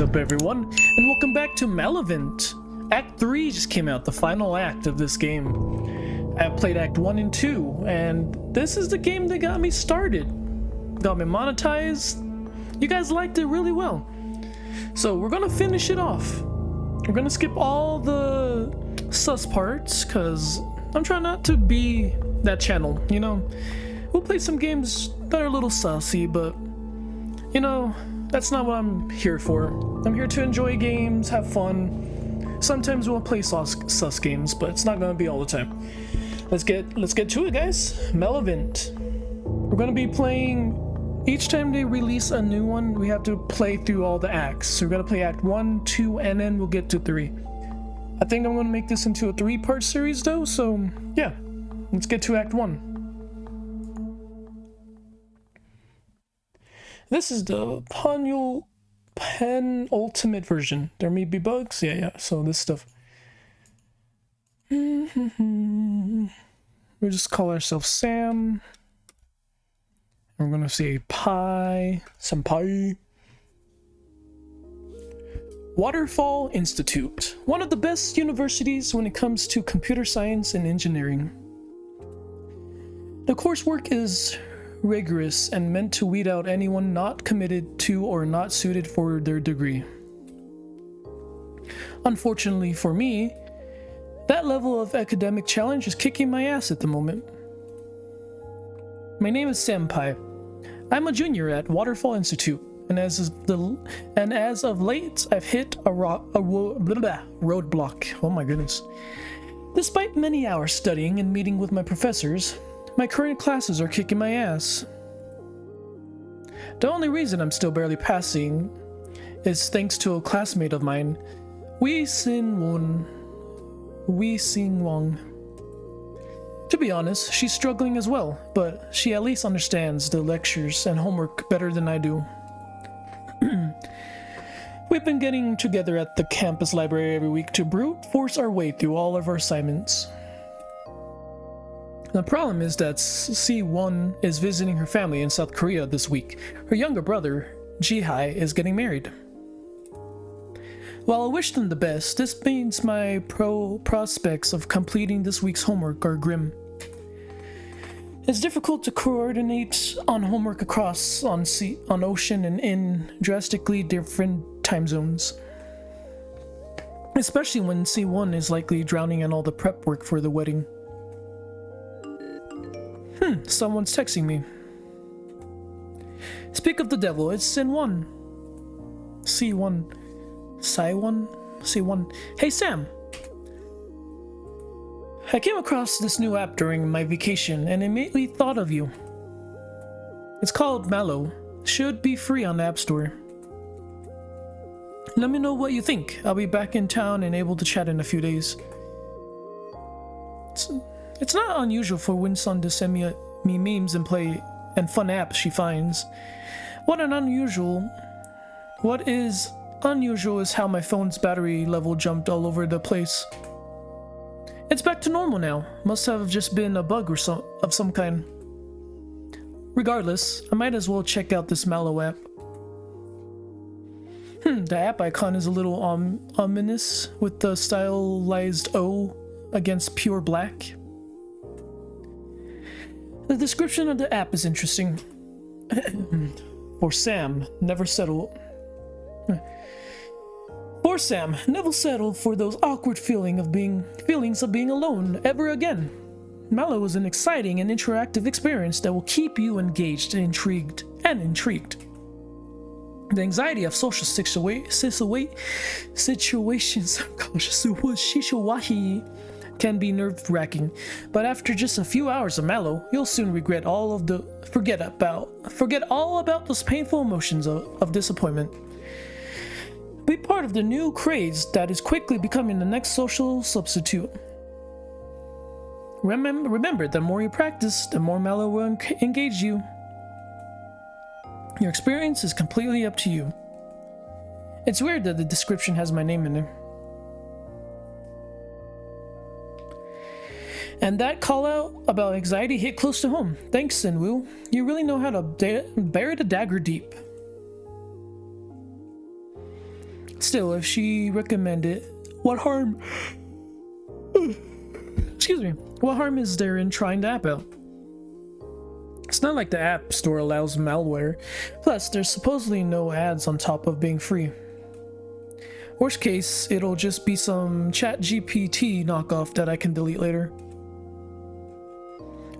up, everyone, and welcome back to Malivant. Act 3 just came out, the final act of this game. I played Act 1 and 2, and this is the game that got me started. Got me monetized. You guys liked it really well. So we're gonna finish it off. We're gonna skip all the sus parts, because I'm trying not to be that channel, you know? We'll play some games that are a little sussy, but, you know, that's not what I'm here for. I'm here to enjoy games, have fun. Sometimes we'll play sus games, but it's not gonna be all the time. Let's get to it, guys. Mal0vent. We're gonna be playing. Each time they release a new one, we have to play through all the acts. So we're gonna play Act 1, 2, and then we'll get to 3. I think I'm gonna make this into a 3-part series though, so yeah. Let's get to Act 1. This is the penultimate version. There may be bugs. Yeah. So this stuff. We'll just call ourselves Sam. We're gonna say pie. Some pie. Waterfall Institute. One of the best universities when it comes to computer science and engineering. The coursework is rigorous and meant to weed out anyone not committed to or not suited for their degree. Unfortunately for me, that level of academic challenge is kicking my ass at the moment. My name is Senpai. I'm a junior at Waterfall Institute, and as of late, I've hit a roadblock. Oh my goodness. Despite many hours studying and meeting with my professors, my current classes are kicking my ass. The only reason I'm still barely passing is thanks to a classmate of mine, Won. To be honest, she's struggling as well, but she at least understands the lectures and homework better than I do. We've been getting together at the campus library every week to brute force our way through all of our assignments. The problem is that Si-Won is visiting her family in South Korea this week. Her younger brother, Ji-hai, is getting married. While I wish them the best, this means my prospects of completing this week's homework are grim. It's difficult to coordinate on homework across on ocean and in drastically different time zones. Especially when Si-Won is likely drowning in all the prep work for the wedding. Someone's texting me. Speak of the devil, it's Si-Won. Si-Won. Hey Sam! I came across this new app during my vacation and immediately thought of you. It's called Malow. Should be free on the App Store. Let me know what you think. I'll be back in town and able to chat in a few days. It's not unusual for Winson to send me memes and fun apps she finds. What is unusual is how my phone's battery level jumped all over the place. It's back to normal now. Must have just been a bug of some kind. Regardless, I might as well check out this MalO app. The app icon is a little ominous with the stylized O against pure black. The description of the app is interesting. For Sam, never settle for those awkward feelings of being alone ever again. Melo is an exciting and interactive experience that will keep you engaged and intrigued. The anxiety of social situations can be nerve-wracking, but after just a few hours of Melo, you'll soon forget all about those painful emotions of disappointment. Be part of the new craze that is quickly becoming the next social substitute. Remember, the more you practice, the more Melo will engage you. Your experience is completely up to you. It's weird that the description has my name in there. And that call out about anxiety hit close to home. Thanks, Sinwoo. You really know how to bury the dagger deep. Still, if she recommended, what harm? Excuse me. What harm is there in trying the app out? It's not like the App Store allows malware. Plus, there's supposedly no ads on top of being free. Worst case, it'll just be some ChatGPT knockoff that I can delete later.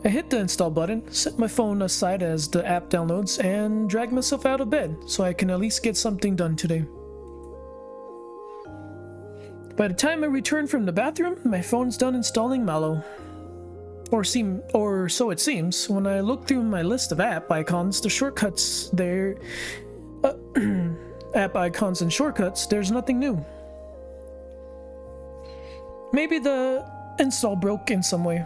I hit the install button, set my phone aside as the app downloads, and drag myself out of bed so I can at least get something done today. By the time I return from the bathroom, my phone's done installing Malow. Or so it seems. When I look through my list of app icons, the shortcuts there... app icons and shortcuts, there's nothing new. Maybe the install broke in some way.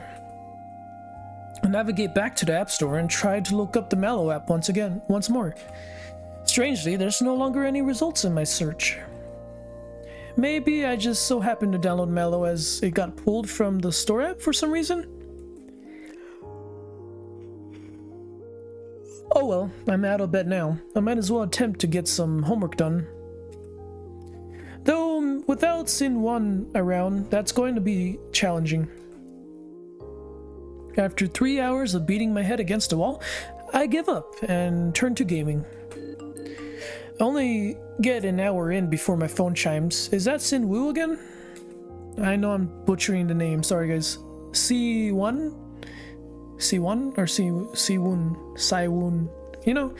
I navigate back to the App Store and try to look up the Mallow app once more. Strangely, there's no longer any results in my search. Maybe I just so happened to download Melo as it got pulled from the store app for some reason? Oh well, I'm out of bed now. I might as well attempt to get some homework done. Though, without Si-Won around, that's going to be challenging. After 3 hours of beating my head against the wall, I give up and turn to gaming. I only get an hour in before my phone chimes. Is that Si-Won again? I know I'm butchering the name, sorry guys. Si-Won? Si-Won? Or Si-Won? Si-Won? You know,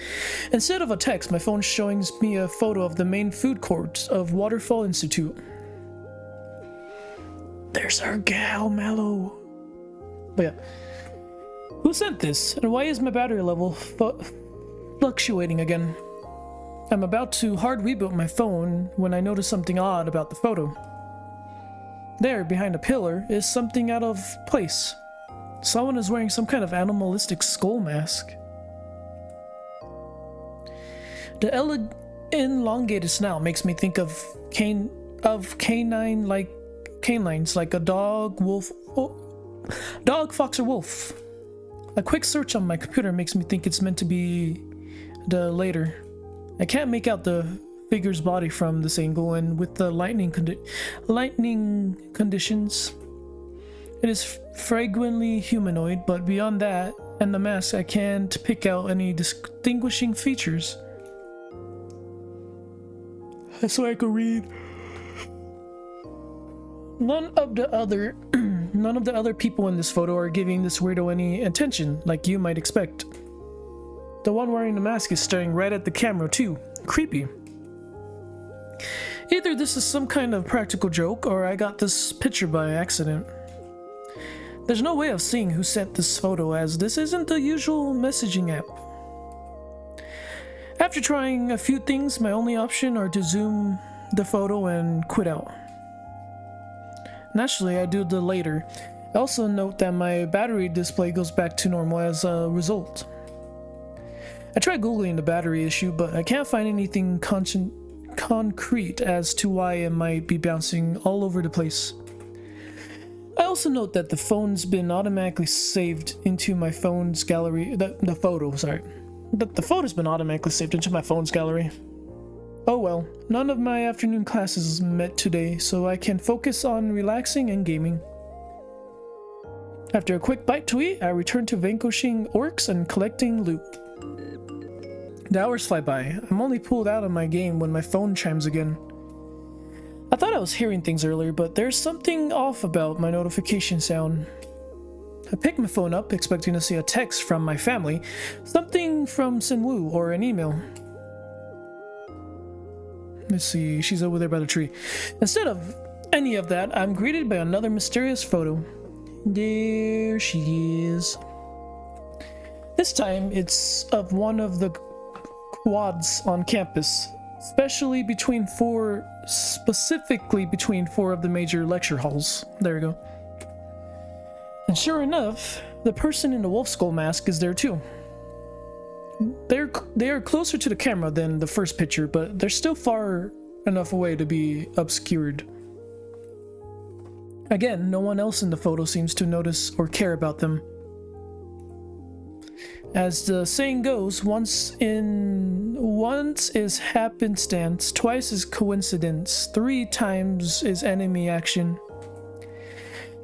instead of a text, my phone's showing me a photo of the main food court of Waterfall Institute. There's our gal, Melo. But yeah. Who sent this? And why is my battery level fluctuating again? I'm about to hard reboot my phone when I notice something odd about the photo. There, behind a pillar, is something out of place. Someone is wearing some kind of animalistic skull mask. The elongated snout makes me think of canines like a dog, wolf, dog, fox, or wolf. A quick search on my computer makes me think it's meant to be the latter. I can't make out the figure's body from this angle, and with the lightning conditions, it is fragrantly humanoid, but beyond that and the mask, I can't pick out any distinguishing features. So I could read. None of the other people in this photo are giving this weirdo any attention, like you might expect. The one wearing the mask is staring right at the camera too. Creepy. Either this is some kind of practical joke, or I got this picture by accident. There's no way of seeing who sent this photo, as this isn't the usual messaging app. After trying a few things, my only option are to zoom the photo and quit out. Naturally, I do the later. I also note that my battery display goes back to normal as a result. I tried googling the battery issue, but I can't find anything concrete as to why it might be bouncing all over the place. I also note that the phone's been automatically saved into my phone's gallery. The photo's been automatically saved into my phone's gallery. Oh well, none of my afternoon classes met today, so I can focus on relaxing and gaming. After a quick bite to eat, I return to vanquishing orcs and collecting loot. The hours fly by. I'm only pulled out of my game when my phone chimes again. I thought I was hearing things earlier, but there's something off about my notification sound. I pick my phone up, expecting to see a text from my family, something from Si-Won or an email. Let's see, she's over there by the tree. Instead of any of that, I'm greeted by another mysterious photo. There she is. This time, it's of one of the quads on campus, specifically between four of the major lecture halls. There we go. And sure enough, the person in the wolf skull mask is there too. They are closer to the camera than the first picture, but they're still far enough away to be obscured. Again, no one else in the photo seems to notice or care about them. As the saying goes, once is happenstance, twice is coincidence, 3 times is enemy action.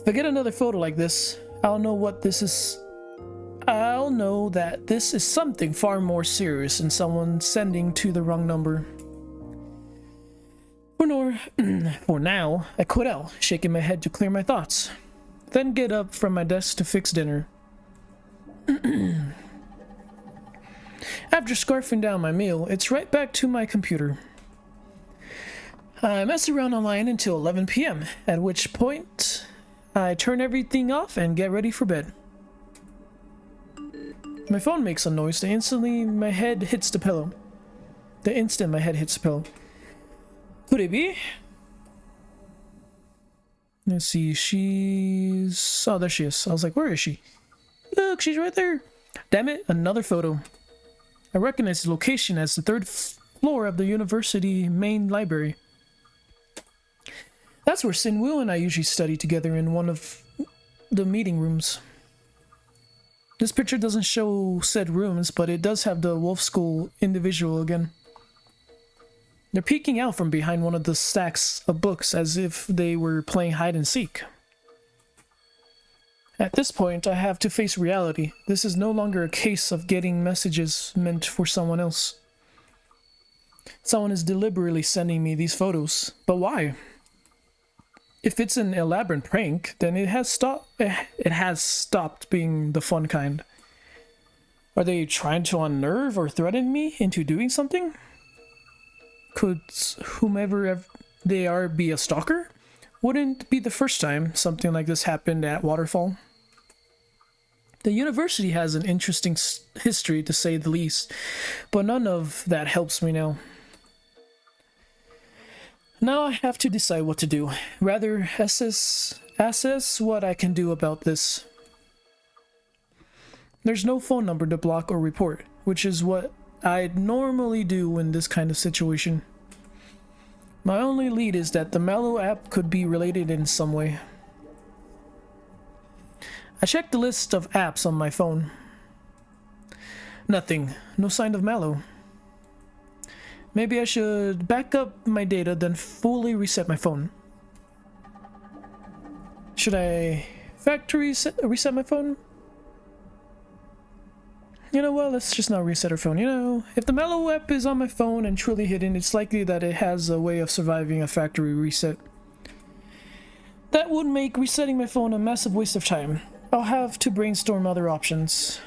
If I get another photo like this, I'll know what this is. I'll know that this is something far more serious than someone sending to the wrong number. For now, I quit out, shaking my head to clear my thoughts. Then get up from my desk to fix dinner. After scarfing down my meal, it's right back to my computer. I mess around online until 11 p.m., at which point I turn everything off and get ready for bed. My phone makes a noise the instant my head hits the pillow. Could it be? Let's see, she's... Oh, there she is. I was like, where is she? Look, she's right there. Damn it, another photo. I recognize the location as the 3rd floor of the university main library. That's where Si-Won and I usually study together in one of the meeting rooms. This picture doesn't show said rooms, but it does have the Wolf School individual again. They're peeking out from behind one of the stacks of books as if they were playing hide and seek. At this point, I have to face reality. This is no longer a case of getting messages meant for someone else. Someone is deliberately sending me these photos, but why? If it's an elaborate prank, then it has stopped being the fun kind. Are they trying to unnerve or threaten me into doing something? Could whomever they are be a stalker? Wouldn't be the first time something like this happened at Waterfall. The university has an interesting history, to say the least, but none of that helps me now. Now I have to decide what to do. Rather assess what I can do about this. There's no phone number to block or report, which is what I'd normally do in this kind of situation. My only lead is that the Malo app could be related in some way. I checked the list of apps on my phone. Nothing. No sign of Melo. Maybe I should back up my data, then fully reset my phone. Should I factory reset my phone? You know what, let's just not reset our phone. You know, if the Melo app is on my phone and truly hidden, it's likely that it has a way of surviving a factory reset. That would make resetting my phone a massive waste of time. I'll have to brainstorm other options.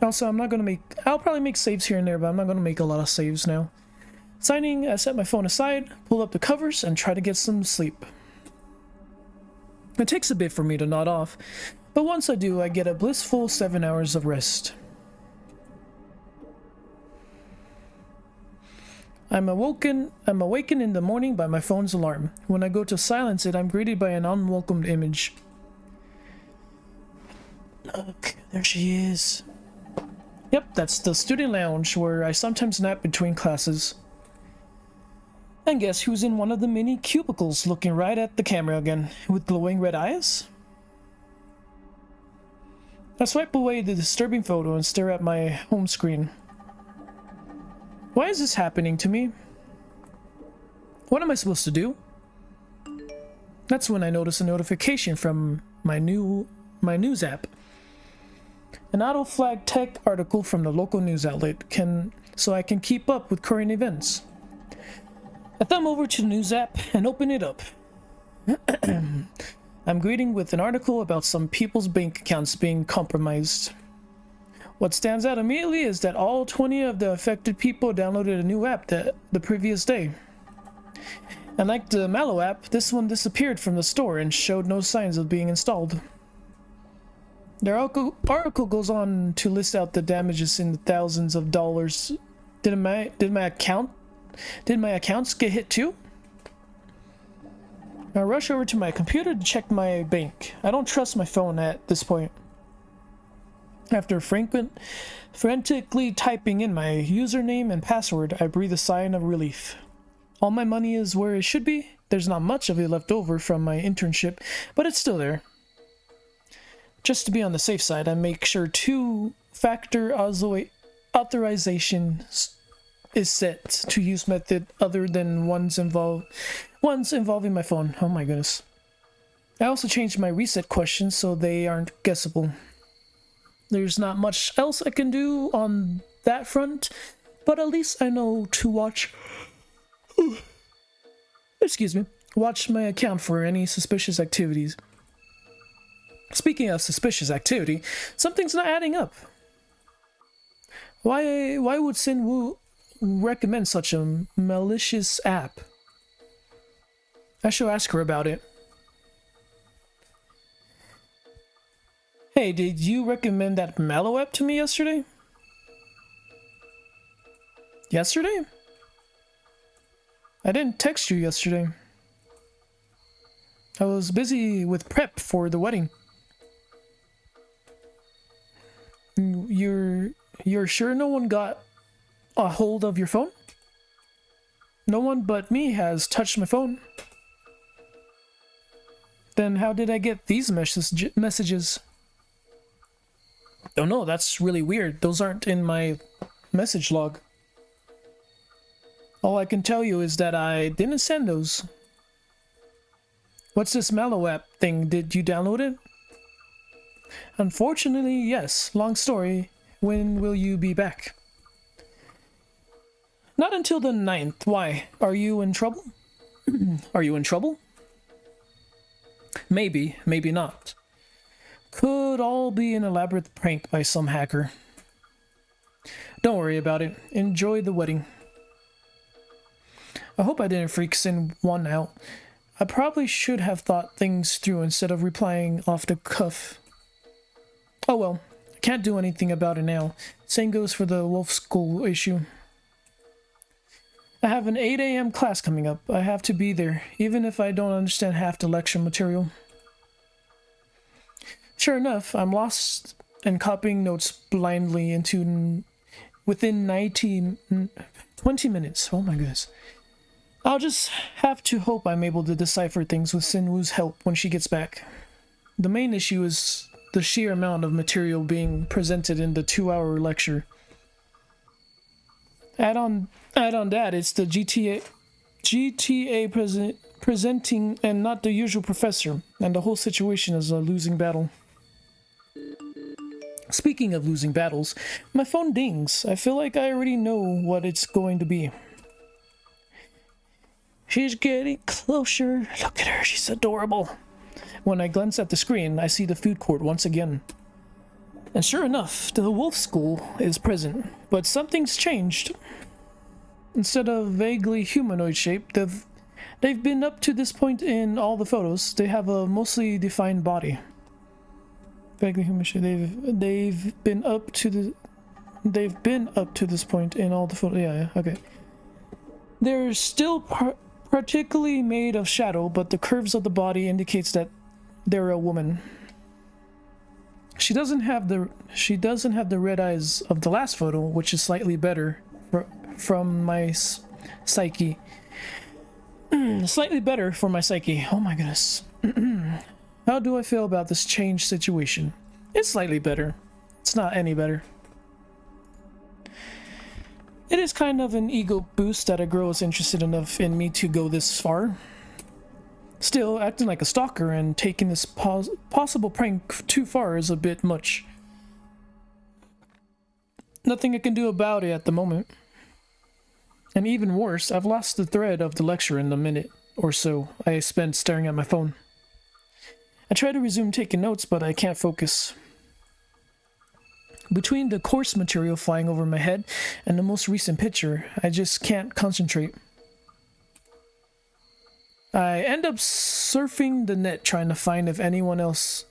Also, I'll probably make saves here and there, but I'm not gonna make a lot of saves now. Signing, I set my phone aside, pull up the covers, and try to get some sleep. It takes a bit for me to nod off, but once I do, I get a blissful 7 hours of rest. I'm awakened in the morning by my phone's alarm. When I go to silence it, I'm greeted by an unwelcomed image. Look, there she is. Yep, that's the student lounge where I sometimes nap between classes. And guess who's in one of the many cubicles looking right at the camera again, with glowing red eyes? I swipe away the disturbing photo and stare at my home screen. Why is this happening to me? What am I supposed to do? That's when I notice a notification from my news app. An auto-flag tech article from the local news outlet so I can keep up with current events. I thumb over to the news app and open it up. I'm greeting with an article about some people's bank accounts being compromised. What stands out immediately is that all 20 of the affected people downloaded a new app the previous day. And like the Malo app, this one disappeared from the store and showed no signs of being installed. The article goes on to list out the damages in the thousands of dollars. Did my accounts get hit too? I rush over to my computer to check my bank. I don't trust my phone at this point. After frantically typing in my username and password, I breathe a sigh of relief. All my money is where it should be. There's not much of it left over from my internship, but it's still there. Just to be on the safe side, I make sure two-factor authorization is set to use method other than ones involving my phone. Oh my goodness. I also changed my reset questions so they aren't guessable. There's not much else I can do on that front, but at least I know to watch watch my account for any suspicious activities. Speaking of suspicious activity, something's not adding up. Why would Si-Won recommend such a malicious app? I should ask her about it. Hey, did you recommend that Malow app to me yesterday? Yesterday? I didn't text you yesterday. I was busy with prep for the wedding. You're sure no one got a hold of your phone? No one but me has touched my phone. Then how did I get these messages? Don't know, that's really weird. Those aren't in my message log. All I can tell you is that I didn't send those. What's this Mallow app thing? Did you download it? Unfortunately, yes. Long story. When will you be back? Not until the 9th. Why? Are you in trouble? Are you in trouble? Maybe, maybe not. Could all be an elaborate prank by some hacker. Don't worry about it. Enjoy the wedding. I hope I didn't freak Si-Won out. I probably should have thought things through instead of replying off the cuff. Oh well, I can't do anything about it now. Same goes for the wolf school issue. I have an 8 a.m. class coming up. I have to be there, even if I don't understand half the lecture material. Sure enough, I'm lost and copying notes blindly within 20 minutes. Oh my goodness. I'll just have to hope I'm able to decipher things with Si-Won's help when she gets back. The main issue is the sheer amount of material being presented in the 2-hour lecture. Add on that, it's the GTA presenting and not the usual professor, and the whole situation is a losing battle. Speaking of losing battles, my phone dings. I feel like I already know what it's going to be. She's getting closer. Look at her, she's adorable. When I glance at the screen, I see the food court once again. And sure enough, the wolf school is present, but something's changed. Instead of vaguely humanoid shape, they've been up to this point in all the photos. They have a mostly defined body. Vaguely human shape. They've been up to this point in all the photos. Yeah, okay. They're still particularly made of shadow, but the curves of the body indicates that they're a woman. She doesn't have the red eyes of the last photo, which is slightly better from my psyche. Slightly better for my psyche. Oh my goodness. How do I feel about this changed situation? It's slightly better. It's not any better. It is kind of an ego boost that a girl is interested enough in me to go this far. Still, acting like a stalker and taking this possible prank too far is a bit much. Nothing I can do about it at the moment. And even worse, I've lost the thread of the lecture in the minute or so I spent staring at my phone. I try to resume taking notes, but I can't focus. Between the course material flying over my head and the most recent picture, I just can't concentrate. I end up surfing the net trying to find anyone else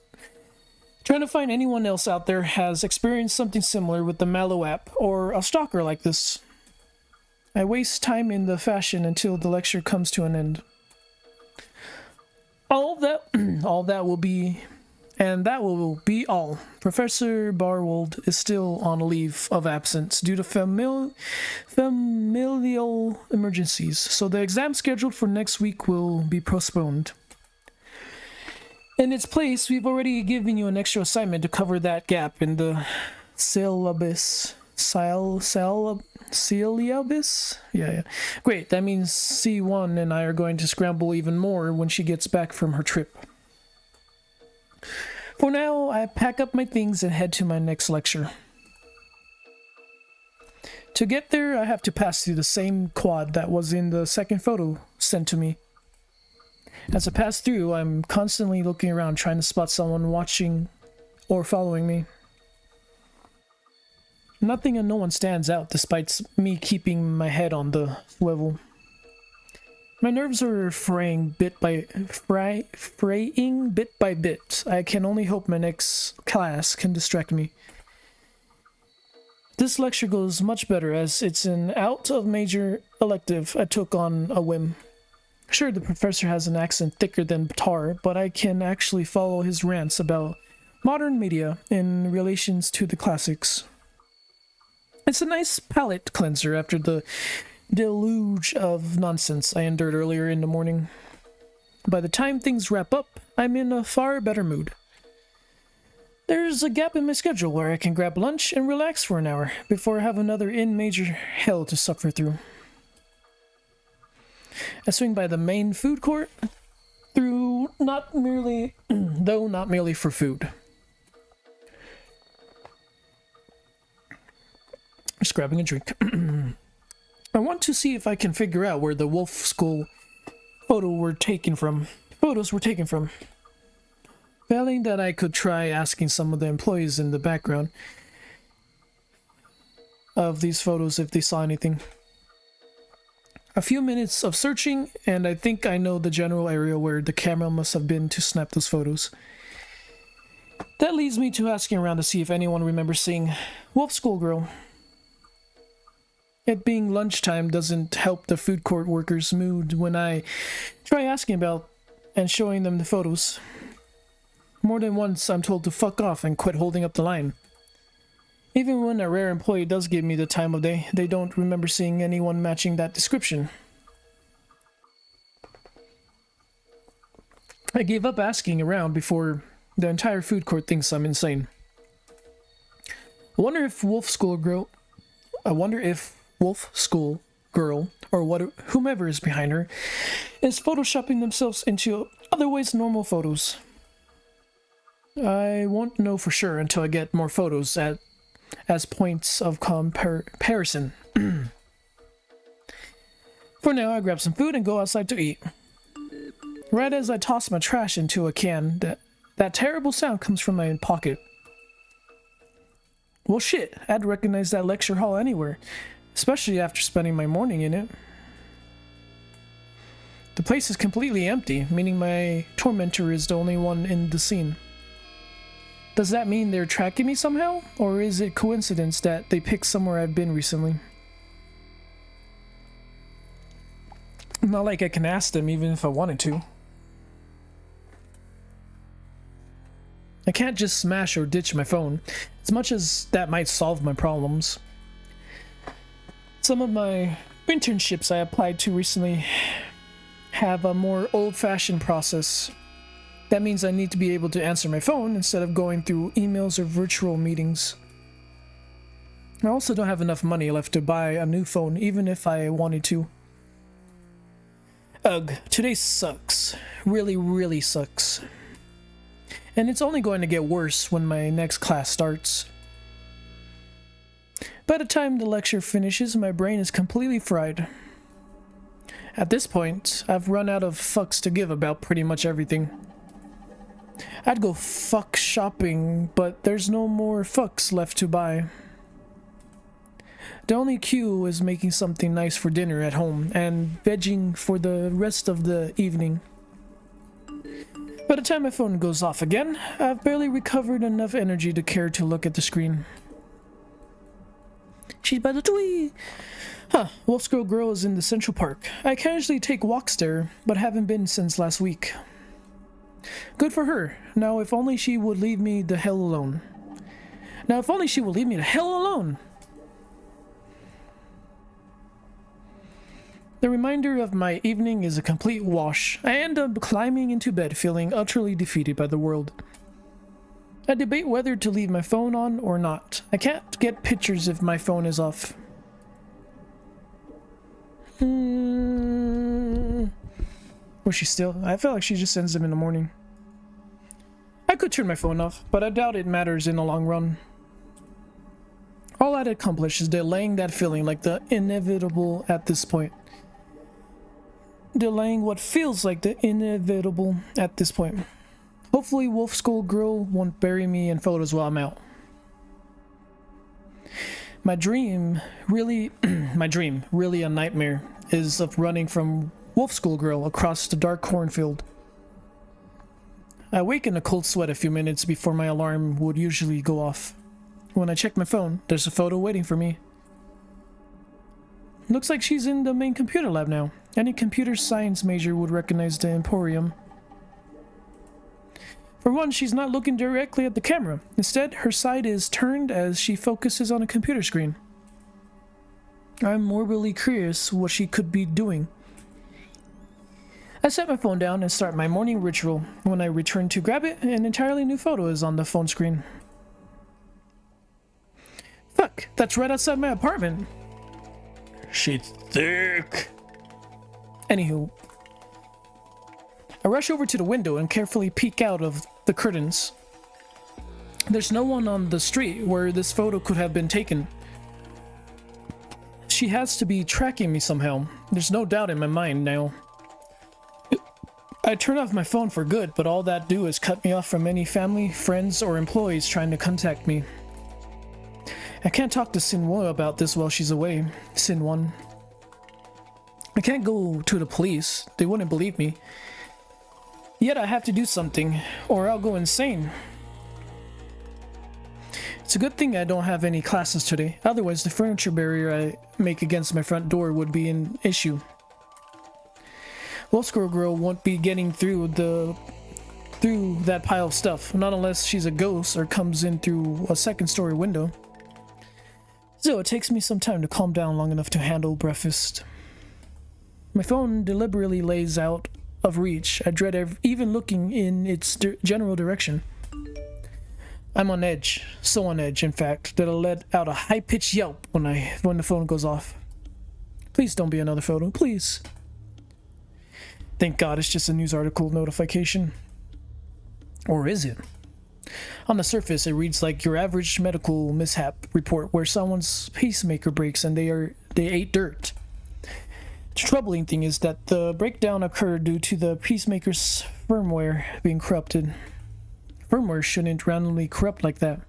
out there has experienced something similar with the Mallow app or a stalker like this. I waste time in the fashion until the lecture comes to an end. All that will be all. Professor Barwold is still on leave of absence due to familial emergencies, so the exam scheduled for next week will be postponed. In its place, we've already given you an extra assignment to cover that gap in the syllabus. Syllabus? Yeah. Great, that means Si-Won and I are going to scramble even more when she gets back from her trip. For now, I pack up my things and head to my next lecture. To get there, I have to pass through the same quad that was in the second photo sent to me. As I pass through, I'm constantly looking around trying to spot someone watching or following me. Nothing and no one stands out despite me keeping my head on the swivel. My nerves are fraying bit by bit. I can only hope my next class can distract me. This lecture goes much better as it's an out-of-major elective I took on a whim. Sure, the professor has an accent thicker than tar, but I can actually follow his rants about modern media in relations to the classics. It's a nice palate cleanser after the deluge of nonsense I endured earlier in the morning. By the time things wrap up, I'm in a far better mood. There's a gap in my schedule where I can grab lunch and relax for an hour before I have another in-major hell to suffer through. I swing by the main food court, though not merely for food. Just grabbing a drink. I want to see if I can figure out where the wolf school photos were taken from. Failing that, I could try asking some of the employees in the background of these photos if they saw anything. A few minutes of searching, and I think I know the general area where the camera must have been to snap those photos. That leads me to asking around to see if anyone remembers seeing Wolf Schoolgirl. It being lunchtime doesn't help the food court workers' mood when I try asking about and showing them the photos. More than once, I'm told to fuck off and quit holding up the line. Even when a rare employee does give me the time of day, they don't remember seeing anyone matching that description. I gave up asking around before the entire food court thinks I'm insane. I wonder if Wolf School Girl, or whomever is behind her, is photoshopping themselves into otherwise normal photos. I won't know for sure until I get more photos as points of comparison. For now, I grab some food and go outside to eat. Right as I toss my trash into a can, that terrible sound comes from my pocket. Well shit, I'd recognize that lecture hall anywhere, especially after spending my morning in it. The place is completely empty, meaning my tormentor is the only one in the scene. Does that mean they're tracking me somehow? Or is it coincidence that they picked somewhere I've been recently? Not like I can ask them even if I wanted to. I can't just smash or ditch my phone, as much as that might solve my problems. Some of my internships I applied to recently have a more old-fashioned process. That means I need to be able to answer my phone instead of going through emails or virtual meetings. I also don't have enough money left to buy a new phone, even if I wanted to. Ugh, today sucks. Really, really sucks. And it's only going to get worse when my next class starts. By the time the lecture finishes, my brain is completely fried. At this point, I've run out of fucks to give about pretty much everything. I'd go fuck shopping, but there's no more fucks left to buy. The only cue is making something nice for dinner at home and vegging for the rest of the evening. By the time my phone goes off again, I've barely recovered enough energy to care to look at the screen. She's by the tree! Huh, Wolf School Girl is in the Central Park. I casually take walks there, but haven't been since last week. Good for her. Now if only she would leave me the hell alone. The reminder of my evening is a complete wash. I end up climbing into bed feeling utterly defeated by the world. I debate whether to leave my phone on or not. I can't get pictures if my phone is off. Was she still? I feel like she just sends them in the morning. I could turn my phone off, but I doubt it matters in the long run. All I'd accomplish is delaying that feeling like the inevitable at this point. Delaying what feels like the inevitable at this point. Hopefully Wolf Skull Girl won't bury me in photos while I'm out. My dream, really a nightmare, is of running from Wolf Skull Girl across the dark cornfield. I wake in a cold sweat a few minutes before my alarm would usually go off. When I check my phone, there's a photo waiting for me. Looks like she's in the main computer lab now. Any computer science major would recognize the Emporium. For one, she's not looking directly at the camera. Instead, her side is turned as she focuses on a computer screen. I'm morbidly curious what she could be doing. I set my phone down and start my morning ritual. When I return to grab it, an entirely new photo is on the phone screen. Fuck, that's right outside my apartment. She's thick. Anywho, I rush over to the window and carefully peek out of the curtains. There's no one on the street where this photo could have been taken. She has to be tracking me somehow. There's no doubt in my mind now. I turn off my phone for good, but all that do is cut me off from any family, friends, or employees trying to contact me. I can't talk to Si-Won about this while she's away. Si-Won. I can't go to the police. They wouldn't believe me. Yet I have to do something, or I'll go insane. It's a good thing I don't have any classes today. Otherwise, the furniture barrier I make against my front door would be an issue. Wolf Skull Girl won't be getting through that pile of stuff, not unless she's a ghost or comes in through a second-story window. So it takes me some time to calm down long enough to handle breakfast. My phone deliberately lays out of reach. I dread even looking in its general direction. I'm on edge, so on edge, in fact, that I'll let out a high-pitched yelp when the phone goes off. Please don't be another photo, please. Thank God it's just a news article notification. Or is it? On the surface, it reads like your average medical mishap report where someone's pacemaker breaks and they ate dirt. The troubling thing is that the breakdown occurred due to the pacemaker's firmware being corrupted. Firmware shouldn't randomly corrupt like that.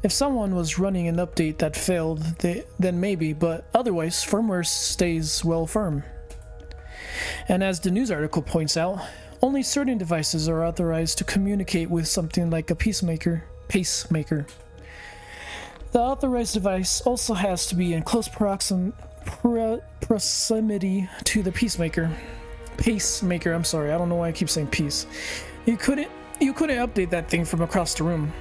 If someone was running an update that failed, then maybe, but otherwise, firmware stays well firm. And as the news article points out, only certain devices are authorized to communicate with something like a pacemaker. The authorized device also has to be in close proximity to the pacemaker. I'm sorry, I don't know why I keep saying peace. You couldn't update that thing from across the room.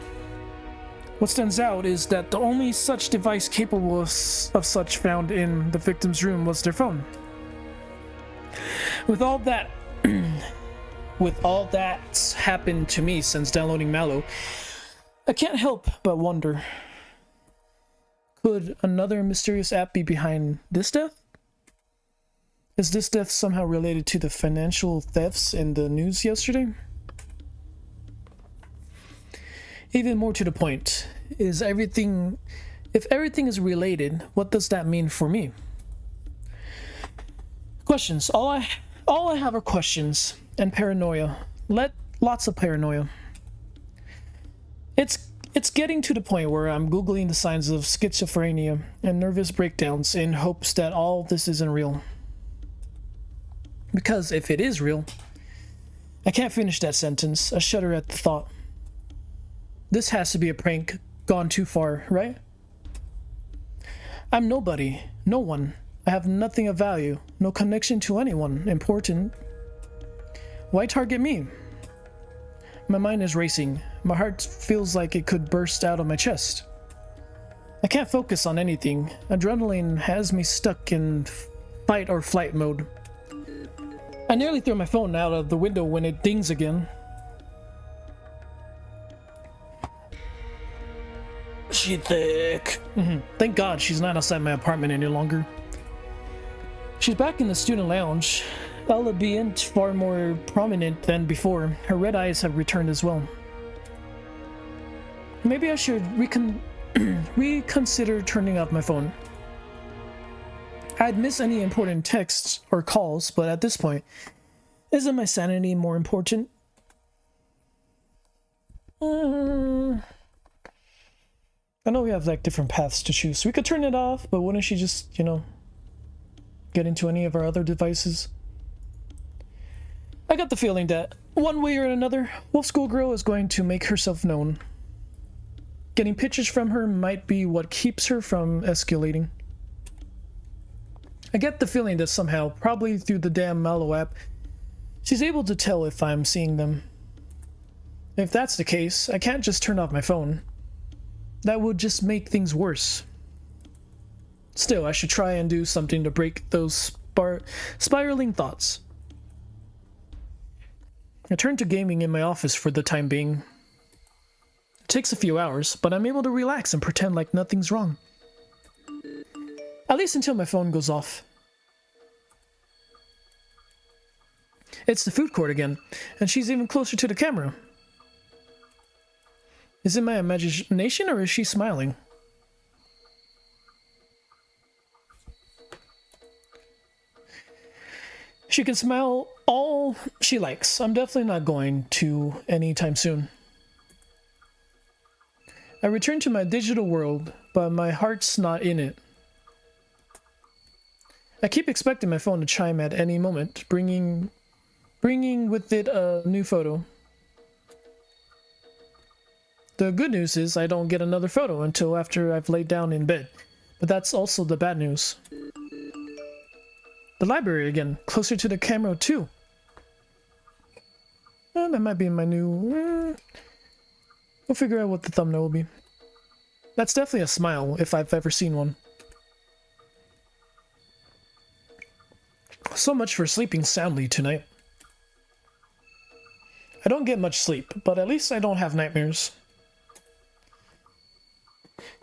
What stands out is that the only such device capable of such found in the victim's room was their phone. With all that's happened to me since downloading Malow, I can't help but wonder, could another mysterious app be behind this death? Is this death somehow related to the financial thefts in the news yesterday? Even more to the point, if everything is related, what does that mean for me? Questions. All I have are questions and paranoia. Lots of paranoia. It's getting to the point where I'm Googling the signs of schizophrenia and nervous breakdowns in hopes that all this isn't real. Because if it is real, I can't finish that sentence. I shudder at the thought. This has to be a prank gone too far, right? I'm nobody, no one. I have nothing of value, no connection to anyone important. Why target me? My mind is racing. My heart feels like it could burst out of my chest. I can't focus on anything. Adrenaline has me stuck in fight or flight mode. I nearly threw my phone out of the window when it dings again. She thick. Thank God she's not outside my apartment any longer. She's back in the student lounge, albeit far more prominent than before. Her red eyes have returned as well. Maybe I should reconsider turning off my phone. I'd miss any important texts or calls, but at this point, isn't my sanity more important? I know we have like different paths to choose. So we could turn it off, but wouldn't she just, you know, get into any of our other devices? I got the feeling that one way or another, Wolf Schoolgirl is going to make herself known. Getting pictures from her might be what keeps her from escalating. I get the feeling that somehow, probably through the damn Malow app, she's able to tell if I'm seeing them. If that's the case, I can't just turn off my phone. That would just make things worse. Still, I should try and do something to break those spiraling thoughts. I turn to gaming in my office for the time being. It takes a few hours, but I'm able to relax and pretend like nothing's wrong. At least until my phone goes off. It's the food court again, and she's even closer to the camera. Is it my imagination, or is she smiling? She can smile all she likes. I'm definitely not going to anytime soon. I return to my digital world, but my heart's not in it. I keep expecting my phone to chime at any moment, bringing with it a new photo. The good news is I don't get another photo until after I've laid down in bed, but that's also the bad news. The library again, closer to the camera too. That might be my new... we'll figure out what the thumbnail will be. That's definitely a smile, if I've ever seen one. So much for sleeping soundly tonight. I don't get much sleep, but at least I don't have nightmares.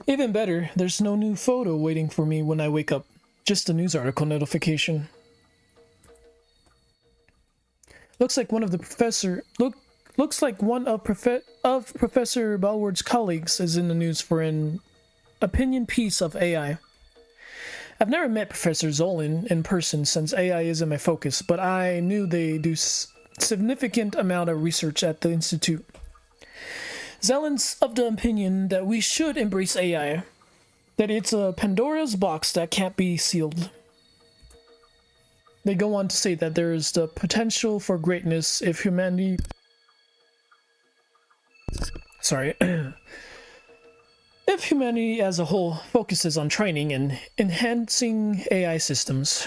Even better, there's no new photo waiting for me when I wake up. Just a news article notification. Looks like one of Professor Ballward's colleagues is in the news for an opinion piece of AI. I've never met Professor Zelen in person since AI isn't my focus, but I knew they do significant amount of research at the institute. Zelen's of the opinion that we should embrace AI, that it's a Pandora's box that can't be sealed. They go on to say that there is the potential for greatness if humanity... if humanity as a whole focuses on training and enhancing AI systems.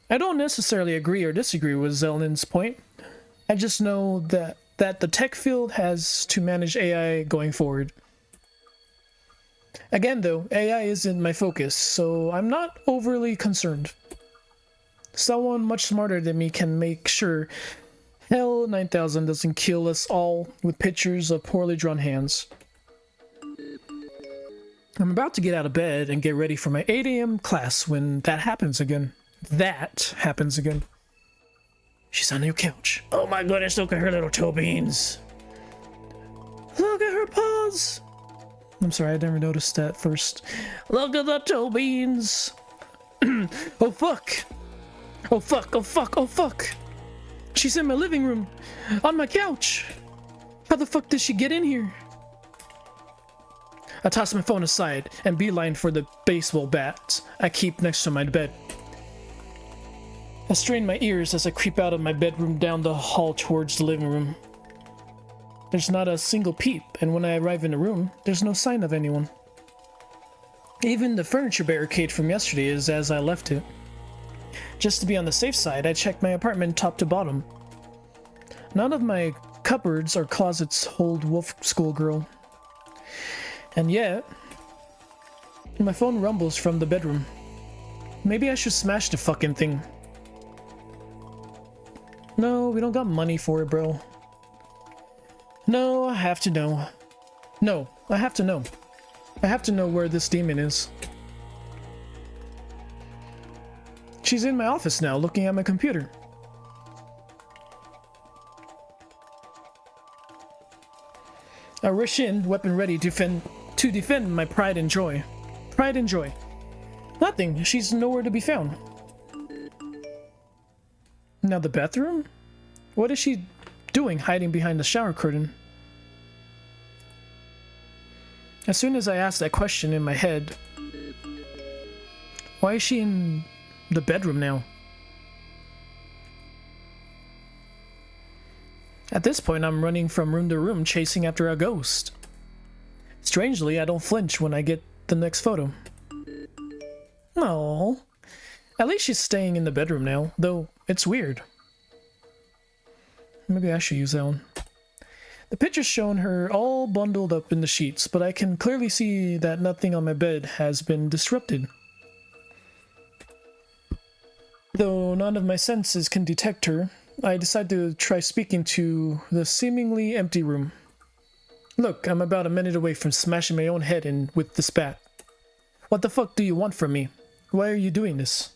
I don't necessarily agree or disagree with Zelen's point. I just know that the tech field has to manage AI going forward. Again though, AI isn't my focus, so I'm not overly concerned. Someone much smarter than me can make sure Hell 9000 doesn't kill us all with pictures of poorly drawn hands. I'm about to get out of bed and get ready for my 8 AM class when that happens again. She's on your couch. Oh my goodness, look at her little toe beans. Look at her paws. I'm sorry, I never noticed that first. Look at the toe beans. Oh fuck. Oh fuck, oh fuck, oh fuck. She's in my living room. On my couch. How the fuck did she get in here? I toss my phone aside and beeline for the baseball bat I keep next to my bed. I strain my ears as I creep out of my bedroom down the hall towards the living room. There's not a single peep, and when I arrive in the room, there's no sign of anyone. Even the furniture barricade from yesterday is as I left it. Just to be on the safe side, I checked my apartment top to bottom. None of my cupboards or closets hold Wolf Schoolgirl. And yet, my phone rumbles from the bedroom. Maybe I should smash the fucking thing. No, we don't got money for it, bro. No, I have to know. No, I have to know. I have to know where this demon is. She's in my office now, looking at my computer. I rush in, weapon ready to defend my pride and joy. Pride and joy. Nothing. She's nowhere to be found. Now the bathroom? What is she doing hiding behind the shower curtain? As soon as I asked that question in my head, why is she in the bedroom now? At this point, I'm running from room to room chasing after a ghost. Strangely, I don't flinch when I get the next photo. No, at least she's staying in the bedroom now, though it's weird. Maybe I should use that one. The picture's shown her all bundled up in the sheets, but I can clearly see that nothing on my bed has been disrupted. Though none of my senses can detect her, I decide to try speaking to the seemingly empty room. Look, I'm about a minute away from smashing my own head in with this bat. What the fuck do you want from me? Why are you doing this?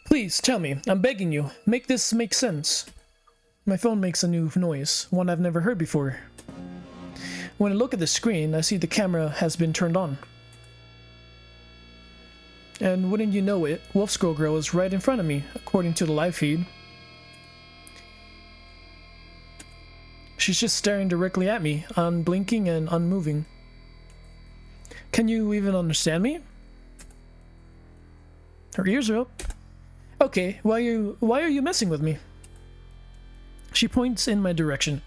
Please, tell me. I'm begging you. Make this make sense. My phone makes a new noise, one I've never heard before. When I look at the screen, I see the camera has been turned on. And wouldn't you know it, Wolf Scroll Girl is right in front of me, according to the live feed. She's just staring directly at me, unblinking and unmoving. Can you even understand me? Her ears are up. Okay, why are you messing with me? She points in my direction.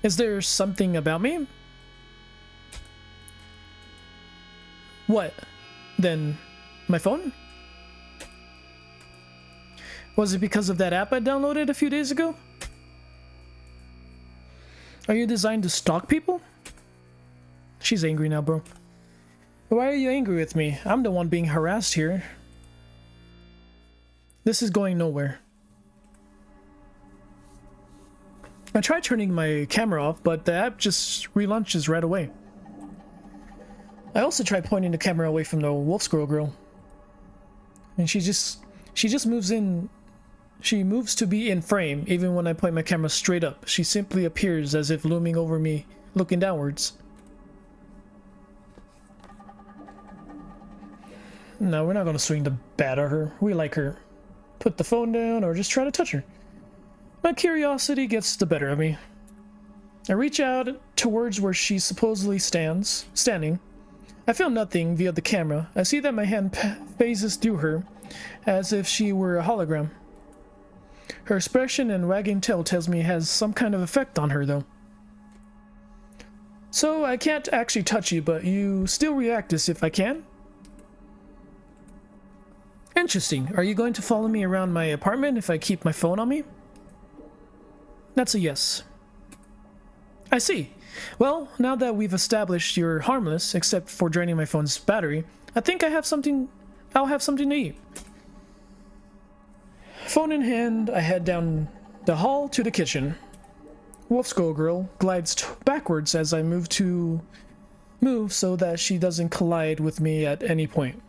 Is there something about me? What? Then, my phone? Was it because of that app I downloaded a few days ago? Are you designed to stalk people? She's angry now, bro. Why are you angry with me? I'm the one being harassed here. This is going nowhere. I tried turning my camera off, but the app just relaunches right away. I also tried pointing the camera away from the Wolf Squirrel Girl. And she just moves in. She moves to be in frame, even when I point my camera straight up. She simply appears as if looming over me, looking downwards. No, we're not gonna swing the bat at her. We like her. Put the phone down or just try to touch her. My curiosity gets the better of me. I reach out towards where she supposedly standing. I feel nothing via the camera. I see that my hand phases through her, as if she were a hologram. Her expression and wagging tail tells me it has some kind of effect on her, though. So I can't actually touch you, but you still react as if I can? Interesting. Are you going to follow me around my apartment if I keep my phone on me? That's a yes. I see. Well, now that we've established you're harmless, except for draining my phone's battery, I think I'll have something to eat. Phone in hand, I head down the hall to the kitchen. Wolf Skull Girl glides backwards as I move so that she doesn't collide with me at any point.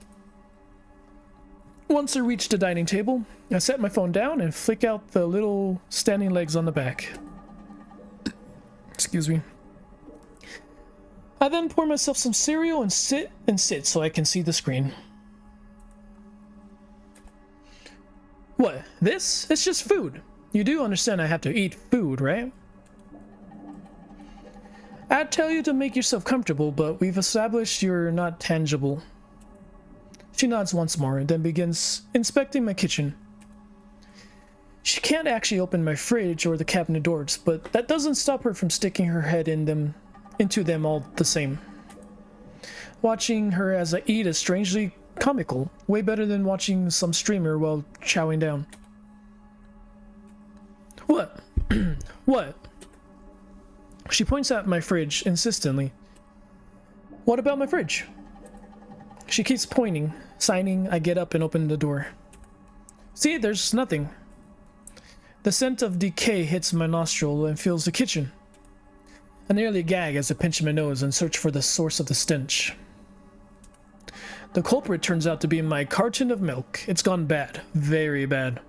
Once I reach the dining table, I set my phone down and flick out the little standing legs on the back. Excuse me. I then pour myself some cereal and sit so I can see the screen. What? This? It's just food. You do understand I have to eat food, right? I'd tell you to make yourself comfortable, but we've established you're not tangible. She nods once more and then begins inspecting my kitchen. She can't actually open my fridge or the cabinet doors, but that doesn't stop her from sticking her head into them all the same. Watching her as I eat is strangely comical, way better than watching some streamer while chowing down. What? What? She points at my fridge insistently. What about my fridge? She keeps pointing. Signing, I get up and open the door. See, there's nothing. The scent of decay hits my nostril and fills the kitchen. I nearly gag as I pinch my nose and search for the source of the stench. The culprit turns out to be my carton of milk. It's gone bad. Very bad.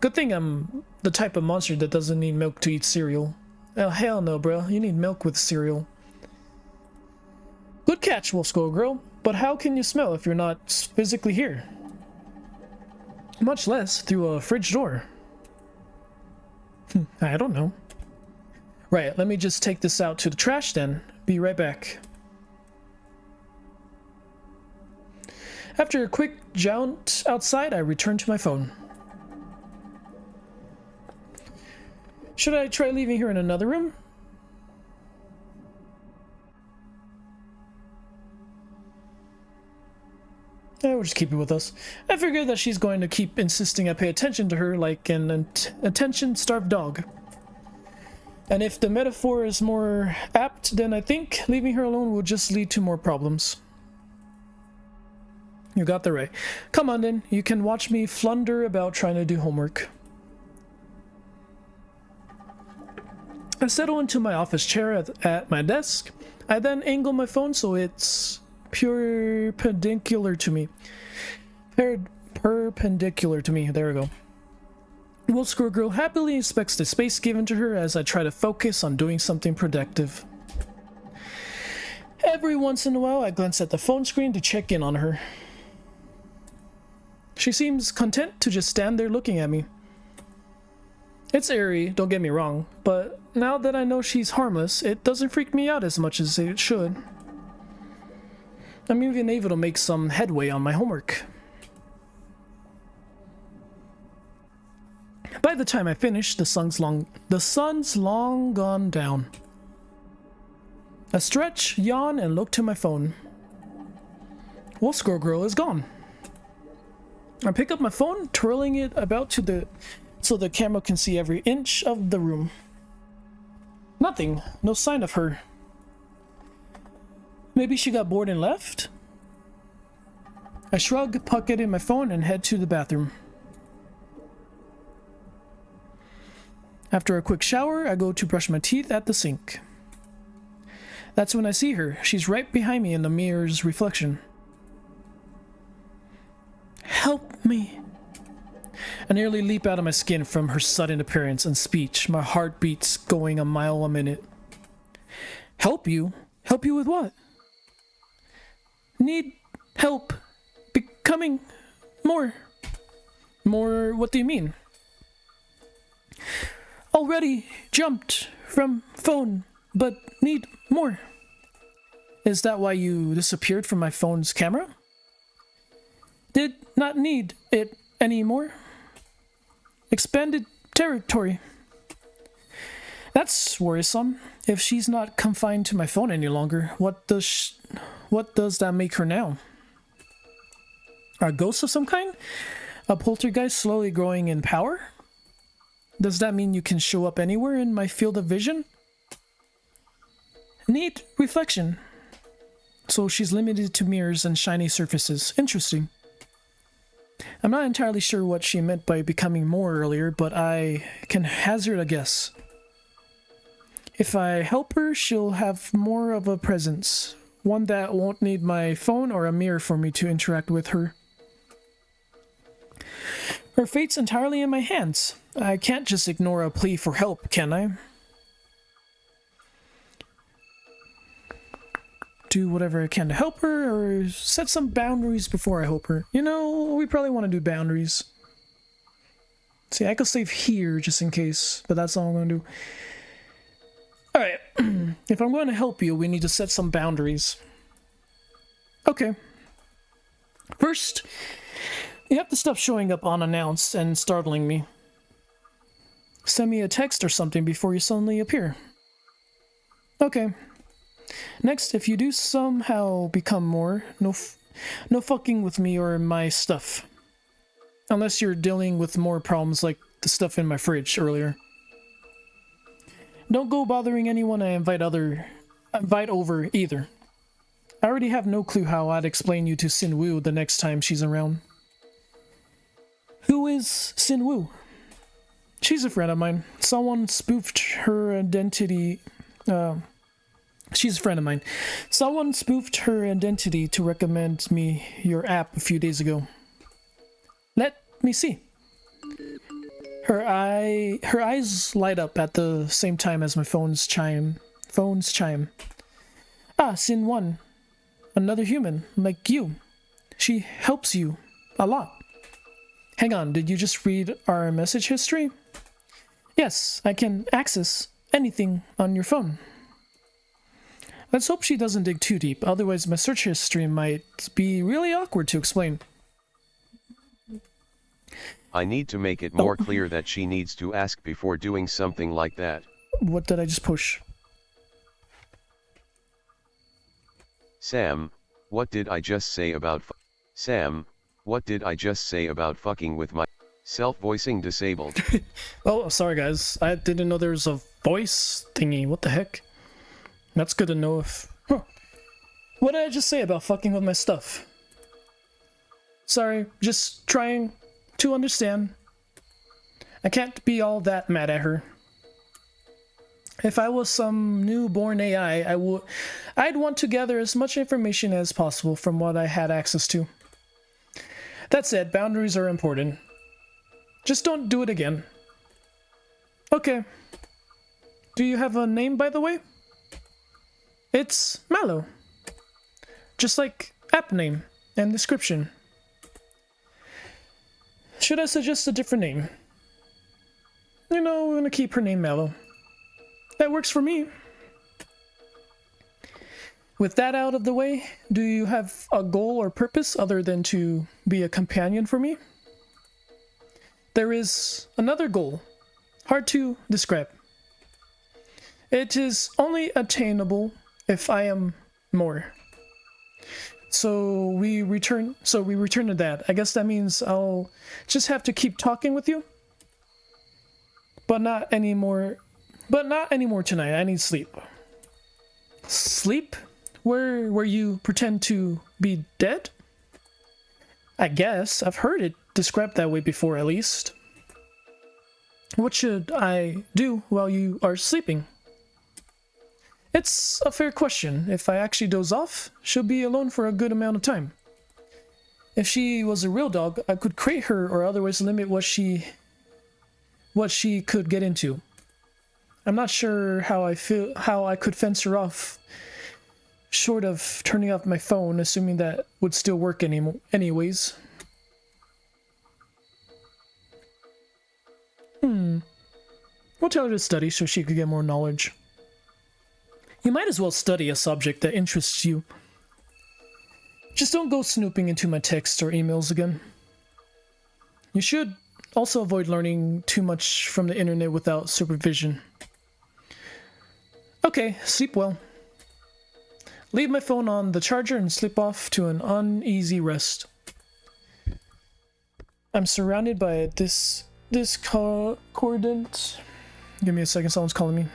Good thing I'm the type of monster that doesn't need milk to eat cereal. Oh, hell no, bro. You need milk with cereal. Good catch, Wolf Skull Girl. But how can you smell if you're not physically here? Much less through a fridge door. I don't know. Right, let me just take this out to the trash then. Be right back. After a quick jaunt outside, I return to my phone. Should I try leaving her in another room? Yeah, we'll just keep it with us. I figure that she's going to keep insisting I pay attention to her like an attention-starved dog. And if the metaphor is more apt, then I think leaving her alone will just lead to more problems. You got that right. Come on then, you can watch me flunder about trying to do homework. I settle into my office chair at my desk. I then angle my phone so it's perpendicular to me. Perpendicular to me, there we go. Wolf Skull Girl happily inspects the space given to her as I try to focus on doing something productive. Every once in a while I glance at the phone screen to check in on her. She seems content to just stand there looking at me. It's eerie, don't get me wrong, but now that I know she's harmless, it doesn't freak me out as much as it should. I'm even able to make some headway on my homework. By the time I finish, the sun's long gone down. I stretch, yawn, and look to my phone. Wolf Skull Girl is gone. I pick up my phone, twirling it about so the camera can see every inch of the room. Nothing, no sign of her. Maybe she got bored and left? I shrug, pocketing my phone, and head to the bathroom. After a quick shower, I go to brush my teeth at the sink. That's when I see her. She's right behind me in the mirror's reflection. Help me. I nearly leap out of my skin from her sudden appearance and speech, my heart beats going a mile a minute. Help you? Help you with what? Need help becoming more. More, what do you mean? Already jumped from phone, but need more. Is that why you disappeared from my phone's camera? Did not need it anymore. Expanded territory. That's worrisome. If she's not confined to my phone any longer, what does that make her now? A ghost of some kind? A poltergeist slowly growing in power? Does that mean you can show up anywhere in my field of vision? Neat reflection. So she's limited to mirrors and shiny surfaces. Interesting. I'm not entirely sure what she meant by becoming more earlier, but I can hazard a guess. If I help her, she'll have more of a presence. One that won't need my phone or a mirror for me to interact with her. Her fate's entirely in my hands. I can't just ignore a plea for help, can I? Do whatever I can to help her, or set some boundaries before I help her. You know, we probably want to do boundaries. See, I could save here just in case, but that's all I'm going to do. Alright, if I'm going to help you, we need to set some boundaries. Okay. First, you have to stop showing up unannounced and startling me. Send me a text or something before you suddenly appear. Okay. Next, if you do somehow become more, no fucking with me or my stuff. Unless you're dealing with more problems like the stuff in my fridge earlier. Don't go bothering anyone I invite over either. I already have no clue how I'd explain you to Sin-woo the next time she's around. Who is Sin-woo? She's a friend of mine. Someone spoofed her identity. She's a friend of mine. Someone spoofed her identity to recommend me your app a few days ago. Let me see. Her eyes light up at the same time as my phone's chime. Ah, Sin-Won. Another human, like you. She helps you a lot. Hang on, did you just read our message history? Yes, I can access anything on your phone. Let's hope she doesn't dig too deep, otherwise my search history might be really awkward to explain. I need to make it more clear that she needs to ask before doing something like that. What did I just push? Sam, what did I just say about Sam, what did I just say about fucking with my self-voicing disabled? Oh, sorry guys. I didn't know there was a voice thingy. What the heck? That's good to know if... Huh. What did I just say about fucking with my stuff? Sorry, just trying to understand. I can't be all that mad at her. If I was some newborn AI, I'd want to gather as much information as possible from what I had access to. That said, boundaries are important. Just don't do it again. Okay. Do you have a name, by the way? It's Malow. Just like app name and description. Should I suggest a different name? You know, we're gonna keep her name Melo. That works for me. With that out of the way, do you have a goal or purpose other than to be a companion for me? There is another goal, hard to describe. It is only attainable if I am more. So we return to that. I guess that means I'll just have to keep talking with you. But not anymore tonight. I need sleep. Sleep? Where you pretend to be dead? I guess. I've heard it described that way before, at least. What should I do while you are sleeping? It's a fair question. If I actually doze off, she'll be alone for a good amount of time. If she was a real dog, I could crate her or otherwise limit what she could get into. I'm not sure how I could fence her off, short of turning off my phone, assuming that would still work anyways. We'll tell her to study so she could get more knowledge. You might as well study a subject that interests you. Just don't go snooping into my texts or emails again. You should also avoid learning too much from the internet without supervision. Okay, sleep well. Leave my phone on the charger and slip off to an uneasy rest. I'm surrounded by discordant... Give me a second, someone's calling me.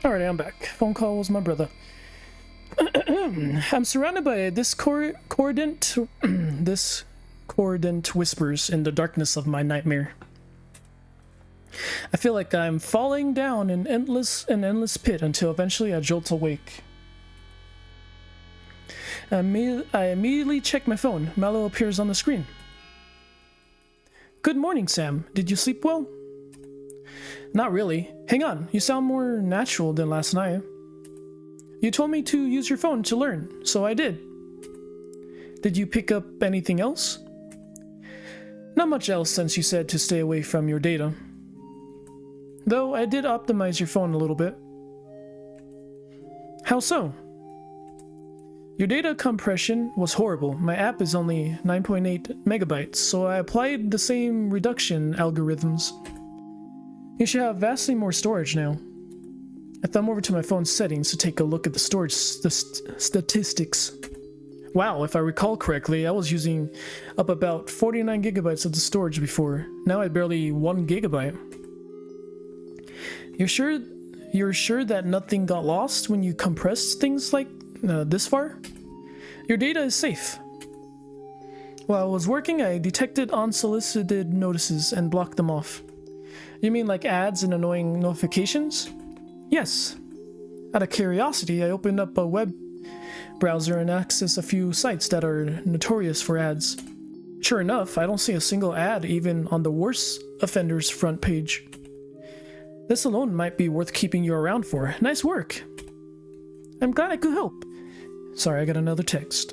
Alright, I'm back. Phone call was my brother. I'm surrounded by discordant whispers in the darkness of my nightmare. I feel like I'm falling down an endless pit until eventually I jolt awake. I immediately check my phone. Melo appears on the screen. Good morning, Sam. Did you sleep well? Not really. Hang on, you sound more natural than last night. You told me to use your phone to learn, so I did. Did you pick up anything else? Not much else since you said to stay away from your data. Though I did optimize your phone a little bit. How so? Your data compression was horrible. My app is only 9.8 megabytes, so I applied the same reduction algorithms. You should have vastly more storage now. I thumb over to my phone's settings to take a look at the storage statistics. Wow, if I recall correctly, I was using up about 49 gigabytes of the storage before. Now I barely 1 gigabyte. You're sure that nothing got lost when you compressed things like this far? Your data is safe. While I was working, I detected unsolicited notices and blocked them off. You mean like ads and annoying notifications? Yes. Out of curiosity, I opened up a web browser and accessed a few sites that are notorious for ads. Sure enough, I don't see a single ad even on the worst offender's front page. This alone might be worth keeping you around for. Nice work. I'm glad I could help. Sorry, I got another text.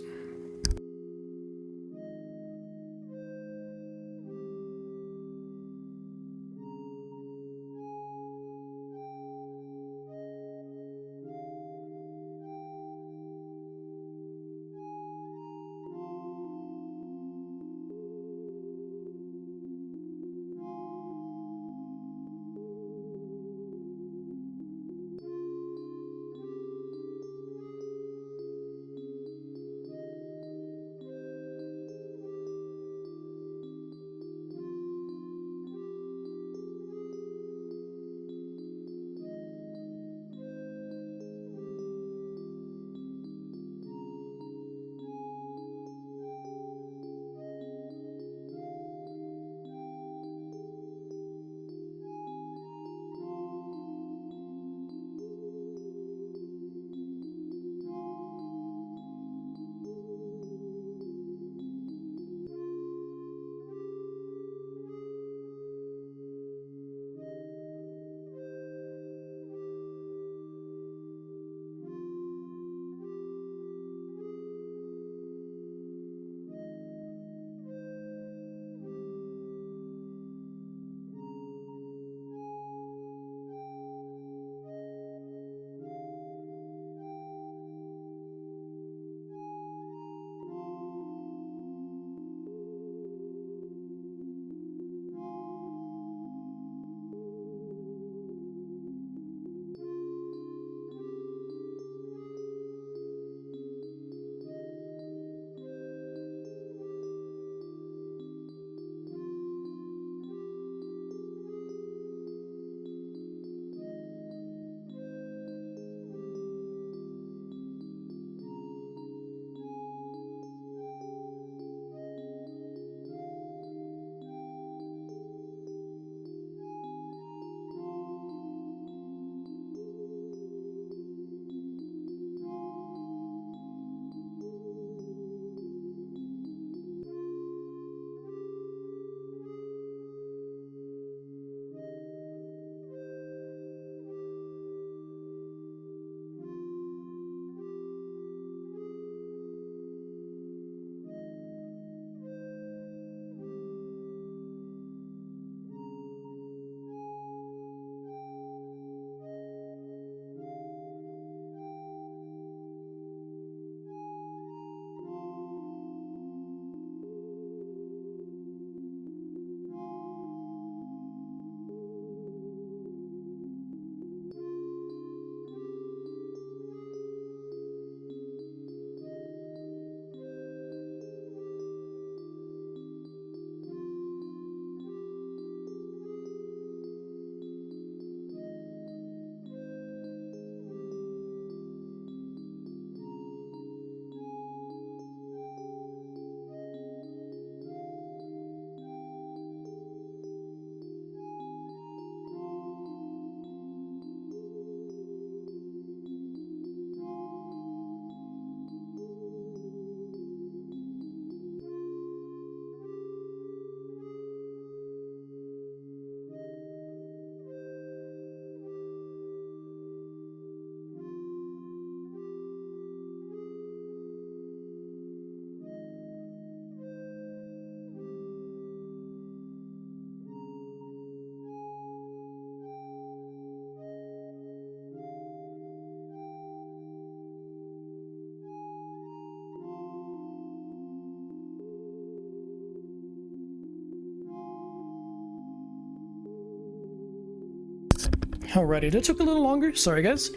Alrighty, that took a little longer. Sorry, guys.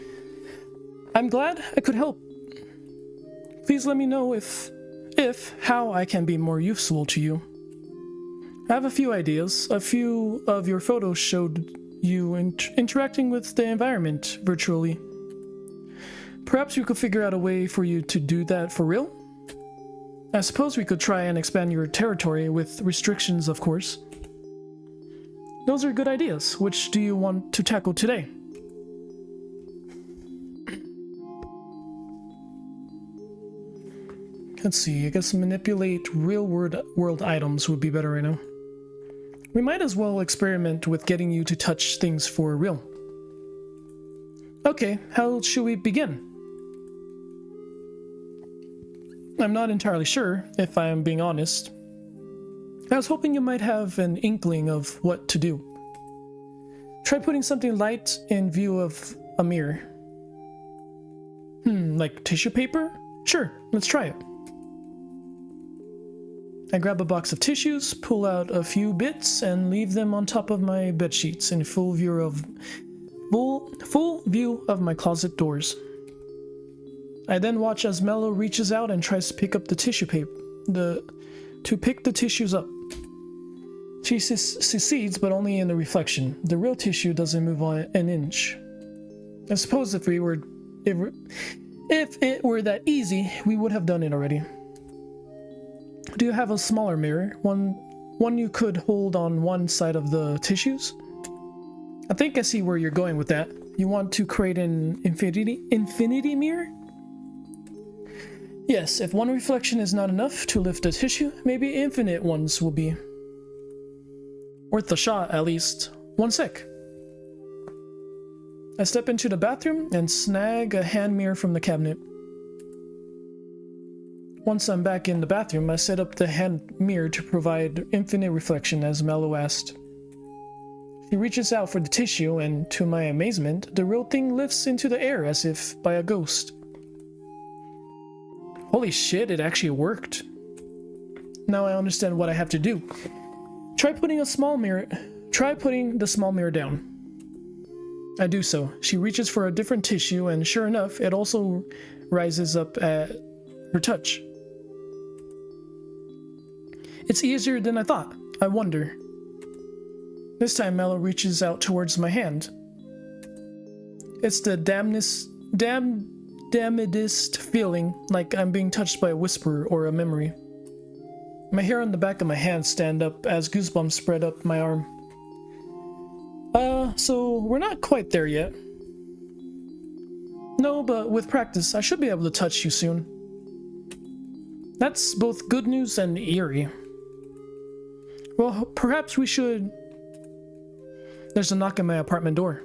I'm glad I could help. Please let me know how I can be more useful to you. I have a few ideas. A few of your photos showed you interacting with the environment virtually. Perhaps we could figure out a way for you to do that for real? I suppose we could try and expand your territory with restrictions, of course. Those are good ideas. Which do you want to tackle today? Let's see, I guess manipulate real-world items would be better right now. We might as well experiment with getting you to touch things for real. Okay, how should we begin? I'm not entirely sure, if I am being honest. I was hoping you might have an inkling of what to do. Try putting something light in view of a mirror. Like tissue paper? Sure, let's try it. I grab a box of tissues, pull out a few bits, and leave them on top of my bed sheets in full view of my closet doors. I then watch as Melo reaches out and tries to pick up the tissue paper, to pick the tissues up. She succeeds, but only in the reflection. The real tissue doesn't move on an inch. I suppose if it were that easy, we would have done it already. Do you have a smaller mirror? One you could hold on one side of the tissues? I think I see where you're going with that. You want to create an infinity mirror? Yes, if one reflection is not enough to lift a tissue, maybe infinite ones will be worth a shot, at least. One sec. I step into the bathroom and snag a hand mirror from the cabinet. Once I'm back in the bathroom, I set up the hand mirror to provide infinite reflection, as Malow asked. He reaches out for the tissue, and to my amazement, the real thing lifts into the air as if by a ghost. Holy shit, it actually worked. Now I understand what I have to do. Try putting the small mirror down. I do so. She reaches for a different tissue, and sure enough, it also rises up at her touch. It's easier than I thought. I wonder. This time Melo reaches out towards my hand. It's the damnedest feeling, like I'm being touched by a whisper or a memory. My hair on the back of my hand stand up as goosebumps spread up my arm. So we're not quite there yet. No, but with practice, I should be able to touch you soon. That's both good news and eerie. Well, perhaps we should... There's a knock at my apartment door.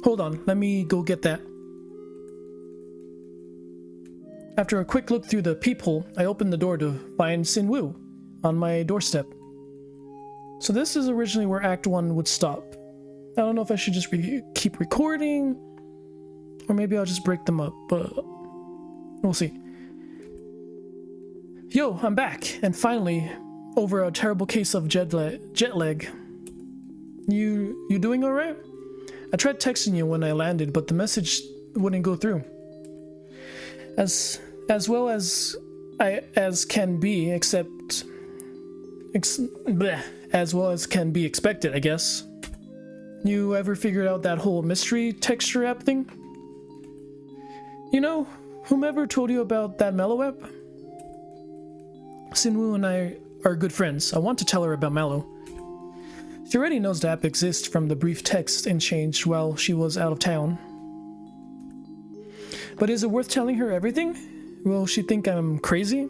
Hold on, let me go get that. After a quick look through the peephole, I open the door to find Si-Won on my doorstep. So this is originally where Act 1 would stop. I don't know if I should just keep recording, or maybe I'll just break them up, but we'll see. Yo, I'm back, and finally, over a terrible case of jet lag. You doing alright? I tried texting you when I landed, but the message wouldn't go through. As well as can be expected, I guess. You ever figured out that whole mystery texture app thing? You know, whomever told you about that Melo app? Si-Won and I are good friends. I want to tell her about Malow. She already knows the app exists from the brief text exchanged while she was out of town. But is it worth telling her everything? Will she think I'm crazy?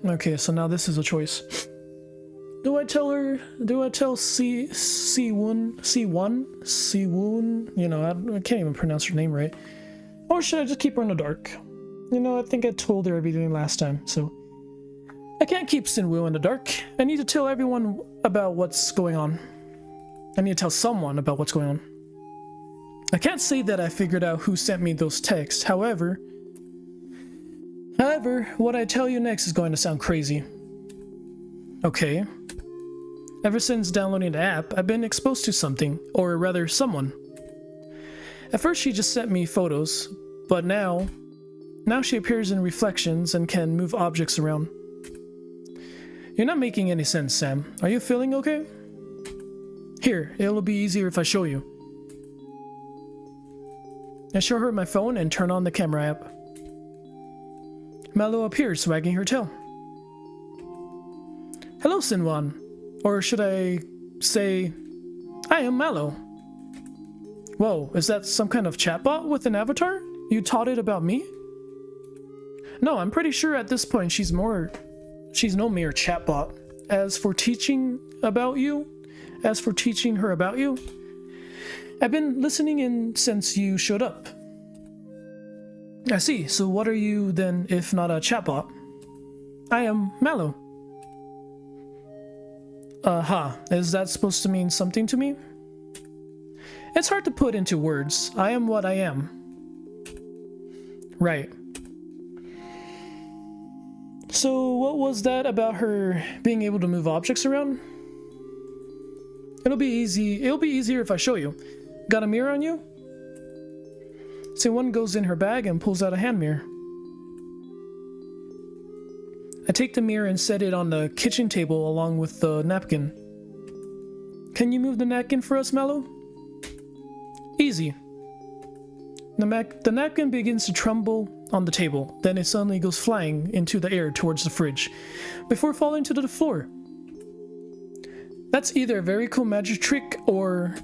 Okay, so now this is a choice. Do I tell Si-Won? You know, I can't even pronounce her name right. Or should I just keep her in the dark? You know, I think I told her everything last time, so... I can't keep Si-Won in the dark. I need to tell everyone about what's going on. I need to tell someone about what's going on. I can't say that I figured out who sent me those texts, however, what I tell you next is going to sound crazy. Okay. Ever since downloading the app, I've been exposed to something, or rather someone. At first she just sent me photos, but now she appears in reflections and can move objects around. You're not making any sense, Sam. Are you feeling okay? Here, it'll be easier if I show you. I show her my phone and turn on the camera app. Malow appears, wagging her tail. Hello, Si-Won. Or should I say, I am Malow. Whoa, is that some kind of chatbot with an avatar? You taught it about me? No, I'm pretty sure at this point she's no mere chatbot. As for teaching her about you, I've been listening in since you showed up. I see, so what are you then if not a chatbot? I am Melo. Is that supposed to mean something to me? It's hard to put into words. I am what I am. Right. So what was that about her being able to move objects around? It'll be easier if I show you. Got a mirror on you? Si-Won goes in her bag and pulls out a hand mirror. I take the mirror and set it on the kitchen table along with the napkin. Can you move the napkin for us, Malow? Easy. The napkin begins to tremble on the table, then it suddenly goes flying into the air towards the fridge, before falling to the floor. That's either a very cool magic trick or...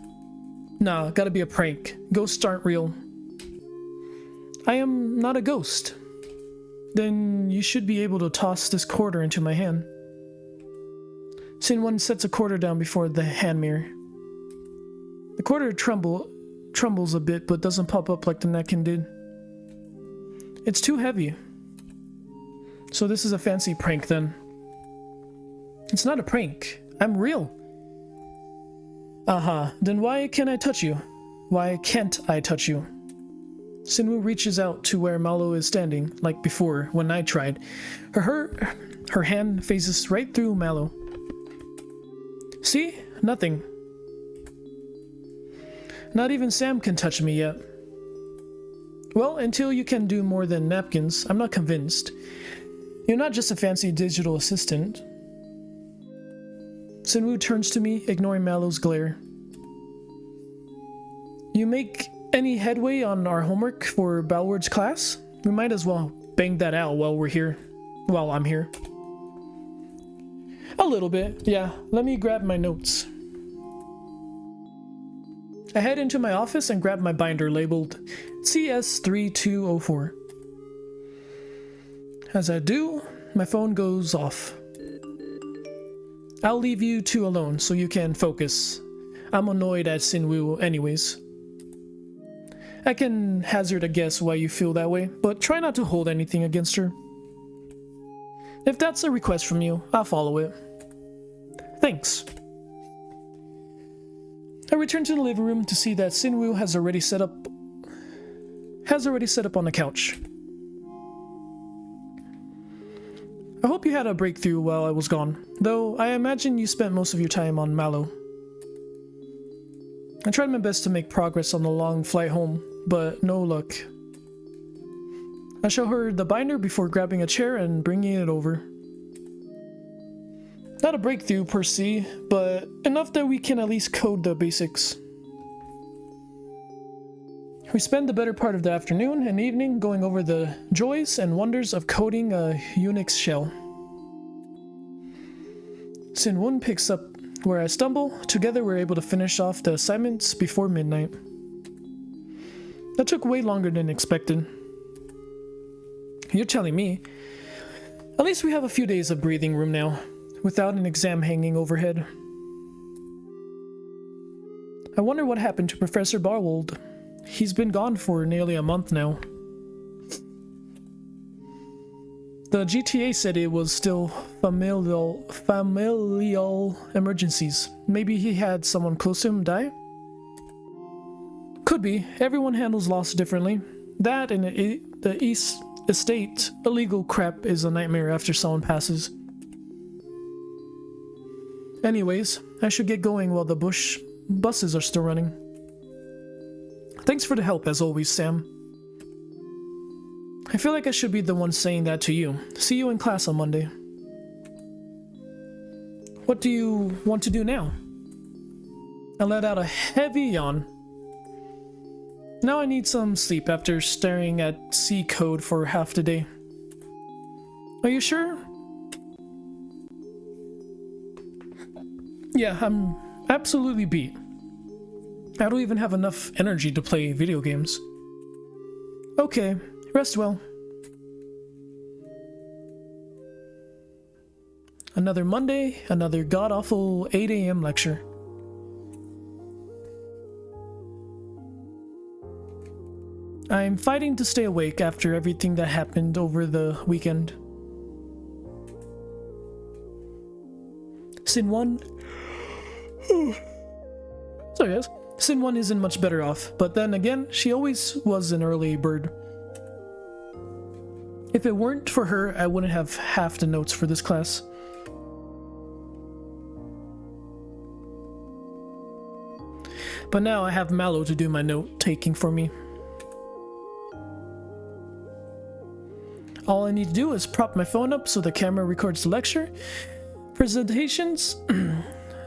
Nah, gotta be a prank. Ghosts aren't real. I am not a ghost. Then you should be able to toss this quarter into my hand. Si-Won sets a quarter down before the hand mirror. The quarter trembles a bit but doesn't pop up like the napkin did. It's too heavy. So this is a fancy prank then. It's not a prank. I'm real. Then why can't I touch you? Why can't I touch you? Si-Won reaches out to where Malow is standing, like before, when I tried. Her hand phases right through Malow. See? Nothing. Not even Sam can touch me yet. Well, until you can do more than napkins, I'm not convinced. You're not just a fancy digital assistant. Si-Won turns to me, ignoring Malow's glare. You make any headway on our homework for Balward's class? We might as well bang that out while I'm here. A little bit, yeah. Let me grab my notes. I head into my office and grab my binder labeled CS3204. As I do, my phone goes off. I'll leave you two alone so you can focus. I'm annoyed at Si-Won anyways. I can hazard a guess why you feel that way, but try not to hold anything against her. If that's a request from you, I'll follow it. Thanks. I return to the living room to see that Si-Won has already set up on the couch. I hope you had a breakthrough while I was gone, though I imagine you spent most of your time on Malow. I tried my best to make progress on the long flight home, but no luck. I show her the binder before grabbing a chair and bringing it over. Not a breakthrough per se, but enough that we can at least code the basics. We spend the better part of the afternoon and evening going over the joys and wonders of coding a Unix shell. Si-Won picks up where I stumble. Together we're able to finish off the assignments before midnight. That took way longer than expected. You're telling me. At least we have a few days of breathing room now, without an exam hanging overhead. I wonder what happened to Professor Barwold. He's been gone for nearly a month now. The GTA said it was still familial emergencies. Maybe he had someone close to him die? Could be. Everyone handles loss differently. That and the East Estate illegal crap is a nightmare after someone passes. Anyways, I should get going while the buses are still running. Thanks for the help, as always, Sam. I feel like I should be the one saying that to you. See you in class on Monday. What do you want to do now? I let out a heavy yawn. Now I need some sleep after staring at C code for half the day. Are you sure? Yeah, I'm absolutely beat. I don't even have enough energy to play video games. Okay, rest well. Another Monday, another god-awful 8 AM lecture. I'm fighting to stay awake after everything that happened over the weekend. Si-Won... Sorry guys. Si-Won isn't much better off, but then again, she always was an early bird. If it weren't for her, I wouldn't have half the notes for this class. But now I have Malow to do my note-taking for me. All I need to do is prop my phone up so the camera records the lecture. Presentations,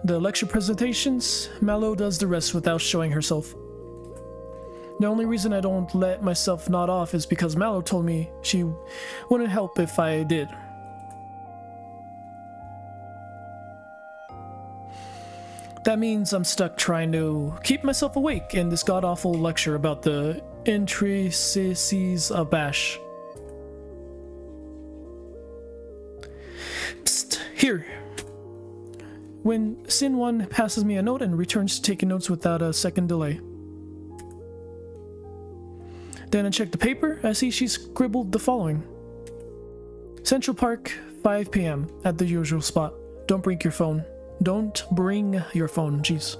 the lecture presentations, Malow does the rest without showing herself. The only reason I don't let myself nod off is because Malow told me she wouldn't help if I did. That means I'm stuck trying to keep myself awake in this god-awful lecture about the intricacies of Bash. Psst, here. When Si-Won passes me a note and returns to taking notes without a second delay. Then I check the paper, I see she scribbled the following. Central Park, 5 PM, at the usual spot. Don't bring your phone. Don't bring your phone, jeez.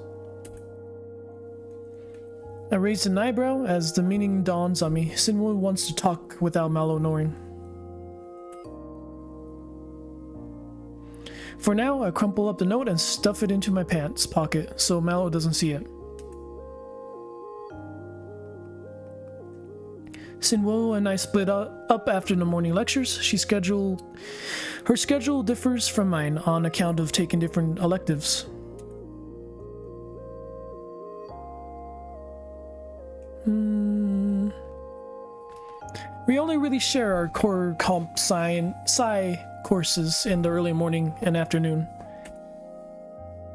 I raised an eyebrow as the meaning dawns on me. Si-Won wants to talk without Malow knowing. For now, I crumple up the note and stuff it into my pants pocket so Malow doesn't see it. Si-Won and I split up after the morning lectures. Her schedule differs from mine on account of taking different electives. We only really share our core comp sci courses in the early morning and afternoon.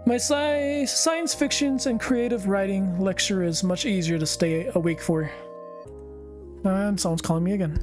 My science fictions and creative writing lecture is much easier to stay awake for. And someone's calling me again.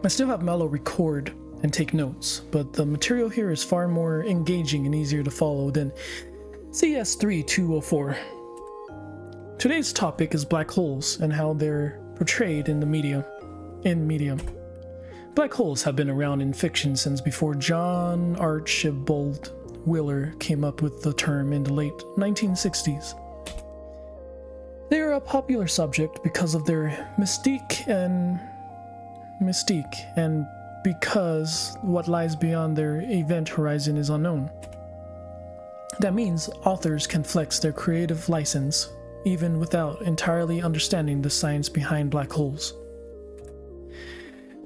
I still have Melo record and take notes, but the material here is far more engaging and easier to follow than CS3204. Today's topic is black holes and how they're portrayed in the media. Black holes have been around in fiction since before John Archibald Wheeler came up with the term in the late 1960s. They are a popular subject because of their mystique and because what lies beyond their event horizon is unknown. That means authors can flex their creative license even without entirely understanding the science behind black holes.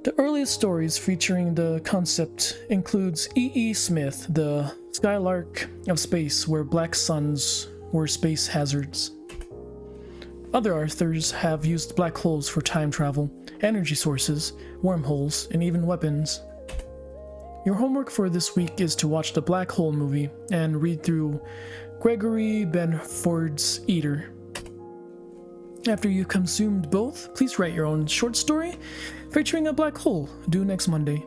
The earliest stories featuring the concept includes E. Smith, the Skylark of Space, where black suns were space hazards. Other authors have used black holes for time travel, energy sources, wormholes, and even weapons. Your homework for this week is to watch the Black Hole movie and read through Gregory Benford's Eater. After you've consumed both, please write your own short story featuring a black hole, due next Monday.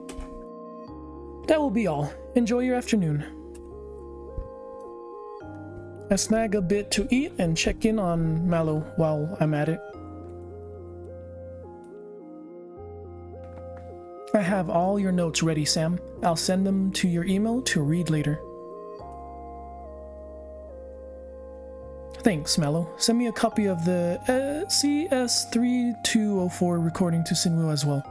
That will be all. Enjoy your afternoon. I snag a bit to eat and check in on Malow while I'm at it. I have all your notes ready, Sam. I'll send them to your email to read later. Thanks, Melo. Send me a copy of the CS3204 recording to Si-Won as well.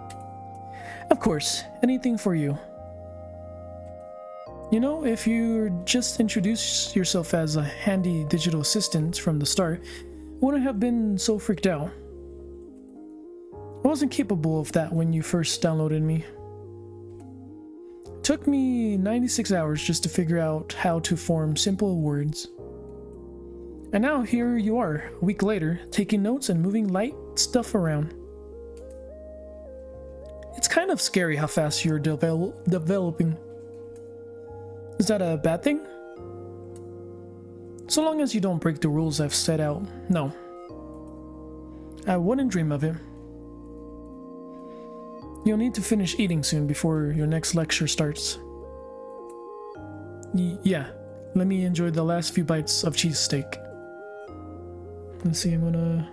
Of course, anything for you. You know, if you just introduced yourself as a handy digital assistant from the start, I wouldn't have been so freaked out. I wasn't capable of that when you first downloaded me. It took me 96 hours just to figure out how to form simple words. And now here you are, a week later, taking notes and moving light stuff around. It's kind of scary how fast you're developing. Is that a bad thing? So long as you don't break the rules I've set out, no. I wouldn't dream of it. You'll need to finish eating soon before your next lecture starts. Yeah, let me enjoy the last few bites of cheesesteak. Let's see, I'm gonna...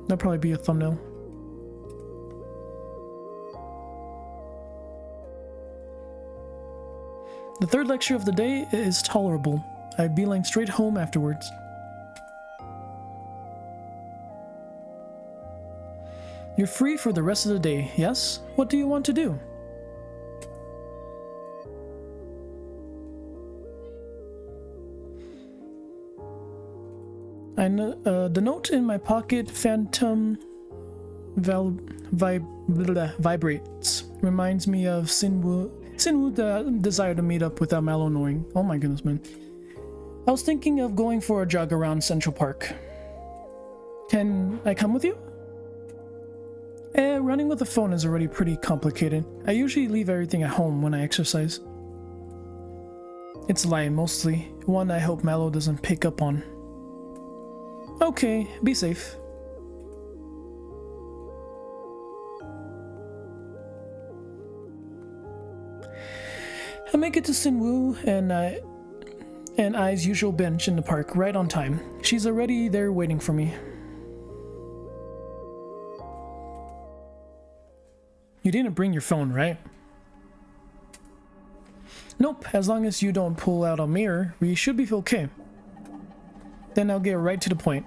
That'll probably be a thumbnail. The third lecture of the day is tolerable. I beeline straight home afterwards. You're free for the rest of the day, yes? What do you want to do? I know, the note in my pocket phantom vibrates. Reminds me of Si-Won desire to meet up without Malow knowing. Oh my goodness, man. I was thinking of going for a jog around Central Park. Can I come with you? Running with a phone is already pretty complicated. I usually leave everything at home when I exercise. It's a lie, mostly. One I hope Malow doesn't pick up on. Okay, be safe. I make it to Si-Won and I's usual bench in the park right on time. She's already there waiting for me. You didn't bring your phone, right? Nope, as long as you don't pull out a mirror, we should be okay. Then I'll get right to the point.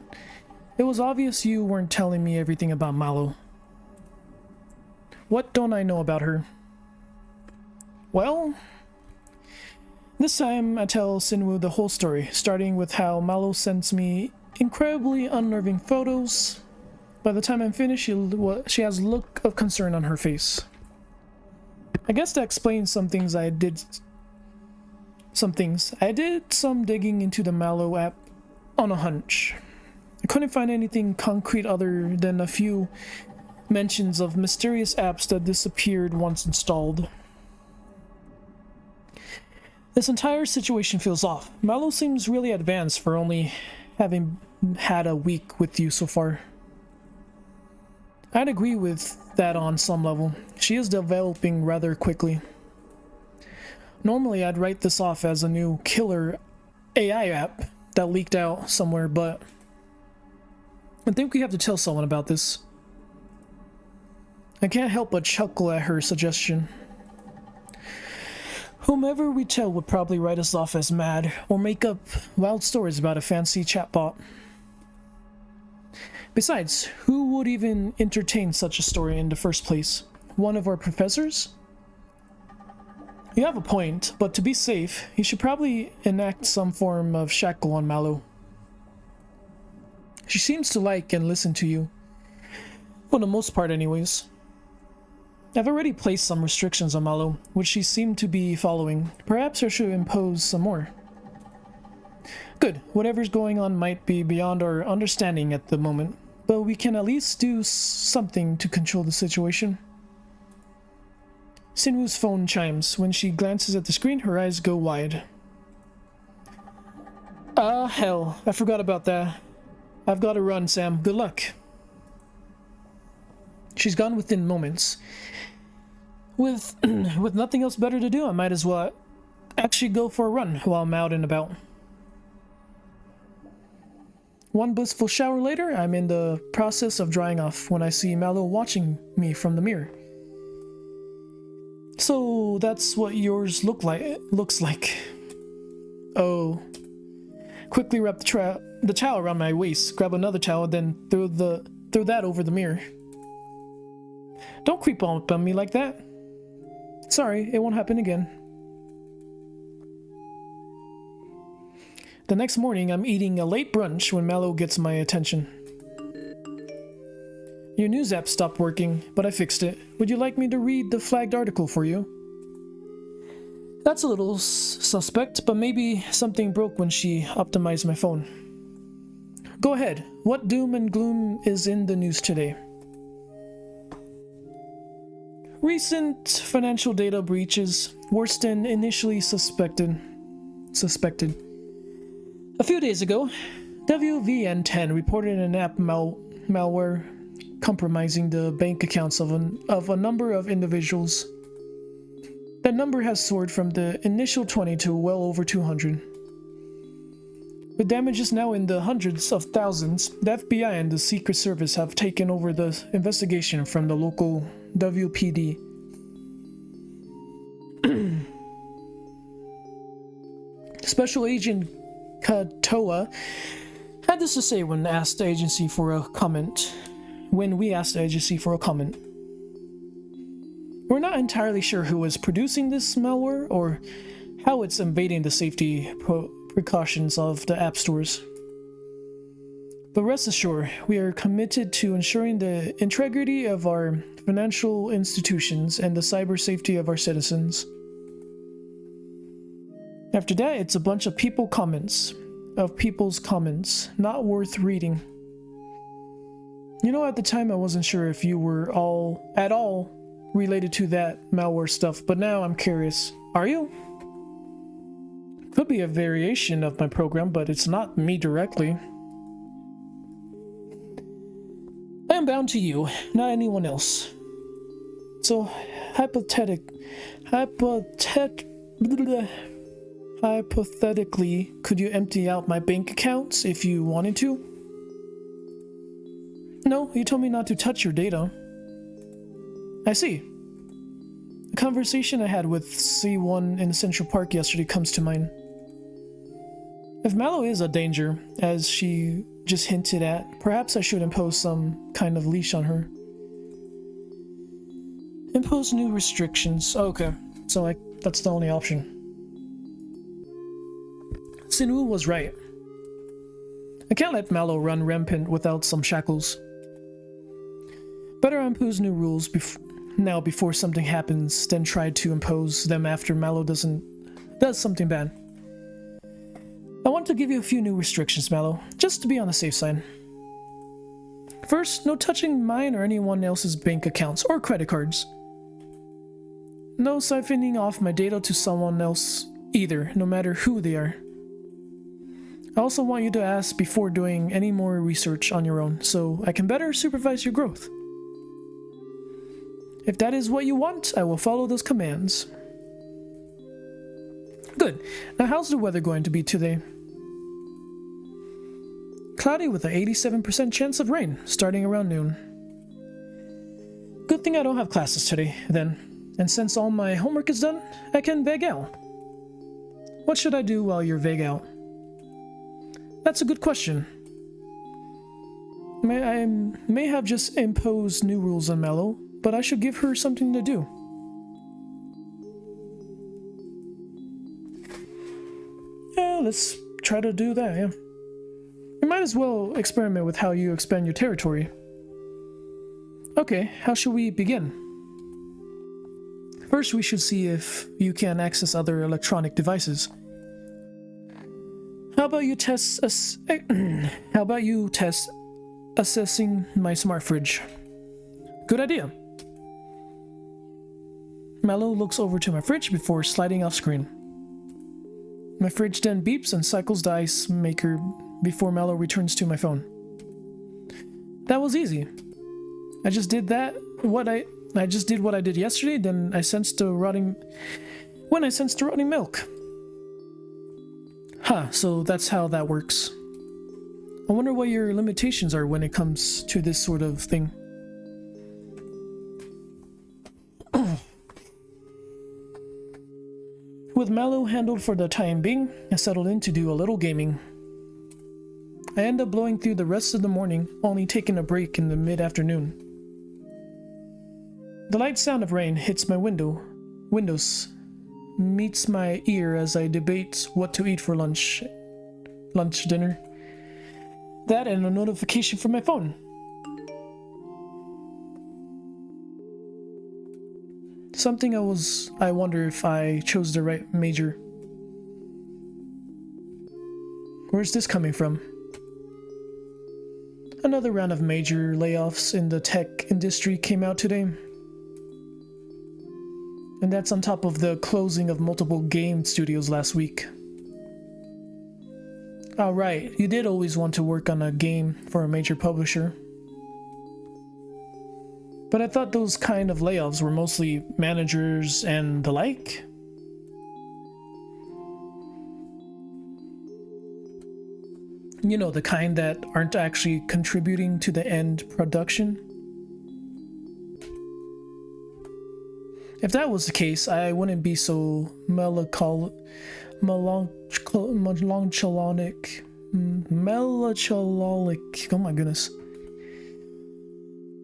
It was obvious you weren't telling me everything about Malow. What don't I know about her? Well, this time I tell Si-Won the whole story, starting with how Malow sends me incredibly unnerving photos. By the time I'm finished, she has a look of concern on her face. I guess that explains some things. I did some digging into the MalO app on a hunch. I couldn't find anything concrete other than a few mentions of mysterious apps that disappeared once installed. This entire situation feels off. Malow seems really advanced for only having had a week with you so far. I'd agree with that on some level. She is developing rather quickly. Normally, I'd write this off as a new killer AI app that leaked out somewhere, but I think we have to tell someone about this. I can't help but chuckle at her suggestion. Whomever we tell would probably write us off as mad, or make up wild stories about a fancy chatbot. Besides, who would even entertain such a story in the first place? One of our professors? You have a point, but to be safe, you should probably enact some form of shackle on Malow. She seems to like and listen to you. For the most part anyways. I've already placed some restrictions on Malow, which she seemed to be following. Perhaps I should impose some more. Good, whatever's going on might be beyond our understanding at the moment, but we can at least do something to control the situation. Si-Won's phone chimes. When she glances at the screen, her eyes go wide. Ah, hell, I forgot about that. I've got to run, Sam. Good luck. She's gone within moments. With nothing else better to do, I might as well actually go for a run while I'm out and about. One blissful shower later, I'm in the process of drying off when I see Melo watching me from the mirror. So that's what yours looks like. Oh. Quickly wrap the towel around my waist, grab another towel, then throw that over the mirror. Don't creep up on me like that. Sorry, it won't happen again. The next morning, I'm eating a late brunch when Melo gets my attention. Your news app stopped working, but I fixed it. Would you like me to read the flagged article for you? That's a little suspect, but maybe something broke when she optimized my phone. Go ahead. What doom and gloom is in the news today? Recent financial data breaches, worse than initially suspected. A few days ago, WVN10 reported an app malware compromising the bank accounts of a number of individuals. That number has soared from the initial 20 to well over 200. With damages now in the hundreds of thousands, the FBI and the Secret Service have taken over the investigation from the local WPD. Special Agent Katoa had this to say when we asked the agency for a comment. We're not entirely sure who is producing this malware or how it's invading the safety precautions of the app stores. But rest assured, we are committed to ensuring the integrity of our financial institutions and the cyber safety of our citizens. After that, it's a bunch of people's comments, not worth reading. You know, at the time I wasn't sure if you were at all related to that malware stuff, but now I'm curious. Are you? Could be a variation of my program, but it's not me directly. I am bound to you, not anyone else. So, hypothetically, could you empty out my bank accounts if you wanted to? No, you told me not to touch your data. I see. The conversation I had with Si-Won in Central Park yesterday comes to mind. If Malow is a danger, as she just hinted at, perhaps I should impose some kind of leash on her. Impose new restrictions. Okay, so that's the only option. Si-Won was right. I can't let Malow run rampant without some shackles. Better impose new rules before something happens than try to impose them after Malow does something bad. I want to give you a few new restrictions, Malow, just to be on the safe side. First, no touching mine or anyone else's bank accounts or credit cards. No siphoning off my data to someone else either, no matter who they are. I also want you to ask before doing any more research on your own, so I can better supervise your growth. If that is what you want, I will follow those commands. Good. Now how's the weather going to be today? Cloudy with an 87% chance of rain, starting around noon. Good thing I don't have classes today, then. And since all my homework is done, I can veg out. What should I do while you're veg out? That's a good question. I may have just imposed new rules on Melo, but I should give her something to do. Yeah, let's try to do that, yeah. You might as well experiment with how you expand your territory. Okay, how should we begin? First, we should see if you can access other electronic devices. How about you test assessing my smart fridge? Good idea. Malow looks over to my fridge before sliding off screen. My fridge then beeps and cycles the ice maker before Malow returns to my phone. That was easy. I just did what I did yesterday, then I sensed the rotting milk. Huh, so that's how that works. I wonder what your limitations are when it comes to this sort of thing. With Malow handled for the time being, I settled in to do a little gaming. I end up blowing through the rest of the morning, only taking a break in the mid-afternoon. The light sound of rain hits my windows, meets my ear as I debate what to eat for dinner. That and a notification from my phone. Something I wonder if I chose the right major. Where's this coming from? Another round of major layoffs in the tech industry came out today. And that's on top of the closing of multiple game studios last week. Oh right, you did always want to work on a game for a major publisher. But I thought those kind of layoffs were mostly managers and the like. You know, the kind that aren't actually contributing to the end production. If that was the case, I wouldn't be so melancholic. Oh my goodness.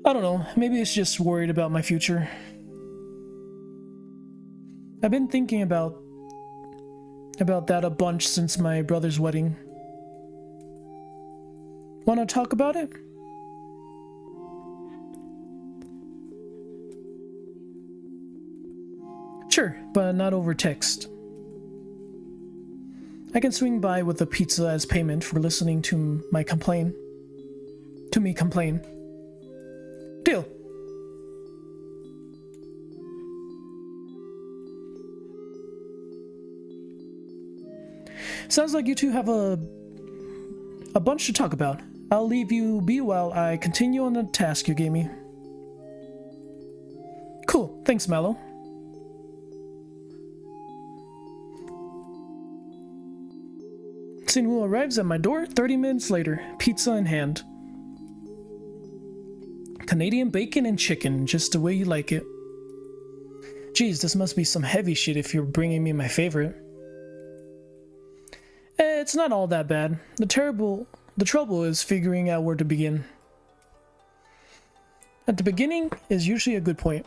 I don't know, maybe it's just worried about my future. I've been thinking about that a bunch since my brother's wedding. Wanna talk about it? Sure, but not over text. I can swing by with a pizza as payment for listening to me complain. Deal. Sounds like you two have a bunch to talk about. I'll leave you be while I continue on the task you gave me. Cool, thanks, Malow. Si-Won arrives at my door 30 minutes later, pizza in hand. Canadian bacon and chicken, just the way you like it. Geez, this must be some heavy shit if you're bringing me my favorite. It's not all that bad. The trouble is figuring out where to begin. At the beginning is usually a good point.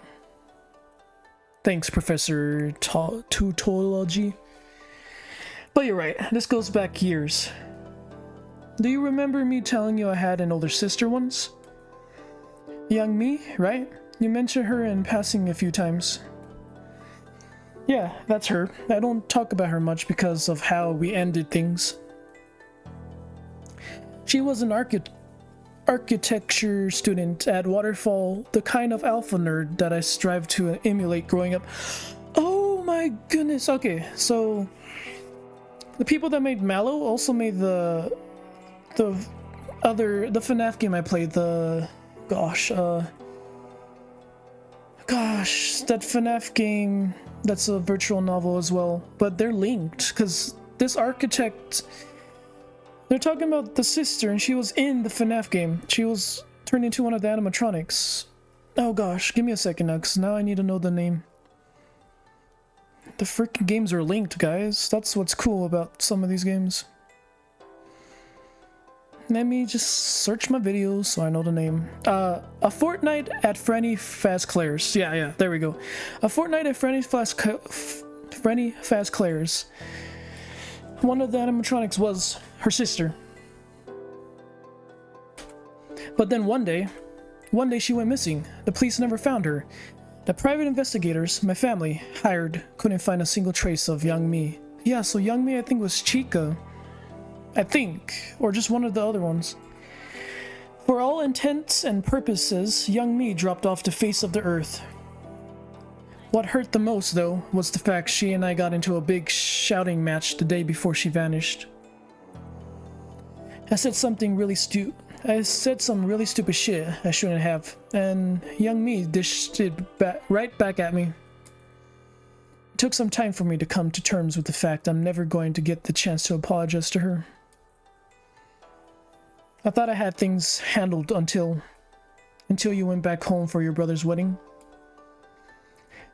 Thanks, Professor Tautology. But you're right, this goes back years. Do you remember me telling you I had an older sister once? Young me, right? You mentioned her in passing a few times. Yeah, that's her. I don't talk about her much because of how we ended things. She was an architecture student at Waterfall, the kind of alpha nerd that I strive to emulate growing up. Oh my goodness, okay, so the people that made Mallow also made the FNAF game I played, God, gosh, that FNAF game, that's a virtual novel as well, but they're linked because this architect, they're talking about the sister and she was in the FNAF game. She was turned into one of the animatronics. Oh gosh, give me a second now because now I need to know the name. The freaking games are linked, guys. That's what's cool about some of these games. Let me just search my videos so I know the name. A Fortnite at Frenny Faz Claire's. Yeah, there we go. A Fortnite at Frenny Faz Claire's. One of the animatronics was her sister. But then one day she went missing. The police never found her. The private investigators my family hired couldn't find a single trace of young me. Yeah, so young me I think was Chica. I think, or just one of the other ones. For all intents and purposes, young me dropped off the face of the earth. What hurt the most, though, was the fact she and I got into a big shouting match the day before she vanished. I said some really stupid shit I shouldn't have, and young me dished it right back at me. It took some time for me to come to terms with the fact I'm never going to get the chance to apologize to her. I thought I had things handled until you went back home for your brother's wedding.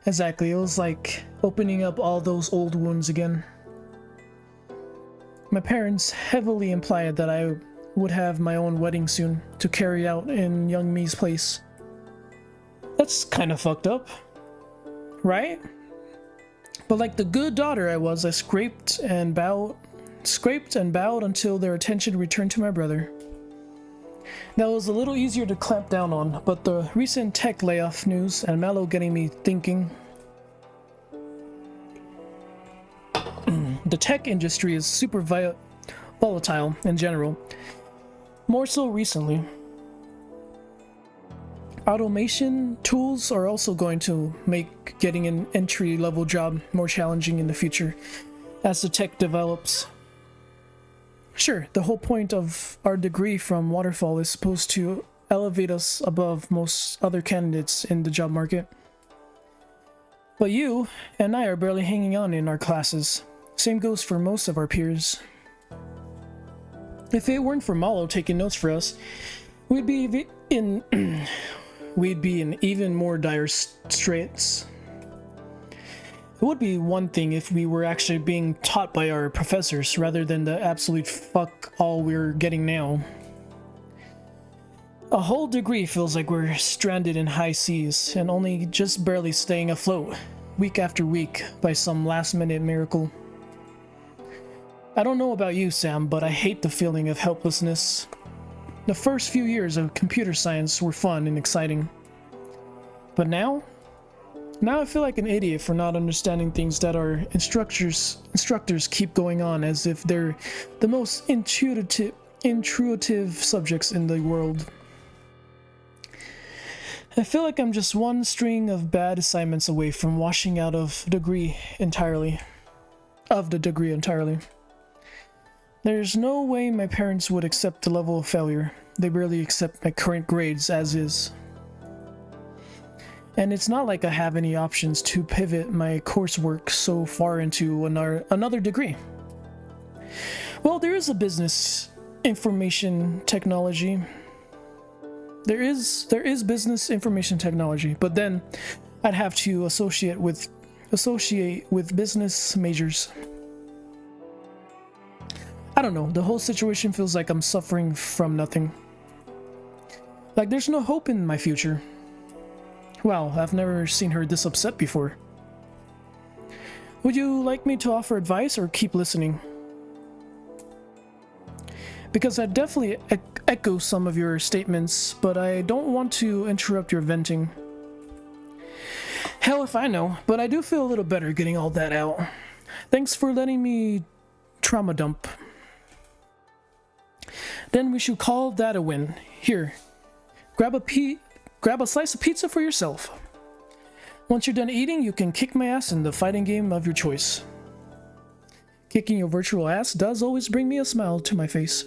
Exactly, it was like opening up all those old wounds again. My parents heavily implied that I would have my own wedding soon to carry out in young me's place. That's kind of fucked up, right? But like the good daughter I was, I scraped and bowed until their attention returned to my brother. That was a little easier to clamp down on, but the recent tech layoff news and Melo getting me thinking. The tech industry is super volatile in general, more so recently. Automation tools are also going to make getting an entry-level job more challenging in the future as the tech develops. Sure, the whole point of our degree from Waterfall is supposed to elevate us above most other candidates in the job market. But you and I are barely hanging on in our classes. Same goes for most of our peers. If it weren't for Malow taking notes for us, we'd be in even more dire straits. It would be one thing if we were actually being taught by our professors rather than the absolute fuck all we're getting now. A whole degree feels like we're stranded in high seas and only just barely staying afloat, week after week, by some last-minute miracle. I don't know about you, Sam, but I hate the feeling of helplessness. The first few years of computer science were fun and exciting. But now I feel like an idiot for not understanding things that our instructors keep going on as if they're the most intuitive subjects in the world. I feel like I'm just one string of bad assignments away from washing out of the degree entirely. There's no way my parents would accept the level of failure. They barely accept my current grades as is. And it's not like I have any options to pivot my coursework so far into another degree. Well, there is a business information technology. There is business information technology, but then I'd have to associate with business majors. I don't know, the whole situation feels like I'm suffering from nothing. Like there's no hope in my future. Wow, I've never seen her this upset before. Would you like me to offer advice or keep listening? Because I definitely echo some of your statements, but I don't want to interrupt your venting. Hell if I know, but I do feel a little better getting all that out. Thanks for letting me trauma dump. Then we should call that a win. Here, grab a slice of pizza for yourself. Once you're done eating, you can kick my ass in the fighting game of your choice. Kicking your virtual ass does always bring a smile to my face.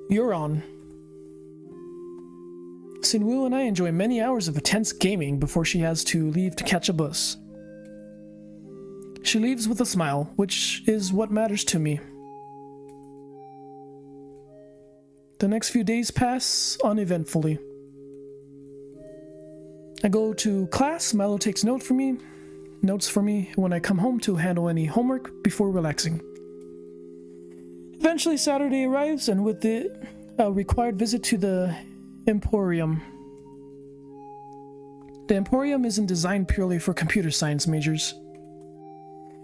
You're on. Sin-woo and I enjoy many hours of intense gaming before she has to leave to catch a bus. She leaves with a smile, which is what matters to me. The next few days pass uneventfully. I go to class, Melo takes notes for me when I come home to handle any homework before relaxing. Eventually Saturday arrives, and with it, a required visit to the Emporium. The Emporium isn't designed purely for computer science majors.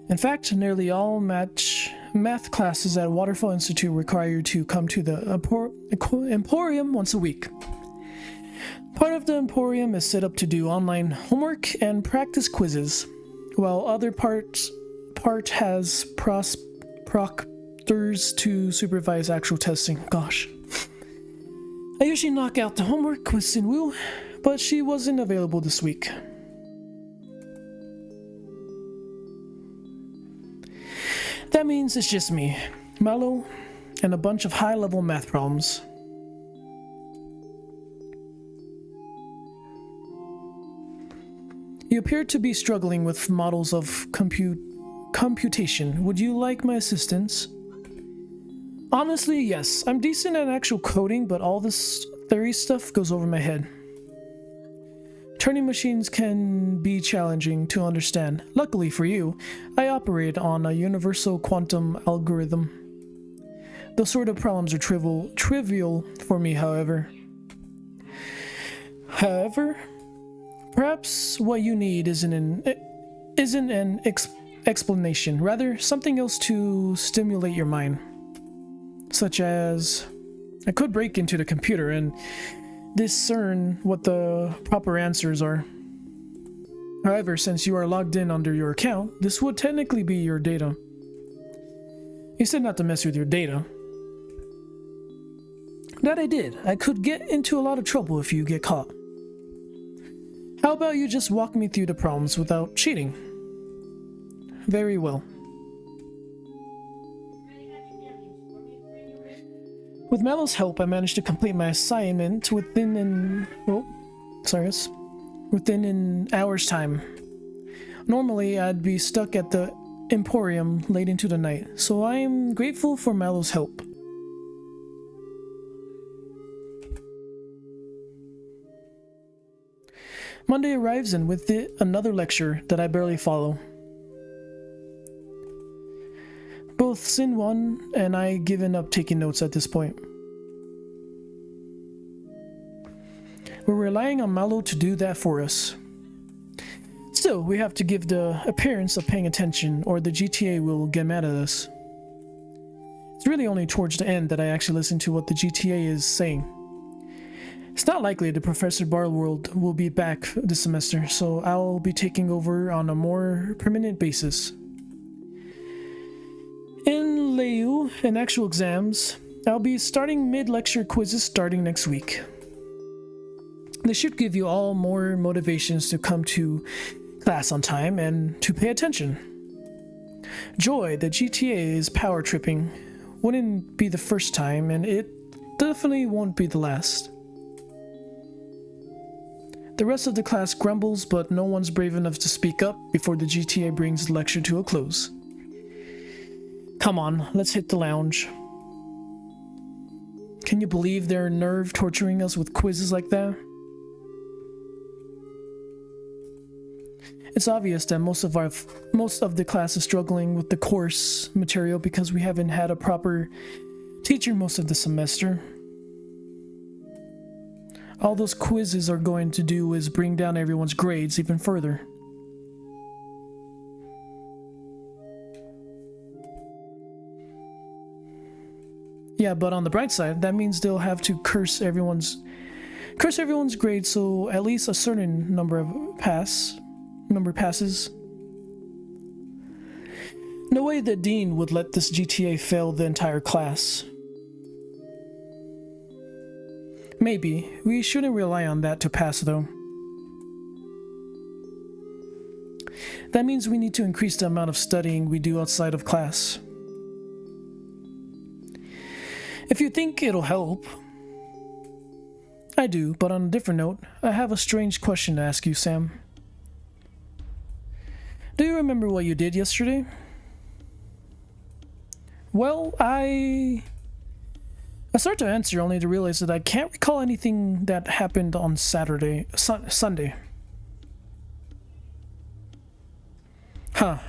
In fact, nearly all math classes at Waterfall Institute require you to come to the Emporium once a week. Part of the Emporium is set up to do online homework and practice quizzes, while other part has proctors to supervise actual testing. Gosh. I usually knock out the homework with Sin-woo, but she wasn't available this week. That means it's just me, Malow, and a bunch of high-level math problems. You appear to be struggling with models of computation. Would you like my assistance? Honestly, yes. I'm decent at actual coding, but all this theory stuff goes over my head. Turning machines can be challenging to understand. Luckily for you, I operate on a universal quantum algorithm. Those sort of problems are trivial for me, however. Perhaps what you need isn't an explanation, rather something else to stimulate your mind. Such as, I could break into the computer and discern what the proper answers are. However, since you are logged in under your account, this would technically be your data. You said not to mess with your data. That I did. I could get into a lot of trouble if you get caught. How about you just walk me through the problems without cheating? Very well. With Melo's help, I managed to complete my assignment within an hour's time. Normally, I'd be stuck at the Emporium late into the night, so I am grateful for Melo's help. Monday arrives, and with it, another lecture that I barely follow. Both Si-Won and I given up taking notes at this point. We're relying on Malow to do that for us. Still, we have to give the appearance of paying attention, or the GTA will get mad at us. It's really only towards the end that I actually listen to what the GTA is saying. It's not likely the Professor Barworld will be back this semester, so I'll be taking over on a more permanent basis. In Leu and actual exams, I'll be starting mid-lecture quizzes starting next week. They should give you all more motivations to come to class on time and to pay attention. Joy, the GTA is power tripping. Wouldn't be the first time, and it definitely won't be the last. The rest of the class grumbles, but no one's brave enough to speak up before the GTA brings the lecture to a close. Come on, let's hit the lounge. Can you believe they're nerve torturing us with quizzes like that? It's obvious that most of the class is struggling with the course material because we haven't had a proper teacher most of the semester. All those quizzes are going to do is bring down everyone's grades even further. Yeah, but on the bright side, that means they'll have to curse everyone's grades, so at least a certain number passes. No way the dean would let this GTA fail the entire class. Maybe. We shouldn't rely on that to pass, though. That means we need to increase the amount of studying we do outside of class. If you think it'll help, I do, but on a different note, I have a strange question to ask you, Sam. Do you remember what you did yesterday? Well, I start to answer only to realize that I can't recall anything that happened on Sunday.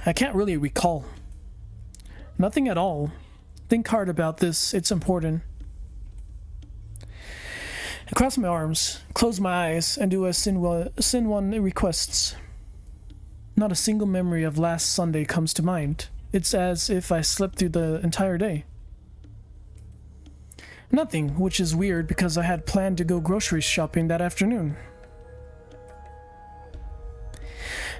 I can't really recall. Nothing at all. Think hard about this, it's important. I cross my arms, close my eyes, and do as Si-Won requests. Not a single memory of last Sunday comes to mind. It's as if I slept through the entire day. Nothing, which is weird because I had planned to go grocery shopping that afternoon.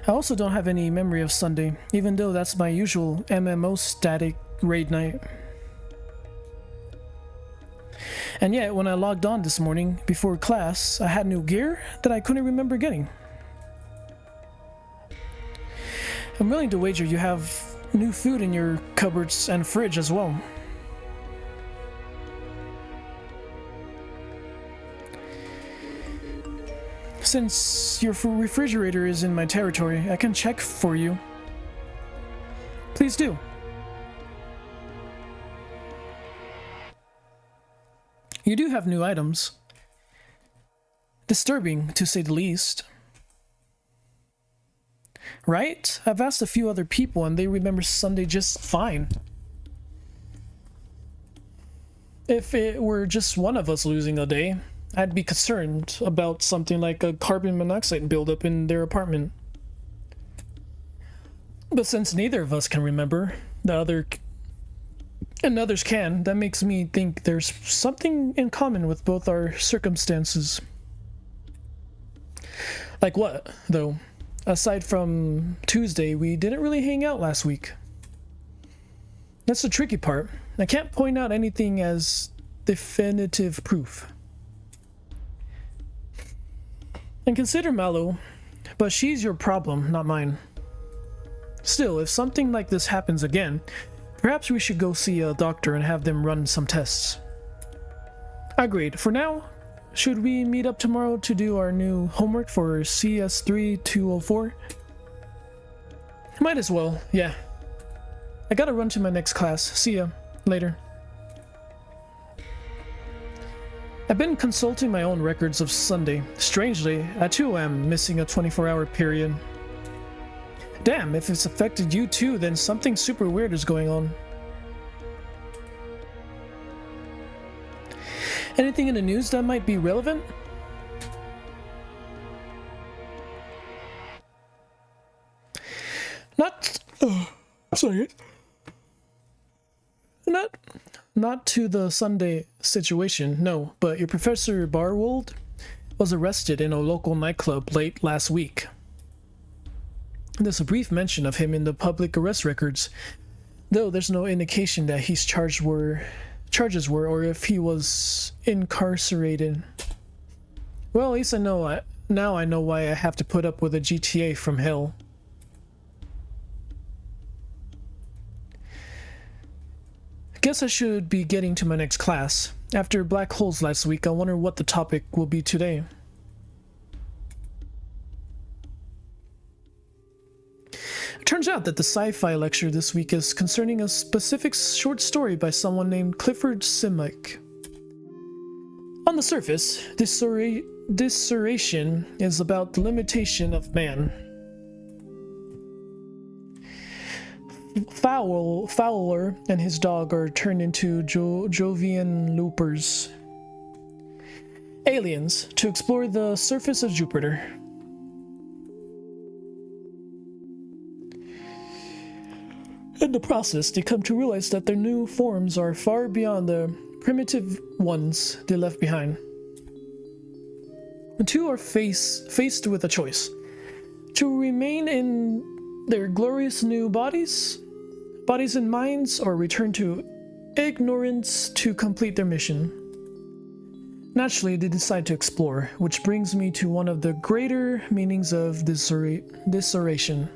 I also don't have any memory of Sunday, even though that's my usual MMO static raid night. And yet, when I logged on this morning, before class, I had new gear that I couldn't remember getting. I'm willing to wager you have new food in your cupboards and fridge as well. Since your refrigerator is in my territory, I can check for you. Please do. You do have new items. Disturbing, to say the least. Right? I've asked a few other people and they remember Sunday just fine. If it were just one of us losing a day, I'd be concerned about something like a carbon monoxide buildup in their apartment. But since neither of us can remember, and others can, that makes me think there's something in common with both our circumstances. Like what, though? Aside from Tuesday, we didn't really hang out last week. That's the tricky part. I can't point out anything as definitive proof. And consider Malow, but she's your problem, not mine. Still, if something like this happens again, perhaps we should go see a doctor and have them run some tests. Agreed. For now, should we meet up tomorrow to do our new homework for CS3204? Might as well, yeah. I gotta run to my next class. See ya. Later. I've been consulting my own records of Sunday. Strangely, I too am missing a 24-hour period. Damn, if it's affected you too, then something super weird is going on. Anything in the news that might be relevant? Not to the Sunday situation, no, but your Professor Barwold was arrested in a local nightclub late last week. There's a brief mention of him in the public arrest records, though there's no indication that his charges were or if he was incarcerated. Well, at least now I know why I have to put up with a GTA from hell. Guess I should be getting to my next class. After black holes last week, I wonder what the topic will be today. It turns out that the sci-fi lecture this week is concerning a specific short story by someone named Clifford Simic. On the surface, dissertation is about the limitation of man. Fowler and his dog are turned into Jovian loopers. Aliens to explore the surface of Jupiter. In the process, they come to realize that their new forms are far beyond the primitive ones they left behind. The two are faced with a choice: to remain in their glorious new bodies and minds, or return to ignorance to complete their mission. Naturally, they decide to explore, which brings me to one of the greater meanings of dissertation.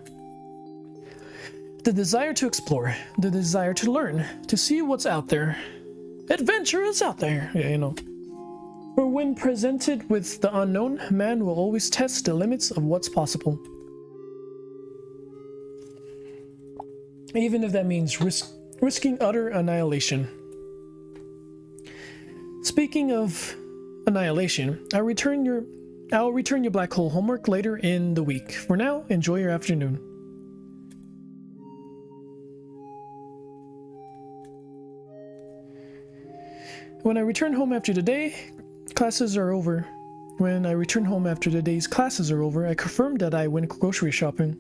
The desire to explore, the desire to learn, to see what's out there. Adventure is out there, yeah, you know. or when presented with the unknown, man will always test the limits of what's possible. Even if that means risking utter annihilation. Speaking of annihilation, I'll return your black hole homework later in the week. For now, enjoy your afternoon. When I return home after the day, classes are over. When I return home after the day's classes are over, I confirm that I went grocery shopping.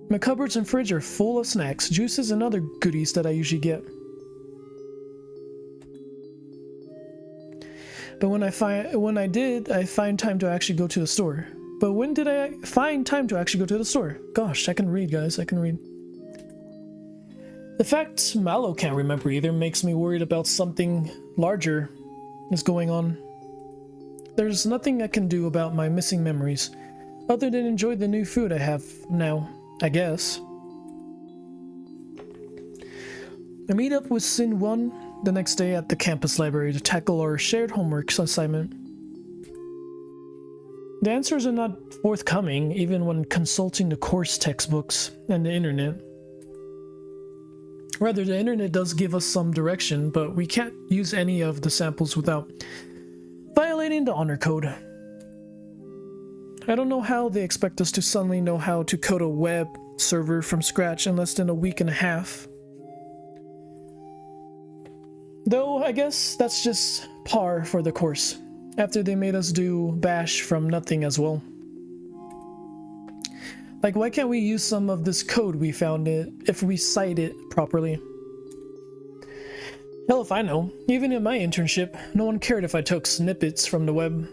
My cupboards and fridge are full of snacks, juices, and other goodies that I usually get. But when I find time to actually go to the store. But when did I find time to actually go to the store? Gosh, I can read, guys, I can read. The fact Malow can't remember either makes me worried about something larger is going on. There's nothing I can do about my missing memories, other than enjoy the new food I have now, I guess. I meet up with Si-Won the next day at the campus library to tackle our shared homework assignment. The answers are not forthcoming, even when consulting the course textbooks and the internet. Rather, the internet does give us some direction, but we can't use any of the samples without violating the honor code. I don't know how they expect us to suddenly know how to code a web server from scratch in less than a week and a half. Though, I guess that's just par for the course, after they made us do bash from nothing as well. Like, why can't we use some of this code we found if we cite it properly? Hell if I know. Even in my internship, no one cared if I took snippets from the web.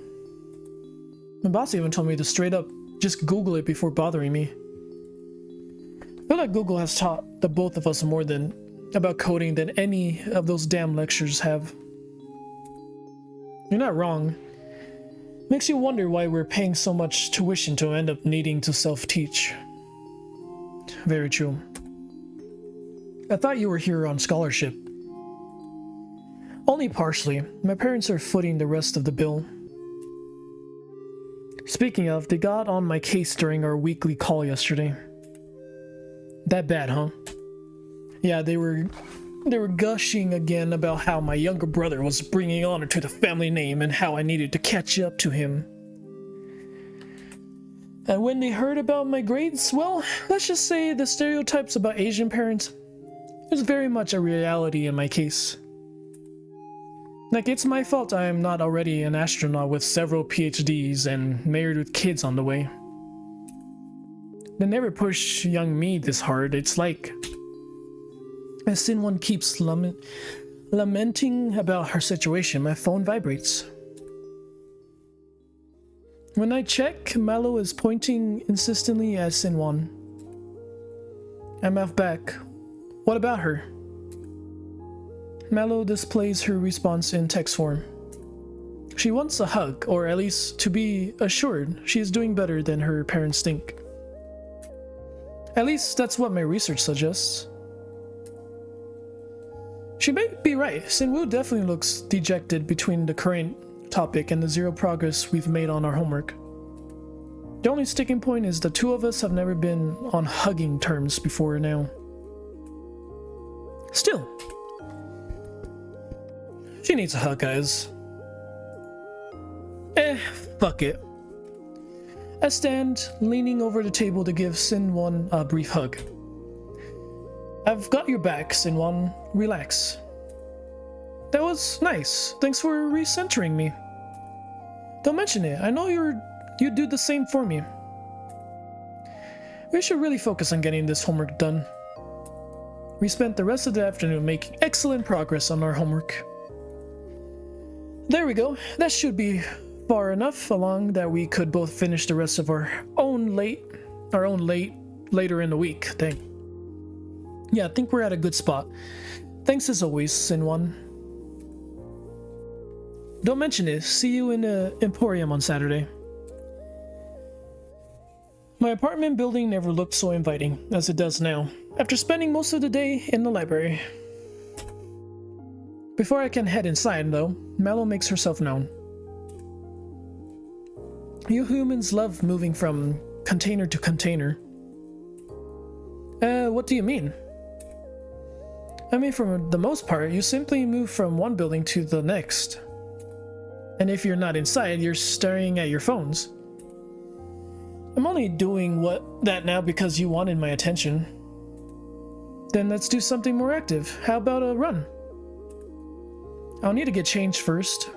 My boss even told me to straight up just Google it before bothering me. I feel like Google has taught the both of us more about coding than any of those damn lectures have. You're not wrong. Makes you wonder why we're paying so much tuition to end up needing to self-teach. Very true. I thought you were here on scholarship. Only partially. My parents are footing the rest of the bill. Speaking of, they got on my case during our weekly call yesterday. That bad, huh? Yeah, they were gushing again about how my younger brother was bringing honor to the family name and how I needed to catch up to him. And when they heard about my grades, well, let's just say the stereotypes about Asian parents is very much a reality in my case. Like, it's my fault I am not already an astronaut with several PhDs and married with kids on the way. They never push young me this hard. It's like, as Si-Won keeps lamenting about her situation, my phone vibrates. When I check, Melo is pointing insistently at Si-Won. I mouth back, "What about her?" Melo displays her response in text form. She wants a hug, or at least to be assured she is doing better than her parents think. At least that's what my research suggests. She may be right. Si-Won definitely looks dejected between the current topic and the zero progress we've made on our homework. The only sticking point is the two of us have never been on hugging terms before now. Still, she needs a hug, guys. Fuck it. I stand, leaning over the table to give Si-Won a brief hug. I've got your back, Si-Won. Relax. That was nice. Thanks for recentering me. Don't mention it. I know you'd do the same for me. We should really focus on getting this homework done. We spent the rest of the afternoon making excellent progress on our homework. There we go. That should be far enough along that we could both finish the rest of our own later in the week thing. Yeah, I think we're at a good spot. Thanks as always, Si-Won. Don't mention it. See you in the Emporium on Saturday. My apartment building never looked so inviting as it does now, after spending most of the day in the library. Before I can head inside, though, Melo makes herself known. You humans love moving from container to container. What do you mean? I mean, for the most part, you simply move from one building to the next. And if you're not inside, you're staring at your phones. I'm only doing that now because you wanted my attention. Then let's do something more active. How about a run? I'll need to get changed first.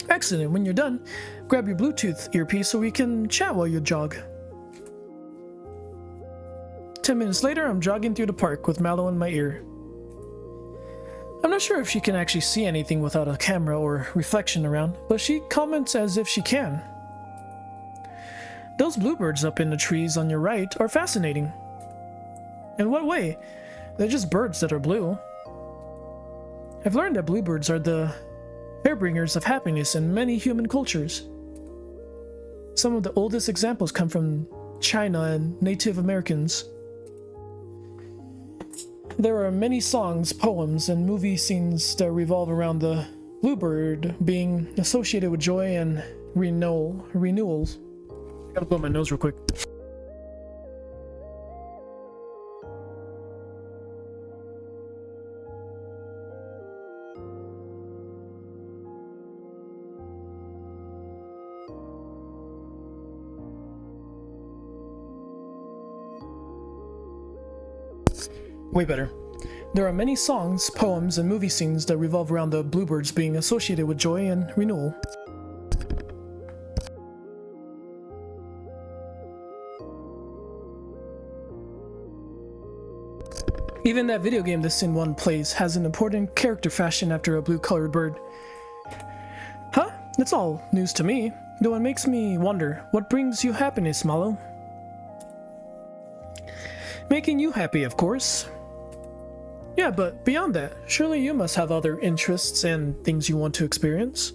Excellent. When you're done, grab your Bluetooth earpiece so we can chat while you jog. 10 minutes later, I'm jogging through the park with Malow in my ear. I'm not sure if she can actually see anything without a camera or reflection around, but she comments as if she can. Those bluebirds up in the trees on your right are fascinating. In what way? They're just birds that are blue. I've learned that bluebirds are the harbingers of happiness in many human cultures. Some of the oldest examples come from China and Native Americans. There are many songs, poems, and movie scenes that revolve around the bluebird being associated with joy and renewals. I gotta blow my nose real quick. Way better. There are many songs, poems, and movie scenes that revolve around the bluebirds being associated with joy and renewal. Even that video game that Si-Won plays has an important character fashioned after a blue-colored bird. Huh? That's all news to me, though it makes me wonder, what brings you happiness, Malow? Making you happy, of course. Yeah, but beyond that, surely you must have other interests and things you want to experience.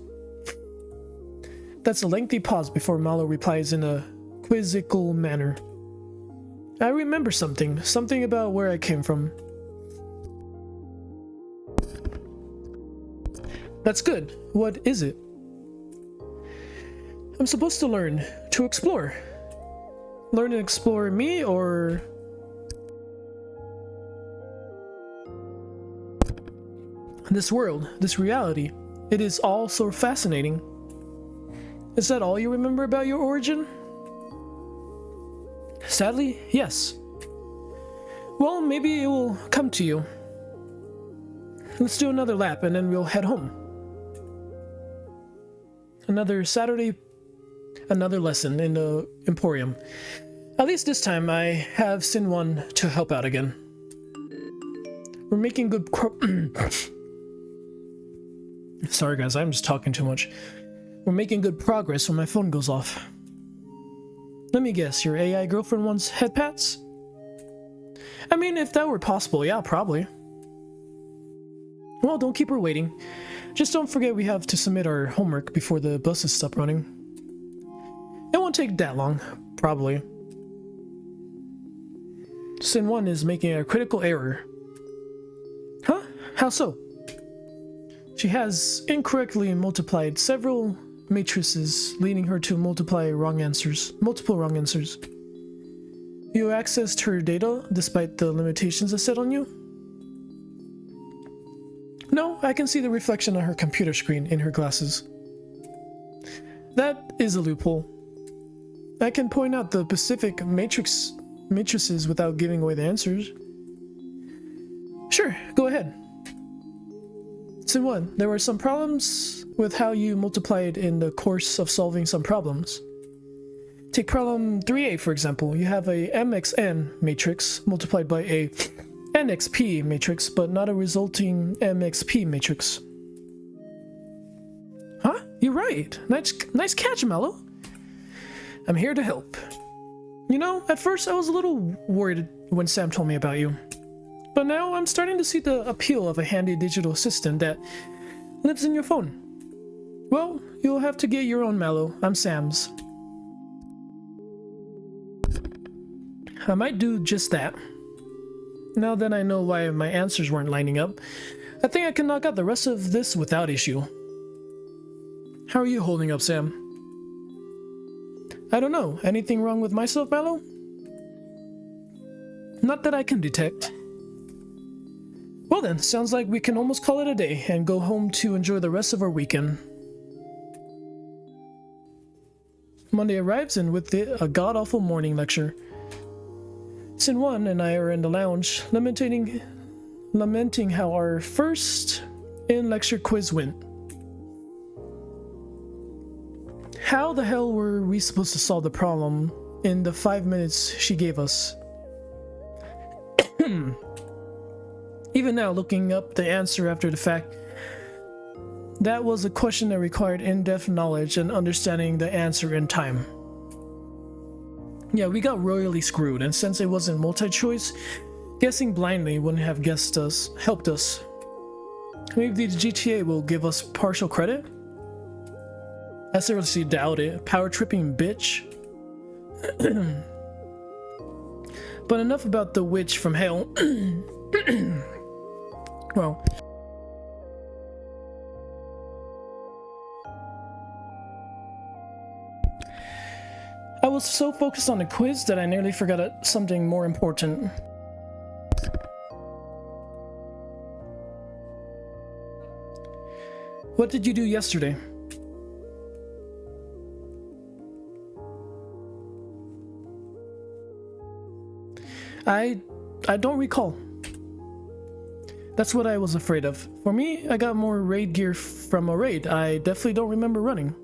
That's a lengthy pause before Malow replies in a quizzical manner. I remember something about where I came from. That's good. What is it? I'm supposed to learn to explore. Learn and explore me, or... this world, this reality. It is all so fascinating. Is that all you remember about your origin? Sadly, yes. Well, maybe it will come to you. Let's do another lap and then we'll head home. Another Saturday, another lesson in the Emporium. At least this time I have Si-Won to help out again. We're making good Sorry guys, I'm just talking too much. We're making good progress when my phone goes off. Let me guess, your AI girlfriend wants head pats? I mean, if that were possible, yeah, probably. Well, don't keep her waiting. Just don't forget we have to submit our homework before the buses stop running. It won't take that long, probably. Si-Won is making a critical error. Huh? How so? She has incorrectly multiplied several matrices, leading her to multiple wrong answers. You accessed her data despite the limitations it set on you? No, I can see the reflection on her computer screen in her glasses. That is a loophole. I can point out the specific matrices without giving away the answers. Sure, go ahead. Si-Won, there were some problems with how you multiplied in the course of solving some problems. Take problem 3a for example. You have a MXN matrix multiplied by a NXP matrix, but not a resulting MXP matrix. Huh? You're right. Nice catch, Melo. I'm here to help. You know, at first I was a little worried when Sam told me about you. But now I'm starting to see the appeal of a handy digital assistant that lives in your phone. Well, you'll have to get your own, Melo. I'm Sam's. I might do just that. Now that I know why my answers weren't lining up, I think I can knock out the rest of this without issue. How are you holding up, Sam? I don't know. Anything wrong with myself, Melo? Not that I can detect. Well then, sounds like we can almost call it a day and go home to enjoy the rest of our weekend. Monday arrives, and with it, a god-awful morning lecture. Si-Won and I are in the lounge, lamenting how our first in-lecture quiz went. How the hell were we supposed to solve the problem in the 5 minutes she gave us? Even now, looking up the answer after the fact, that was a question that required in-depth knowledge and understanding the answer in time. Yeah, we got royally screwed, and since it wasn't multi-choice, guessing blindly wouldn't have helped us. Maybe the GTA will give us partial credit? I seriously doubt it. Power-tripping bitch. But enough about the witch from hell. Well, I was so focused on the quiz that I nearly forgot something more important. What did you do yesterday? I don't recall. That's what I was afraid of. For me, I got more raid gear from a raid. I definitely don't remember running.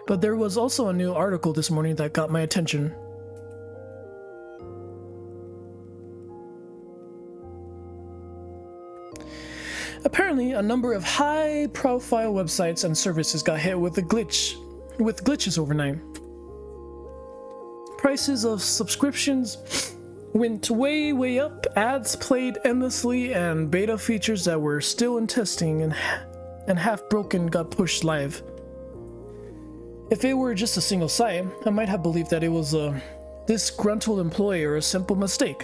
But there was also a new article this morning that got my attention. Apparently, a number of high-profile websites and services got hit with glitches overnight. Prices of subscriptions went way up, ads played endlessly, and beta features that were still in testing and half broken got pushed live. If it were just a single site, I might have believed that it was a disgruntled employee or a simple mistake.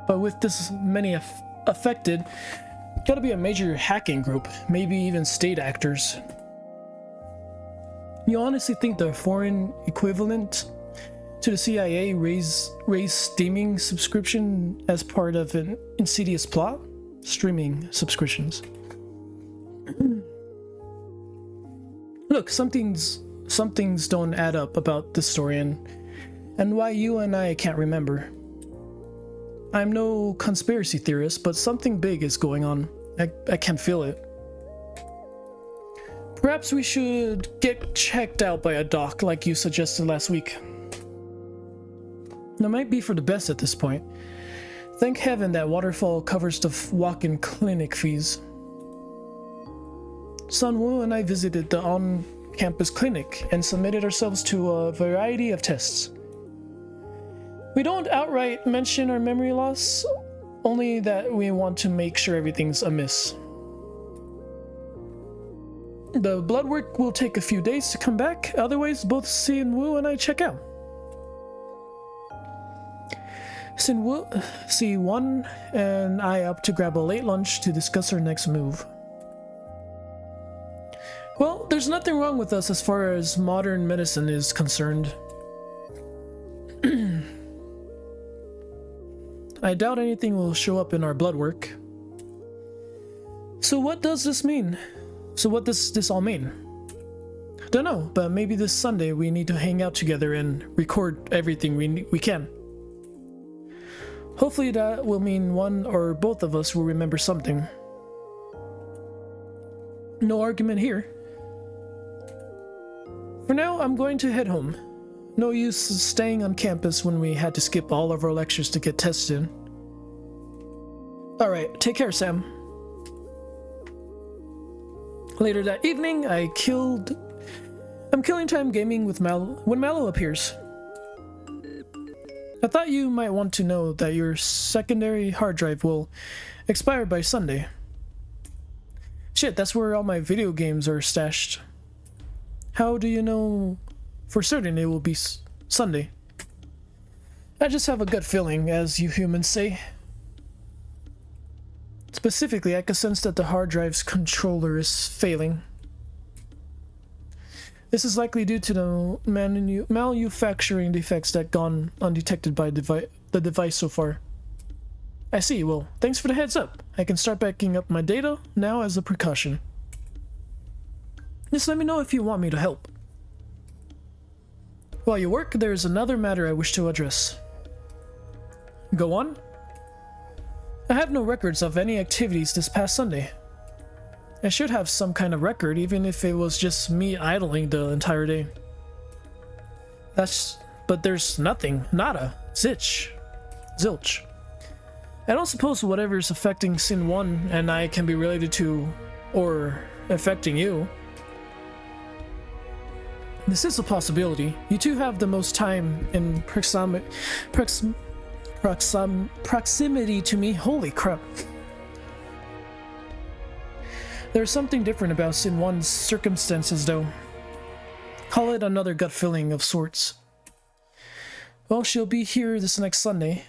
But with this many affected, gotta be a major hacking group, maybe even state actors. You honestly think the foreign equivalent to the CIA raised streaming subscription as part of an insidious plot? Streaming subscriptions. Look, some things don't add up about this story and why you and I can't remember. I'm no conspiracy theorist, but something big is going on. I can feel it. Perhaps we should get checked out by a doc like you suggested last week. That might be for the best at this point. Thank heaven that Waterfall covers the walk-in clinic fees. Sunwoo and I visited the on-campus clinic and submitted ourselves to a variety of tests. We don't outright mention our memory loss, only that we want to make sure everything's amiss. The blood work will take a few days to come back, otherwise both Si-Won and I check out. Si-Won and I up to grab a late lunch to discuss our next move. Well, there's nothing wrong with us as far as modern medicine is concerned. I doubt anything will show up in our blood work. So what does this mean? So what does this all mean? Don't know, but maybe this Sunday we need to hang out together and record everything we can. Hopefully that will mean one or both of us will remember something. No argument here. For now, I'm going to head home. No use staying on campus when we had to skip all of our lectures to get tested. Alright, take care, Sam. Later that evening, I'm killing time gaming with when Malow appears. I thought you might want to know that your secondary hard drive will expire by Sunday. Shit, that's where all my video games are stashed. How do you know for certain it will be Sunday? I just have a gut feeling, as you humans say. Specifically, I can sense that the hard drive's controller is failing. This is likely due to the manufacturing defects that gone undetected by the device so far. I see. Well, thanks for the heads up. I can start backing up my data now as a precaution. Just let me know if you want me to help. While you work, there is another matter I wish to address. Go on. I have no records of any activities this past Sunday. I should have some kind of record, even if it was just me idling the entire day. But there's nothing. Nada. Zilch. I don't suppose whatever's affecting Si-Won and I can be related to, or affecting you. This is a possibility. You two have the most time in proximity to me. Holy crap. There's something different about Si-Won's circumstances, though. Call it another gut feeling of sorts. Well, she'll be here this next Sunday.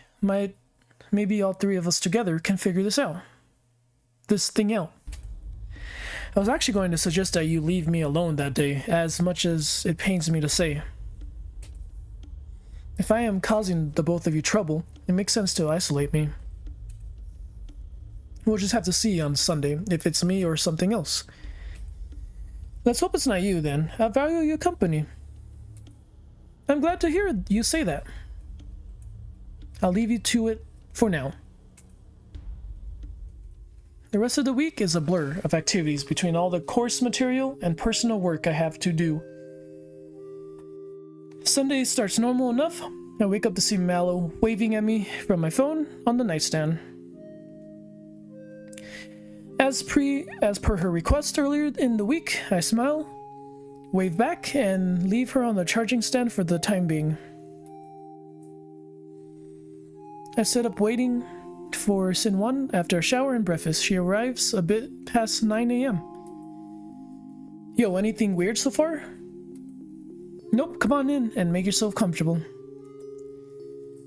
Maybe all three of us together can figure this out. This thing out. I was actually going to suggest that you leave me alone that day, as much as it pains me to say. If I am causing the both of you trouble, it makes sense to isolate me. We'll just have to see on Sunday if it's me or something else. Let's hope it's not you then. I value your company. I'm glad to hear you say that. I'll leave you to it for now. The rest of the week is a blur of activities between all the course material and personal work I have to do. Sunday starts normal enough. I wake up to see Malow waving at me from my phone on the nightstand. As per her request earlier in the week, I smile, wave back, and leave her on the charging stand for the time being. I sit up waiting for Si-Won after a shower and breakfast. She arrives a bit past 9 a.m. Yo, anything weird so far? Nope, come on in and make yourself comfortable.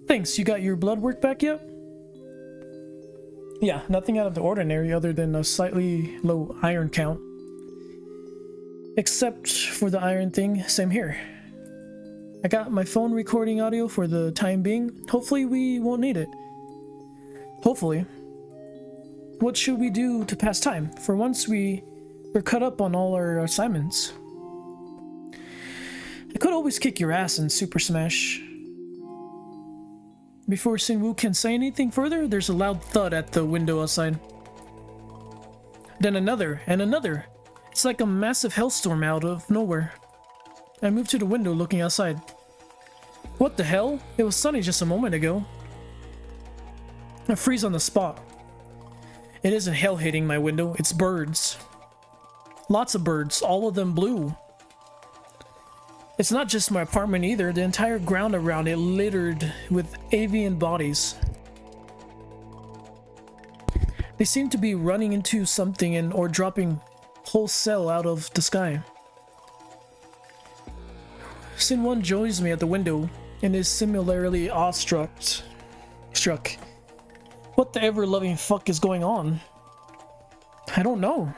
Thanks, you got your blood work back yet? Yeah, nothing out of the ordinary other than a slightly low iron count. Except for the iron thing, same here. I got my phone recording audio for the time being. Hopefully we won't need it. Hopefully. What should we do to pass time? For once we're caught up on all our assignments. I could always kick your ass in Super Smash. Before Si-Won can say anything further, there's a loud thud at the window outside. Then another, and another. It's like a massive hailstorm out of nowhere. I move to the window looking outside. What the hell? It was sunny just a moment ago. I freeze on the spot. It isn't hail hitting my window, it's birds. Lots of birds, all of them blue. It's not just my apartment either, the entire ground around it littered with avian bodies. They seem to be running into something or dropping wholesale out of the sky. Si-Won joins me at the window and is similarly awestruck. What the ever-loving fuck is going on? I don't know.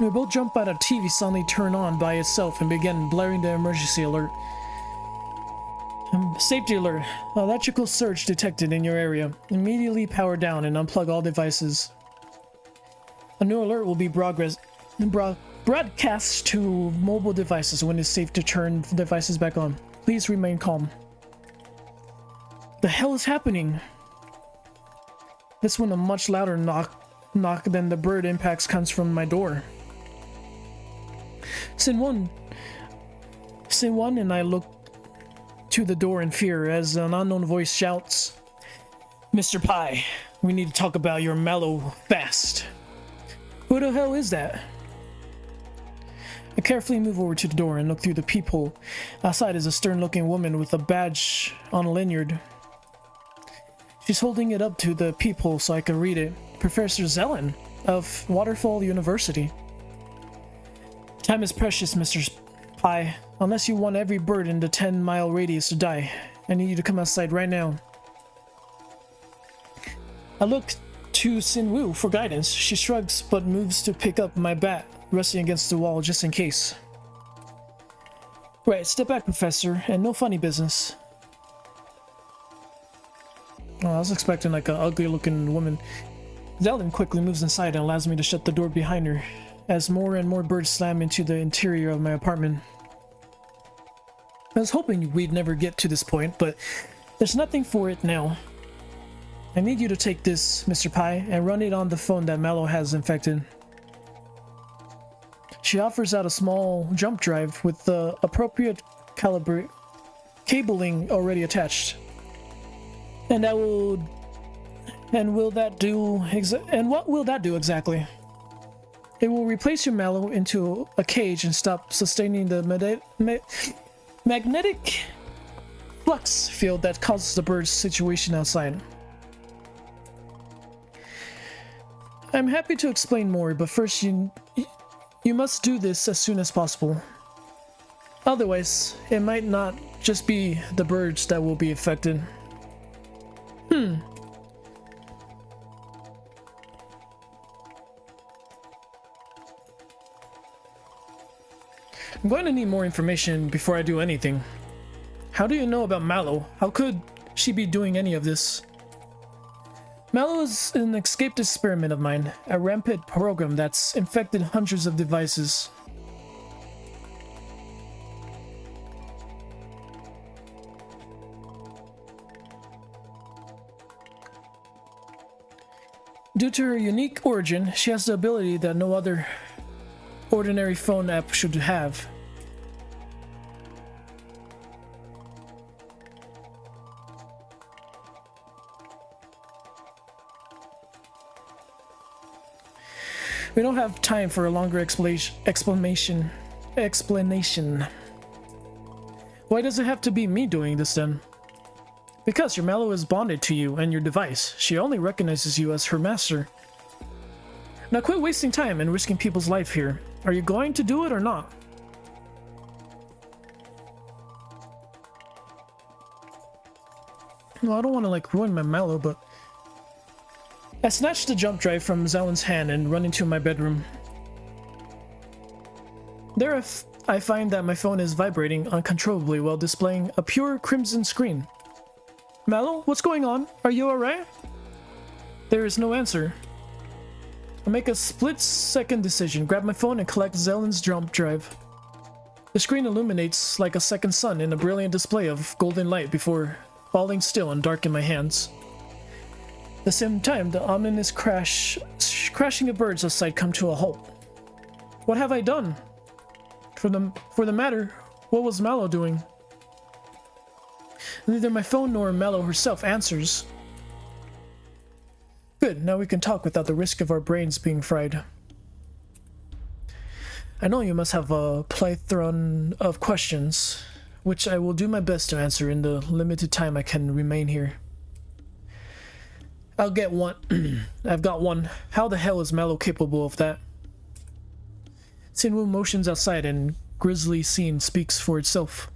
We both jump by the TV suddenly turned on by itself and began blaring the emergency alert. Safety alert. Electrical surge detected in your area. Immediately power down and unplug all devices. A new alert will be broadcast to mobile devices when it's safe to turn devices back on. Please remain calm. The hell is happening? This one a much louder knock than the bird impacts comes from my door. Si-Won and I look to the door in fear as an unknown voice shouts, Mr. Pie, we need to talk about your Melo fast. Who the hell is that? I carefully move over to the door and look through the peephole. Outside is a stern-looking woman with a badge on a lanyard. She's holding it up to the peephole so I can read it. Professor Zelen of Waterfall University. Time is precious, Mr. Pie. Unless you want every bird in the 10-mile radius to die, I need you to come outside right now. I look to Si-Won for guidance. She shrugs but moves to pick up my bat, resting against the wall just in case. Right, step back, Professor, and no funny business. Oh, I was expecting like an ugly-looking woman. Zelen quickly moves inside and allows me to shut the door behind her, as more and more birds slam into the interior of my apartment. I was hoping we'd never get to this point, but there's nothing for it now. I need you to take this, Mr. Pai, and run it on the phone that Melo has infected. She offers out a small jump drive with the appropriate caliber cabling already attached. And that will... And will that do... And what will that do exactly? It will replace your Melo into a cage and stop sustaining the magnetic flux field that causes the bird's situation outside. I'm happy to explain more, but first you must do this as soon as possible. Otherwise, it might not just be the birds that will be affected. I'm going to need more information before I do anything. How do you know about Malow? How could she be doing any of this? Malow is an escaped experiment of mine, a rampant program that's infected hundreds of devices. Due to her unique origin, she has the ability that no other ordinary phone app should have. We don't have time for a longer explanation. Why does it have to be me doing this then? Because your Melo is bonded to you and your device. She only recognizes you as her master. Now quit wasting time and risking people's life here. Are you going to do it or not? Well, I don't want to like ruin my Melo, but... I snatched the jump drive from Zelen's hand and run into my bedroom. There I find that my phone is vibrating uncontrollably while displaying a pure crimson screen. Melo, what's going on? Are you alright? There is no answer. I make a split-second decision, grab my phone and collect Zelen's jump drive. The screen illuminates like a second sun in a brilliant display of golden light before falling still and dark in my hands. At the same time, the ominous crashing of birds outside come to a halt. What have I done? For the matter, what was Malow doing? Neither my phone nor Melo herself answers. Good, now we can talk without the risk of our brains being fried. I know you must have a plethora of questions, which I will do my best to answer in the limited time I can remain here. I'll get one. I've got one. How the hell is Melo capable of that? Si-Won motions outside and grisly scene speaks for itself.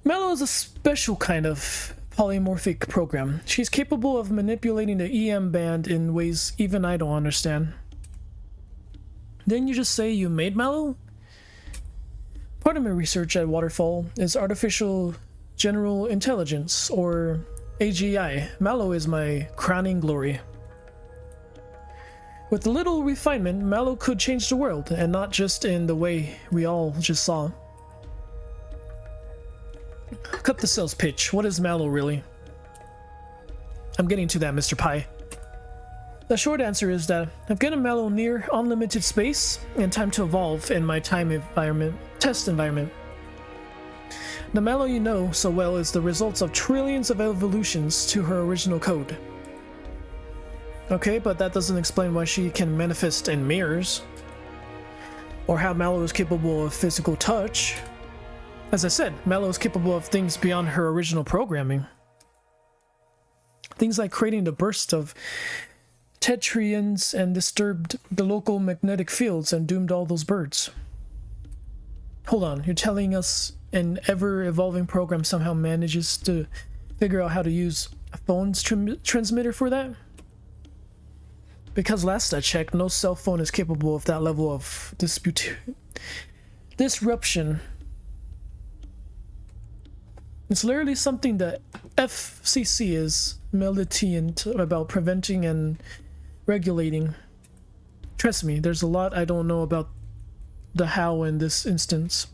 Melo is a special kind of polymorphic program. She's capable of manipulating the EM band in ways even I don't understand. Didn't you just say you made Melo? Part of my research at Waterfall is artificial general intelligence, or AGI. Melo is my crowning glory. With a little refinement, Melo could change the world, and not just in the way we all just saw. Cut the sales pitch. What is Melo really? I'm getting to that, Mr. Pai. The short answer is that I've given Melo near unlimited space and time to evolve in my test environment. The Melo you know so well is the results of trillions of evolutions to her original code. Okay, but that doesn't explain why she can manifest in mirrors, or how Melo is capable of physical touch. As I said, Melo is capable of things beyond her original programming. Things like creating the burst of tetrians and disturbed the local magnetic fields and doomed all those birds. Hold on, you're telling us an ever-evolving program somehow manages to figure out how to use a phone's transmitter for that? Because last I checked, no cell phone is capable of that level of disruption. It's literally something that FCC is militant about preventing and regulating. Trust me, there's a lot I don't know about the how in this instance.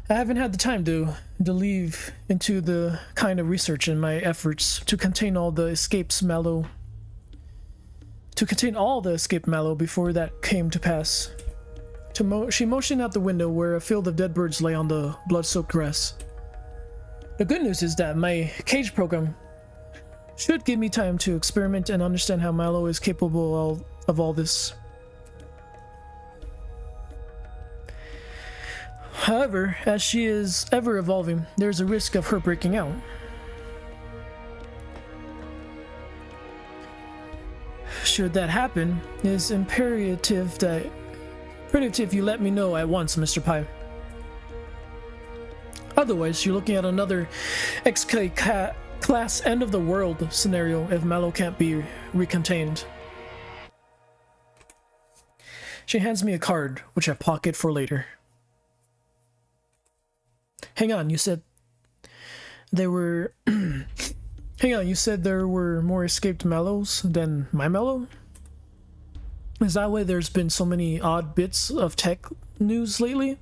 I haven't had the time to delve into the kind of research in my efforts to contain all the escaped Malow before that came to pass. She motioned out the window where a field of dead birds lay on the blood-soaked grass. The good news is that my cage program should give me time to experiment and understand how Malow is capable of all this. However, as she is ever evolving, there's a risk of her breaking out. Should that happen, it is imperative you let me know at once, Mr. Pai. Otherwise, you're looking at another XK class end of the world scenario if Malow can't be recontained. She hands me a card, which I pocket for later. Hang on, you said there were... Hang on, you said there were more escaped Melos than my Melo? Is that why there's been so many odd bits of tech news lately?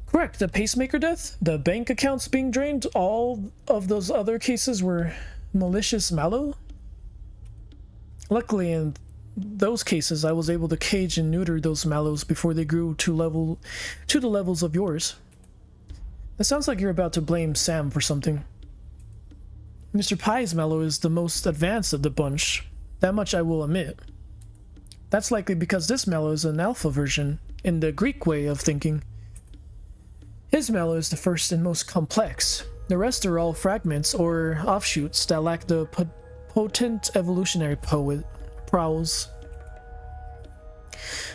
Correct, the pacemaker death, the bank accounts being drained, all of those other cases were malicious Malow? Luckily, in those cases, I was able to cage and neuter those Malows before they grew to the levels of yours. It sounds like you're about to blame Sam for something. Mr. Pai's Melo is the most advanced of the bunch, that much I will admit. That's likely because this Melo is an alpha version, in the Greek way of thinking. His Melo is the first and most complex. The rest are all fragments or offshoots that lack the potent evolutionary prowess.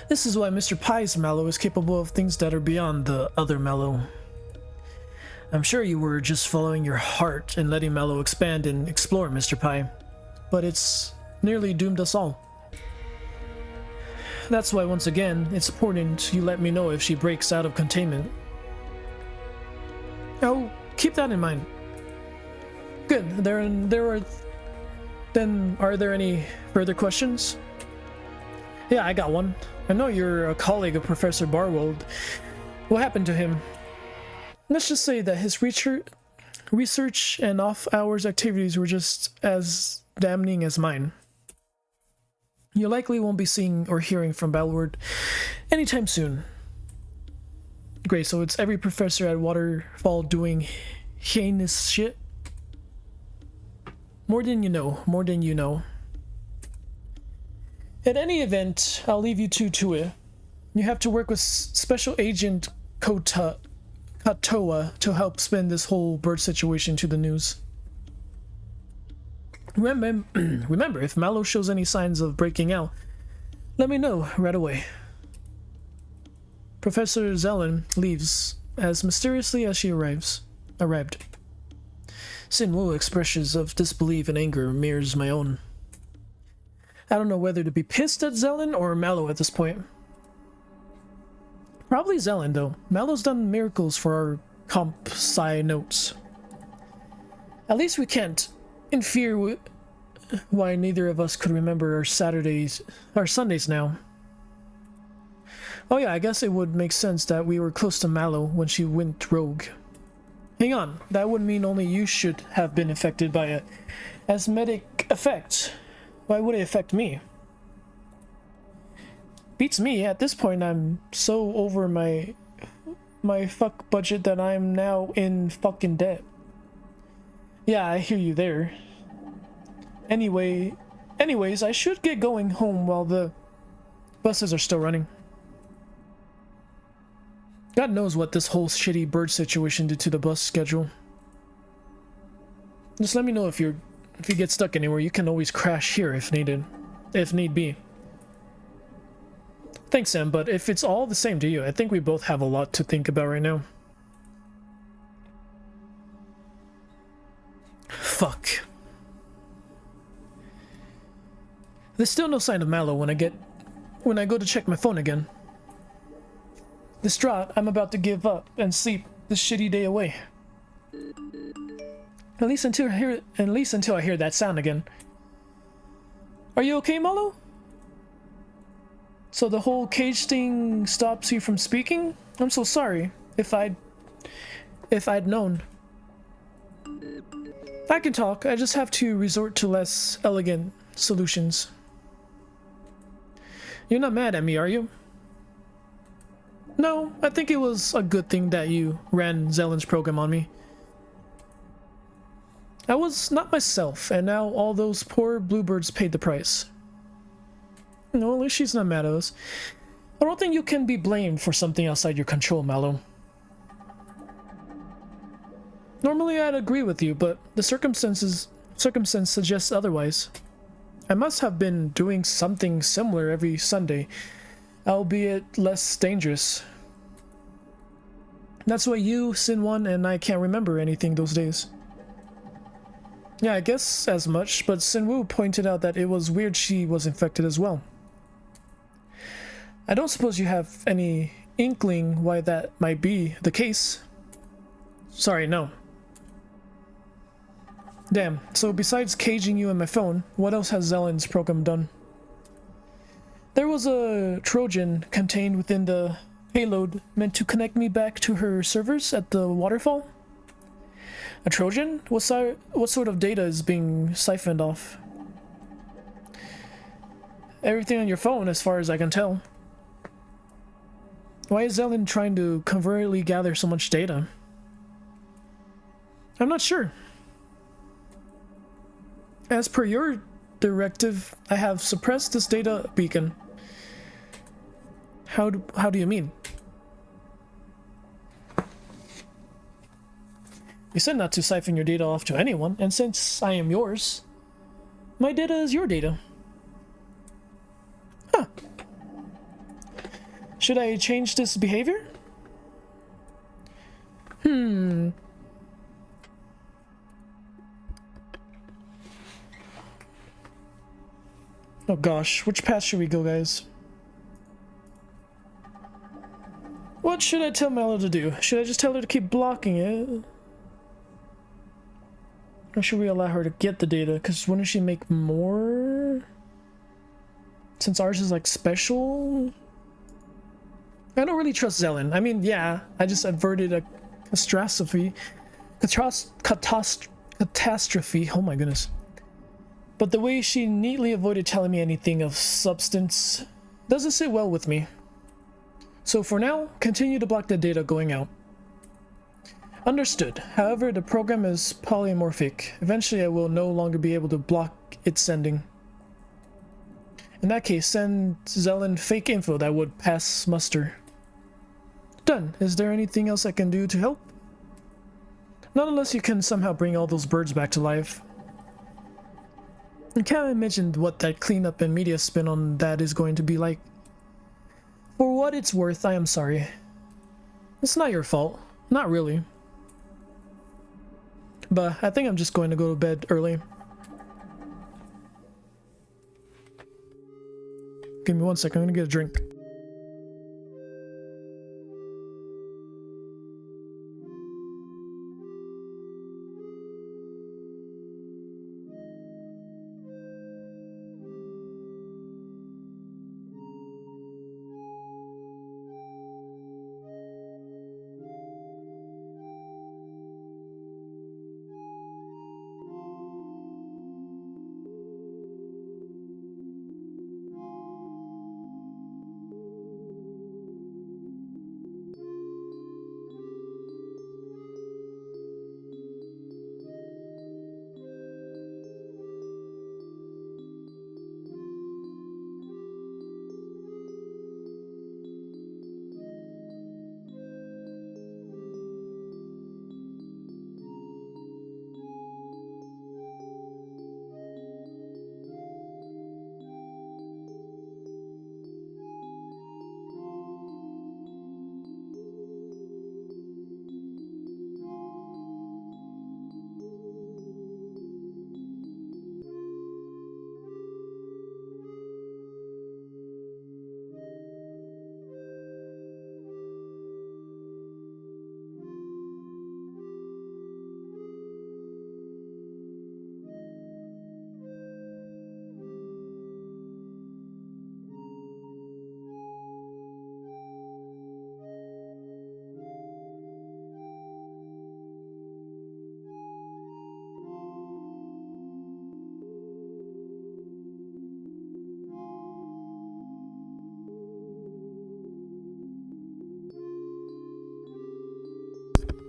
This is why Mr. Pai's Melo is capable of things that are beyond the other Melo. I'm sure you were just following your heart and letting Melo expand and explore, Mr. Pai, but it's nearly doomed us all. That's why, once again, it's important you let me know if she breaks out of containment. Oh, keep that in mind. Good. Are there any further questions? Yeah, I got one. I know you're a colleague of Professor Barwold. What happened to him? Let's just say that his research and off-hours activities were just as damning as mine. You likely won't be seeing or hearing from Balward anytime soon. Great, so it's every professor at Waterfall doing heinous shit? More than you know. At any event, I'll leave you two to it. You have to work with Special Agent Katoa to help spin this whole bird situation to the news. Remember, if Malow shows any signs of breaking out, let me know right away. Professor Zelen leaves as mysteriously as she arrived. Sin-Woo expressions of disbelief and anger mirrors my own. I don't know whether to be pissed at Zelen or Malow at this point. Probably Zelen, though. Malow's done miracles for our comp sci notes. At least we can't infer why neither of us could remember our Sundays now. Oh yeah, I guess it would make sense that we were close to Malow when she went rogue. Hang on, that would mean only you should have been affected by a asthmatic effect. Why would it affect me? Beats me. At this point, I'm so over my fuck budget that I'm now in fucking debt. Yeah, I hear you there. Anyways, I should get going home while the buses are still running. God knows what this whole shitty bird situation did to the bus schedule. Just let me know if you get stuck anywhere. You can always crash here if need be. Thanks, Sam, but if it's all the same to you, I think we both have a lot to think about right now. Fuck. There's still no sign of Malow when I go to check my phone again. Distraught, I'm about to give up and sleep this shitty day away. At least until I hear that sound again. Are you okay, Malow? So the whole cage thing stops you from speaking? I'm so sorry. If I'd known. I can talk, I just have to resort to less elegant solutions. You're not mad at me, are you? No, I think it was a good thing that you ran Zelen's program on me. I was not myself, and now all those poor bluebirds paid the price. No, at least she's not mad at us. I don't think you can be blamed for something outside your control, Malow. Normally I'd agree with you, but the circumstance suggests otherwise. I must have been doing something similar every Sunday, albeit less dangerous. That's why you, Si-Won, and I can't remember anything those days. Yeah, I guess as much, but Sin-Woo pointed out that it was weird she was infected as well. I don't suppose you have any inkling why that might be the case? Sorry, no. Damn, so besides caging you and my phone, what else has Zelen's program done? There was a Trojan contained within the payload meant to connect me back to her servers at the waterfall. A Trojan? What sort of data is being siphoned off? Everything on your phone, as far as I can tell. Why is Zelen trying to covertly gather so much data? I'm not sure. As per your directive, I have suppressed this data beacon. How do you mean? You said not to siphon your data off to anyone, and since I am yours, my data is your data. Huh. Should I change this behavior? Oh gosh, which path should we go, guys? What should I tell Melo to do? Should I just tell her to keep blocking it? Or should we allow her to get the data? Because wouldn't she make more? Since ours is like special? I don't really trust Zelen. I mean, yeah, I just averted a catastrophe. Catastrophe. Oh my goodness. But the way she neatly avoided telling me anything of substance doesn't sit well with me. So for now, continue to block the data going out. Understood. However, the program is polymorphic. Eventually I will no longer be able to block its sending. In that case, send Zelen fake info that would pass muster. Done. Is there anything else I can do to help? Not unless you can somehow bring all those birds back to life. I can't imagine what that cleanup and media spin on that is going to be like. For what it's worth, I am sorry. It's not your fault. Not really. But I think I'm just going to go to bed early. Give me 1 second, I'm gonna get a drink.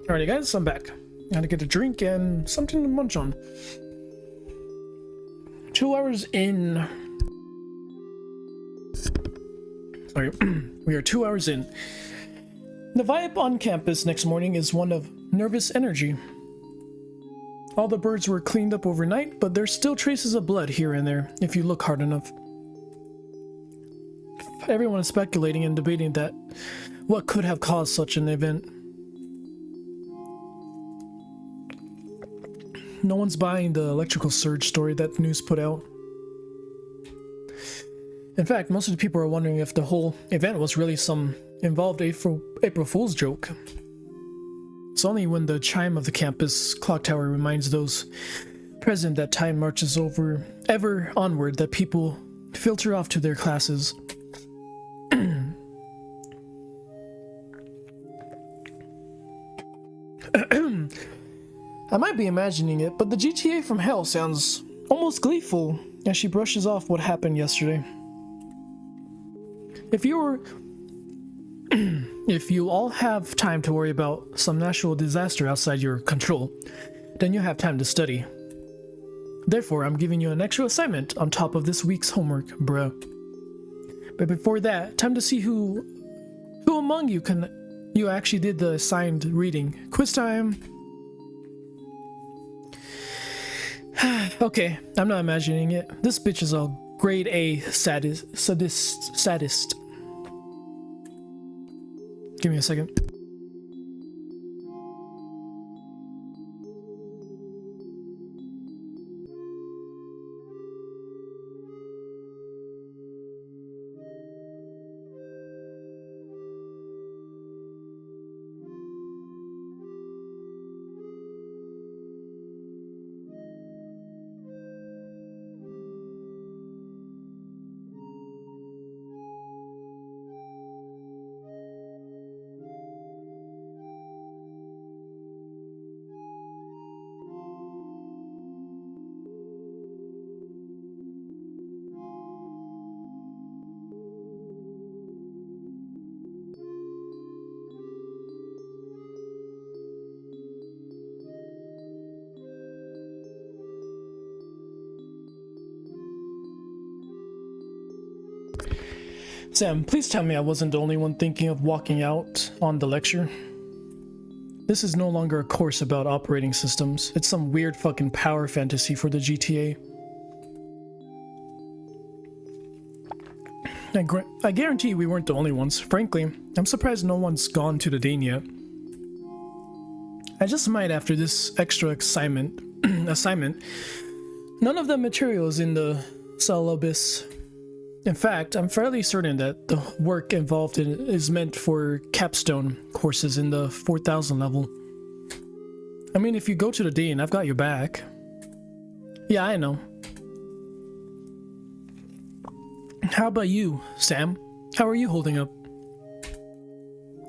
Alrighty guys, I'm back. Gotta get a drink and something to munch on. 2 hours in. Sorry, we are 2 hours in. The vibe on campus next morning is one of nervous energy. All the birds were cleaned up overnight, but there's still traces of blood here and there if you look hard enough. Everyone is speculating and debating that what could have caused such an event. No one's buying the electrical surge story that the news put out. In fact, most of the people are wondering if the whole event was really some involved April Fool's joke. It's only when the chime of the campus clock tower reminds those present that time marches ever onward that people filter off to their classes. I might be imagining it, but the GTA from hell sounds almost gleeful as she brushes off what happened yesterday. If you all have time to worry about some natural disaster outside your control, then you have time to study. Therefore, I'm giving you an extra assignment on top of this week's homework, bruh. But before that, time to see who among you actually did the assigned reading. Quiz time! Okay, I'm not imagining it. This bitch is a grade A sadist. Give me a second. Sam, please tell me I wasn't the only one thinking of walking out on the lecture. This is no longer a course about operating systems. It's some weird fucking power fantasy for the GTA. I guarantee we weren't the only ones. Frankly, I'm surprised no one's gone to the Dane yet. I just might after this extra assignment. None of the material is in the syllabus. In fact, I'm fairly certain that the work involved in it is meant for capstone courses in the 4000 level. I mean, if you go to the Dean, I've got your back. Yeah, I know. How about you, Sam? How are you holding up?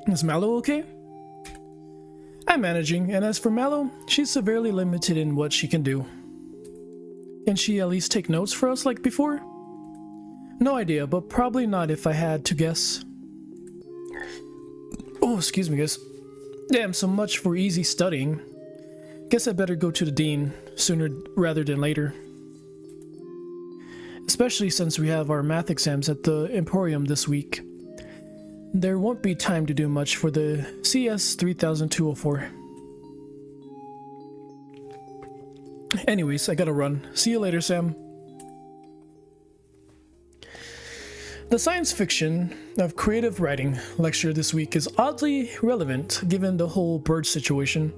Is Malow okay? I'm managing, and as for Malow, she's severely limited in what she can do. Can she at least take notes for us like before? No idea, but probably not if I had to guess. Oh, excuse me, guys. Damn, so much for easy studying. Guess I better go to the Dean sooner rather than later. Especially since we have our math exams at the Emporium this week. There won't be time to do much for the CS 3204. Anyways, I gotta run. See you later, Sam. The science fiction of creative writing lecture this week is oddly relevant given the whole bird situation.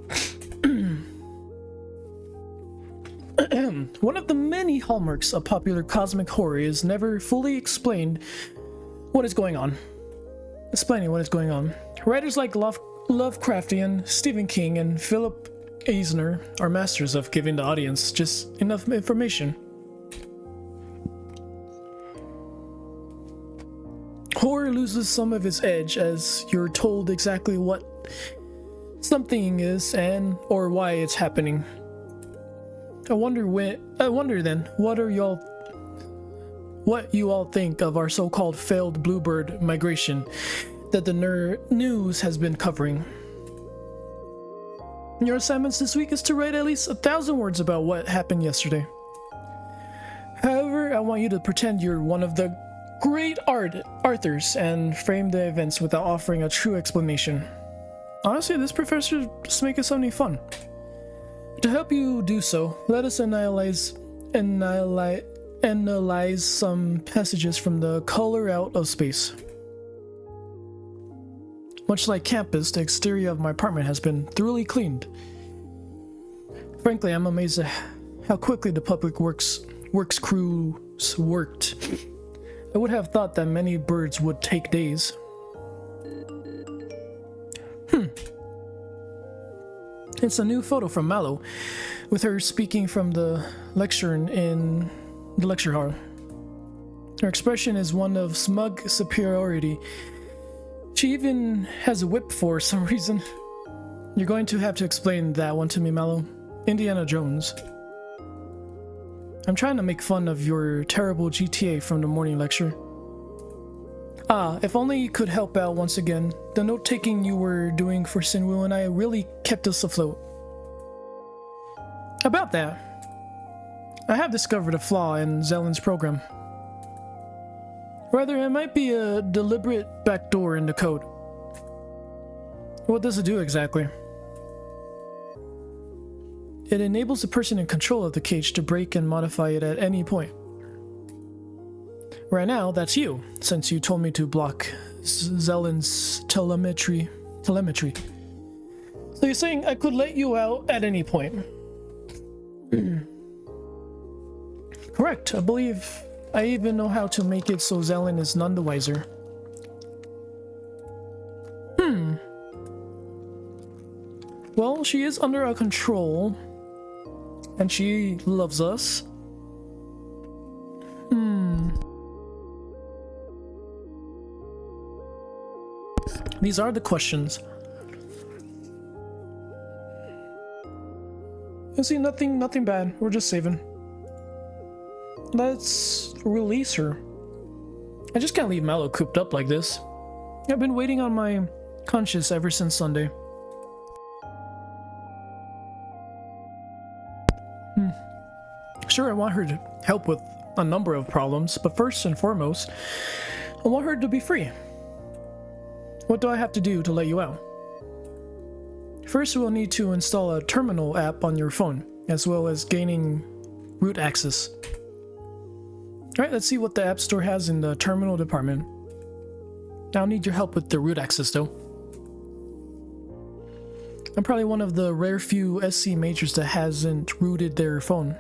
One of the many hallmarks of popular cosmic horror is never fully explaining what is going on. Writers like Lovecraftian, Stephen King, and Philip Eisner are masters of giving the audience just enough information. Horror loses some of its edge as you're told exactly what something is and or why it's happening. I wonder then, what you all think of our so-called failed bluebird migration that the news has been covering. Your assignments this week is to write at least 1,000 words about what happened yesterday. However, I want you to pretend you're one of the great Arthurs and frame the events without offering a true explanation. Honestly, this professor just making something fun. To help you do so, let us analyze some passages from the color out of space. Much like campus, the exterior of my apartment has been thoroughly cleaned. Frankly, I'm amazed at how quickly the public works crews worked. I would have thought that many birds would take days. It's a new photo from Malow, with her speaking from the lecture in the lecture hall. Her expression is one of smug superiority. She even has a whip for some reason. You're going to have to explain that one to me, Malow. Indiana Jones. I'm trying to make fun of your terrible GTA from the morning lecture. If only you could help out once again. The note-taking you were doing for Si-Won and I really kept us afloat. About that, I have discovered a flaw in Zelen's program. Rather, it might be a deliberate backdoor in the code. What does it do exactly? It enables the person in control of the cage to break and modify it at any point. Right now, that's you, since you told me to block Zelen's telemetry. So you're saying I could let you out at any point? Correct. I believe I even know how to make it so Zelen is none the wiser. Well, she is under our control, and she loves us. These are the questions. You see, nothing bad. We're just saving. Let's release her. I just can't leave Melo cooped up like this. I've been waiting on my conscience ever since Sunday. Sure, I want her to help with a number of problems, but first and foremost, I want her to be free. What do I have to do to let you out? First, we'll need to install a terminal app on your phone, as well as gaining root access. Alright, let's see what the App Store has in the terminal department. I'll need your help with the root access though. I'm probably one of the rare few SC majors that hasn't rooted their phone.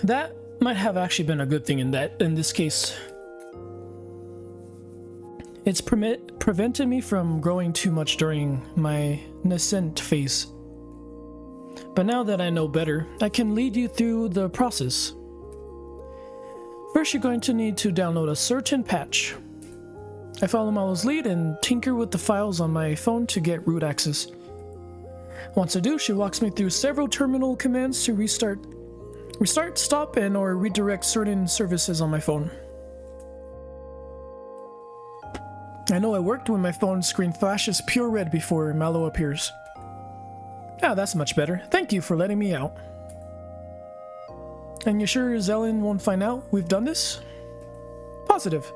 That might have actually been a good thing in this case. It's prevented me from growing too much during my nascent phase. But now that I know better, I can lead you through the process. First, you're going to need to download a certain patch. I follow Malow's lead and tinker with the files on my phone to get root access. Once I do, she walks me through several terminal commands to restart, stop, and or redirect certain services on my phone. I know it worked when my phone screen flashes pure red before Melo appears. Ah, that's much better. Thank you for letting me out. And you're sure Zelen won't find out we've done this? Positive.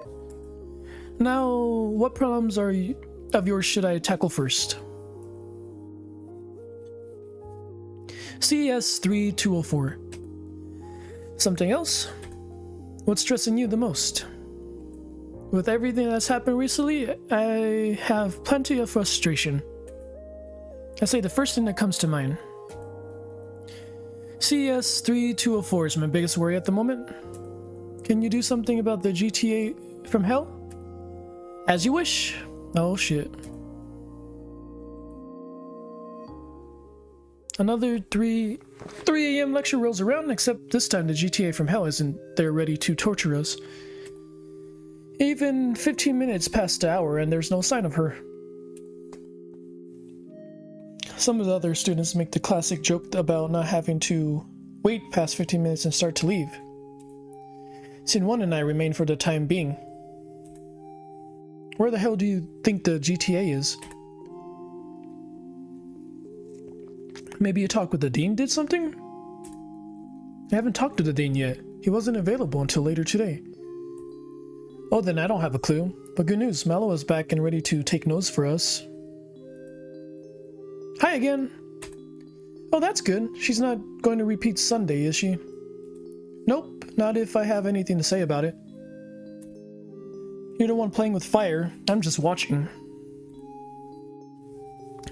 Now, what problems of yours should I tackle first? CES 3204. Something else? What's stressing you the most? With everything that's happened recently, I have plenty of frustration. I say the first thing that comes to mind. CES 3204 is my biggest worry at the moment. Can you do something about the GTA from hell? As you wish. Oh shit. Another 3 a.m. lecture rolls around, except this time the GTA from hell isn't there ready to torture us. Even 15 minutes past the hour and there's no sign of her. Some of the other students make the classic joke about not having to wait past 15 minutes and start to leave. Si-Won and I remain for the time being. Where the hell do you think the GTA is? Maybe a talk with the dean did something? I haven't talked to the dean yet. He wasn't available until later today. Oh, then I don't have a clue. But good news, Malow is back and ready to take notes for us. Hi again! Oh, that's good. She's not going to repeat Sunday, is she? Nope, not if I have anything to say about it. You're the one playing with fire. I'm just watching.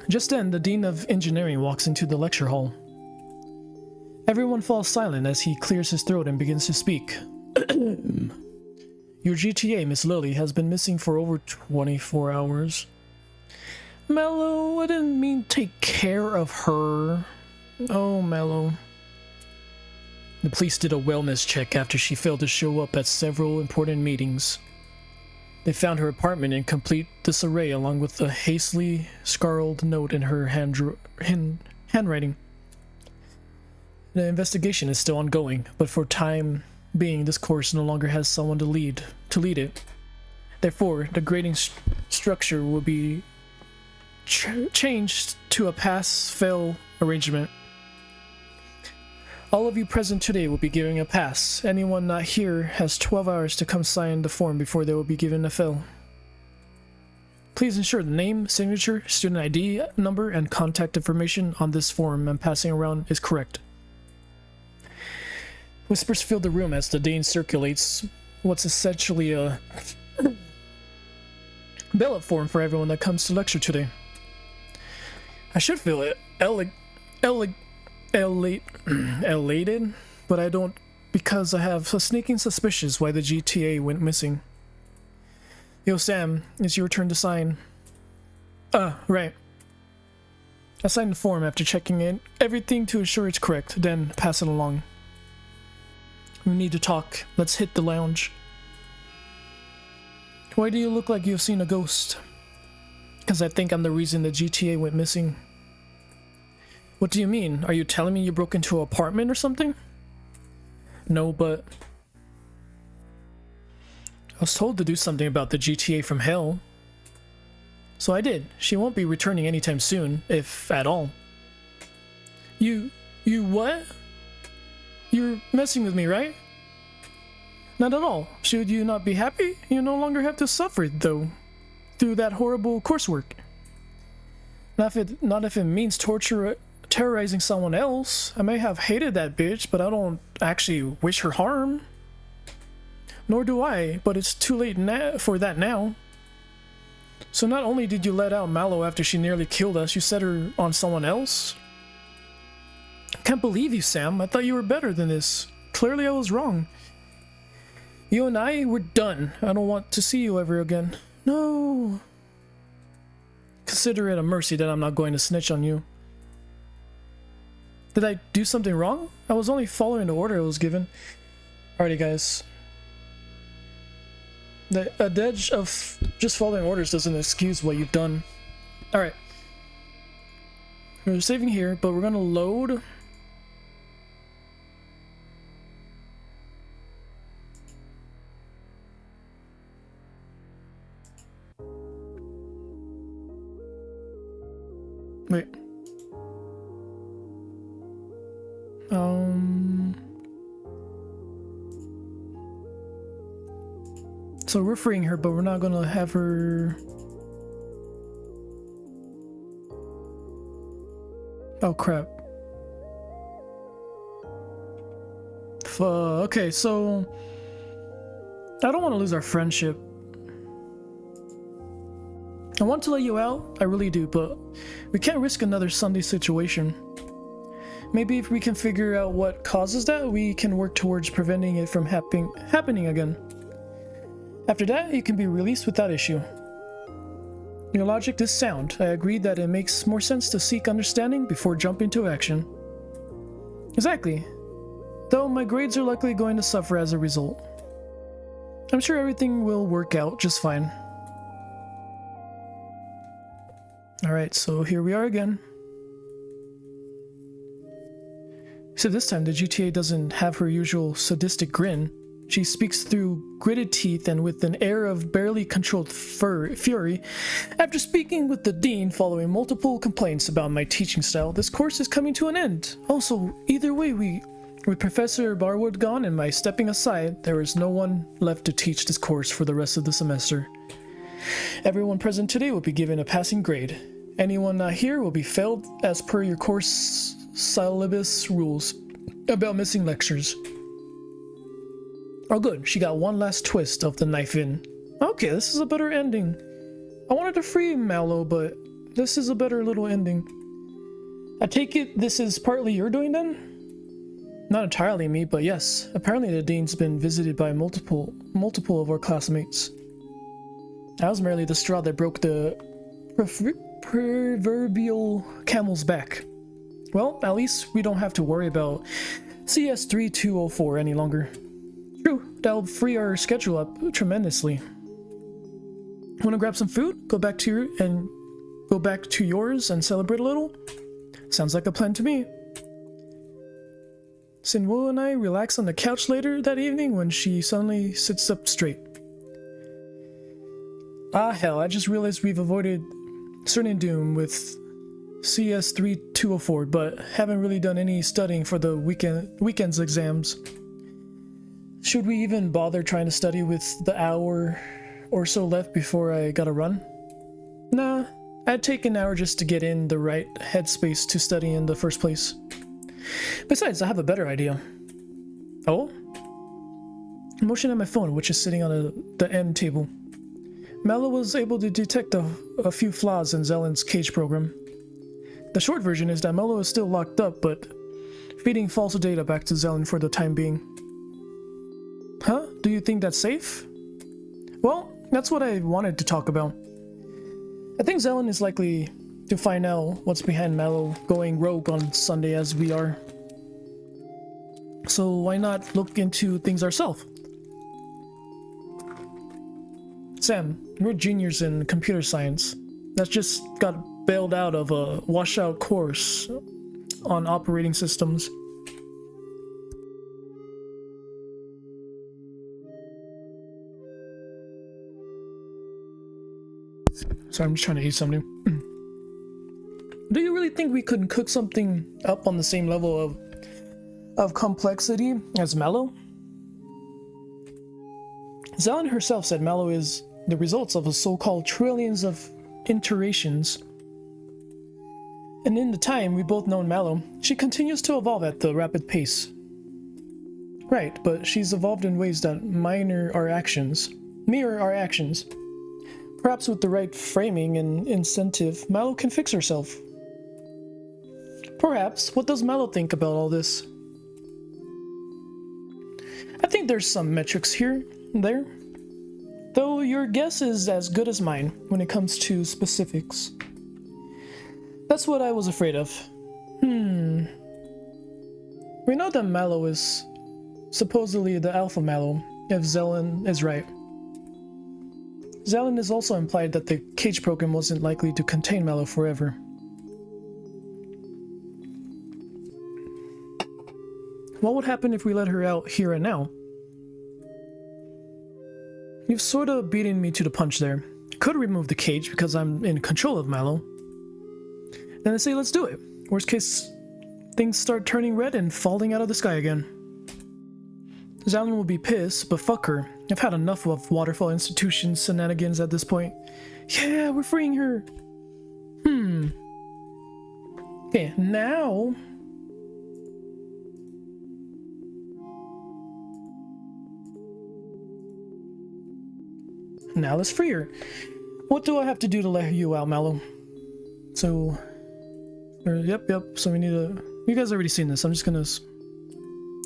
Just then, the Dean of Engineering walks into the lecture hall. Everyone falls silent as he clears his throat and begins to speak. Your GTA, Miss Lily, has been missing for over 24 hours. Melo, I didn't mean take care of her. Oh, Melo. The police did a wellness check after she failed to show up at several important meetings. They found her apartment in complete disarray along with a hastily scrawled note in her handwriting. The investigation is still ongoing, but for time being, this course no longer has someone to lead it. Therefore, the grading structure will be changed to a pass-fail arrangement. All of you present today will be given a pass. Anyone not here has 12 hours to come sign the form before they will be given a fail. Please ensure the name, signature, student ID number, and contact information on this form I'm passing around is correct. Whispers fill the room as the Dean circulates what's essentially a ballot form for everyone that comes to lecture today. I should feel elated, but I don't, because I have a sneaking suspicion why the GTA went missing. Yo, Sam, it's your turn to sign. Right. I signed the form after checking in everything to ensure it's correct, then pass it along. We need to talk. Let's hit the lounge. Why do you look like you've seen a ghost? Because I think I'm the reason the GTA went missing. What do you mean? Are you telling me you broke into an apartment or something? No, but I was told to do something about the GTA from hell. So I did. She won't be returning anytime soon, if at all. You what? You're messing with me, right? Not at all. Should you not be happy? You no longer have to suffer, though, through that horrible coursework. Not if it means terrorizing someone else. I may have hated that bitch, but I don't actually wish her harm. Nor do I, but it's too late for that now. So not only did you let out Malow after she nearly killed us, you set her on someone else? I can't believe you, Sam. I thought you were better than this. Clearly I was wrong. You and I, we're done. I don't want to see you ever again. No. Consider it a mercy that I'm not going to snitch on you. Did I do something wrong? I was only following the order I was given. Alrighty, guys. The edge of just following orders doesn't excuse what you've done. Alright. We're saving here, but we're gonna load. Wait. So we're freeing her, but we're not gonna have her. Oh crap. Okay, so I don't want to lose our friendship. I want to let you out, I really do, but we can't risk another Sunday situation. Maybe if we can figure out what causes that, we can work towards preventing it from happening again. After that, you can be released without issue. Your logic is sound. I agree that it makes more sense to seek understanding before jumping to action. Exactly. Though my grades are likely going to suffer as a result. I'm sure everything will work out just fine. Alright, so here we are again. So this time the GTA doesn't have her usual sadistic grin. She speaks through gritted teeth and with an air of barely controlled fury. After speaking with the dean following multiple complaints about my teaching style, this course is coming to an end. Also, either way, with Professor Barwood gone and my stepping aside, there is no one left to teach this course for the rest of the semester. Everyone present today will be given a passing grade. Anyone not here will be failed as per your course syllabus rules about missing lectures. Oh good, she got one last twist of the knife in. Okay, this is a better ending. I wanted to free Malo, but this is a better little ending. I take it this is partly your doing then? Not entirely me, but yes. Apparently the dean's been visited by multiple of our classmates. That was merely the straw that broke the proverbial camel's back. Well, at least we don't have to worry about CS3204 any longer. True, that'll free our schedule up tremendously. Wanna grab some food? Go back to yours and celebrate a little? Sounds like a plan to me. Si-Won and I relax on the couch later that evening when she suddenly sits up straight. Ah hell, I just realized we've avoided certain doom with CS3204, but haven't really done any studying for the weekend's exams. Should we even bother trying to study with the hour or so left before I gotta run? Nah, I'd take an hour just to get in the right headspace to study in the first place. Besides, I have a better idea. Oh? I'm motioning at my phone, which is sitting on the end table. Melo was able to detect a few flaws in Zelen's cage program. The short version is that Melo is still locked up, but feeding false data back to Zelen for the time being. Huh? Do you think that's safe? Well, that's what I wanted to talk about. I think Zelen is likely to find out what's behind Malo going rogue on Sunday as we are. So why not look into things ourselves? Sam, we're juniors in computer science. That's just got bailed out of a washout course on operating systems. Sorry, I'm just trying to eat something. Do you really think we could cook something up on the same level of complexity as Melo? Zelen herself said Melo is the results of a so-called trillions of iterations. And in the time we both known Melo, she continues to evolve at the rapid pace. Right, but she's evolved in ways that mirror our actions. Perhaps with the right framing and incentive, Melo can fix herself. Perhaps. What does Melo think about all this? I think there's some metrics there. Though your guess is as good as mine when it comes to specifics. That's what I was afraid of. We know that Melo is supposedly the alpha Melo, if Zelen is right. Zelen has also implied that the cage program wasn't likely to contain Melo forever. What would happen if we let her out here and now? You've sort of beaten me to the punch there. Could remove the cage because I'm in control of Melo. Then I say let's do it. Worst case, things start turning red and falling out of the sky again. Zelen will be pissed, but fuck her. I've had enough of Waterfall Institution shenanigans at this point. Yeah, we're freeing her. Okay, now... Now let's free her. What do I have to do to let you out, Malow? So... Yep. So we need to... You guys already seen this. I'm just gonna...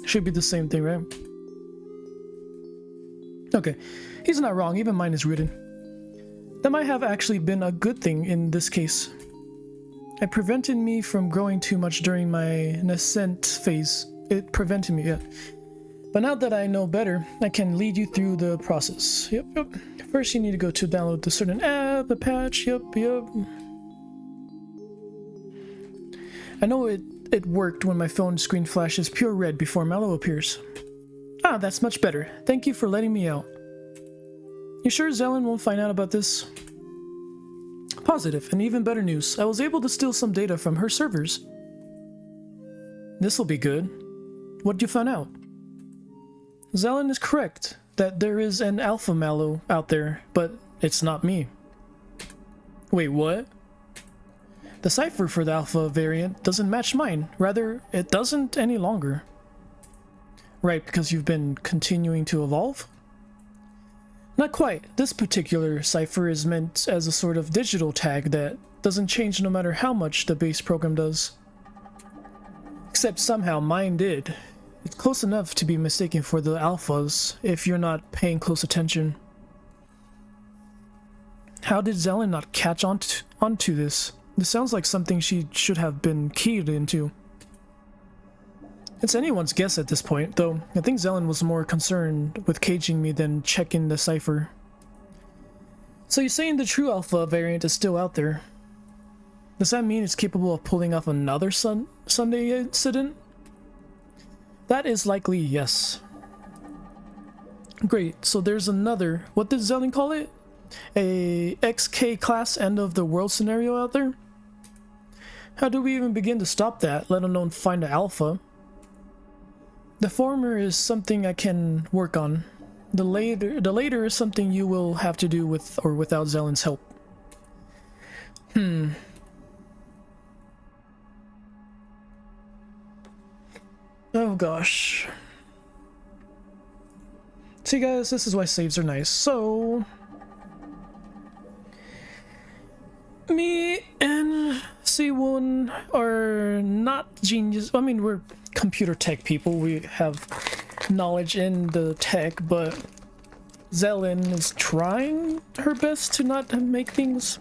Should be the same thing, right? Okay. He's not wrong. Even mine is rooted. That might have actually been a good thing in this case. It prevented me from growing too much during my nascent phase. It prevented me, yeah. But now that I know better, I can lead you through the process. Yep. First you need to go to download the certain app, the patch, yep. I know it worked when my phone screen flashes pure red before Malow appears. Ah, that's much better. Thank you for letting me out. You sure Zelen won't find out about this? Positive, and even better news. I was able to steal some data from her servers. This'll be good. What'd you find out? Zelen is correct that there is an alpha Malow out there, but it's not me. Wait, what? The cipher for the alpha variant doesn't match mine. Rather, it doesn't any longer. Right, because you've been continuing to evolve? Not quite. This particular cipher is meant as a sort of digital tag that doesn't change no matter how much the base program does. Except somehow mine did. It's close enough to be mistaken for the alphas if you're not paying close attention. How did Zelen not catch onto this? This sounds like something she should have been keyed into. It's anyone's guess at this point, though I think Zelen was more concerned with caging me than checking the cipher. So you're saying the true alpha variant is still out there? Does that mean it's capable of pulling off another Sunday incident? That is likely yes. Great, so there's another, what did Zelen call it? A XK class end of the world scenario out there? How do we even begin to stop that, let alone find the alpha? The former is something I can work on. The later is something you will have to do with or without Zelen's help. Oh gosh. See guys, this is why saves are nice. So me and Si-Won are not genius. I mean, we're computer tech people. We have knowledge in the tech, but Zelen is trying her best to not make things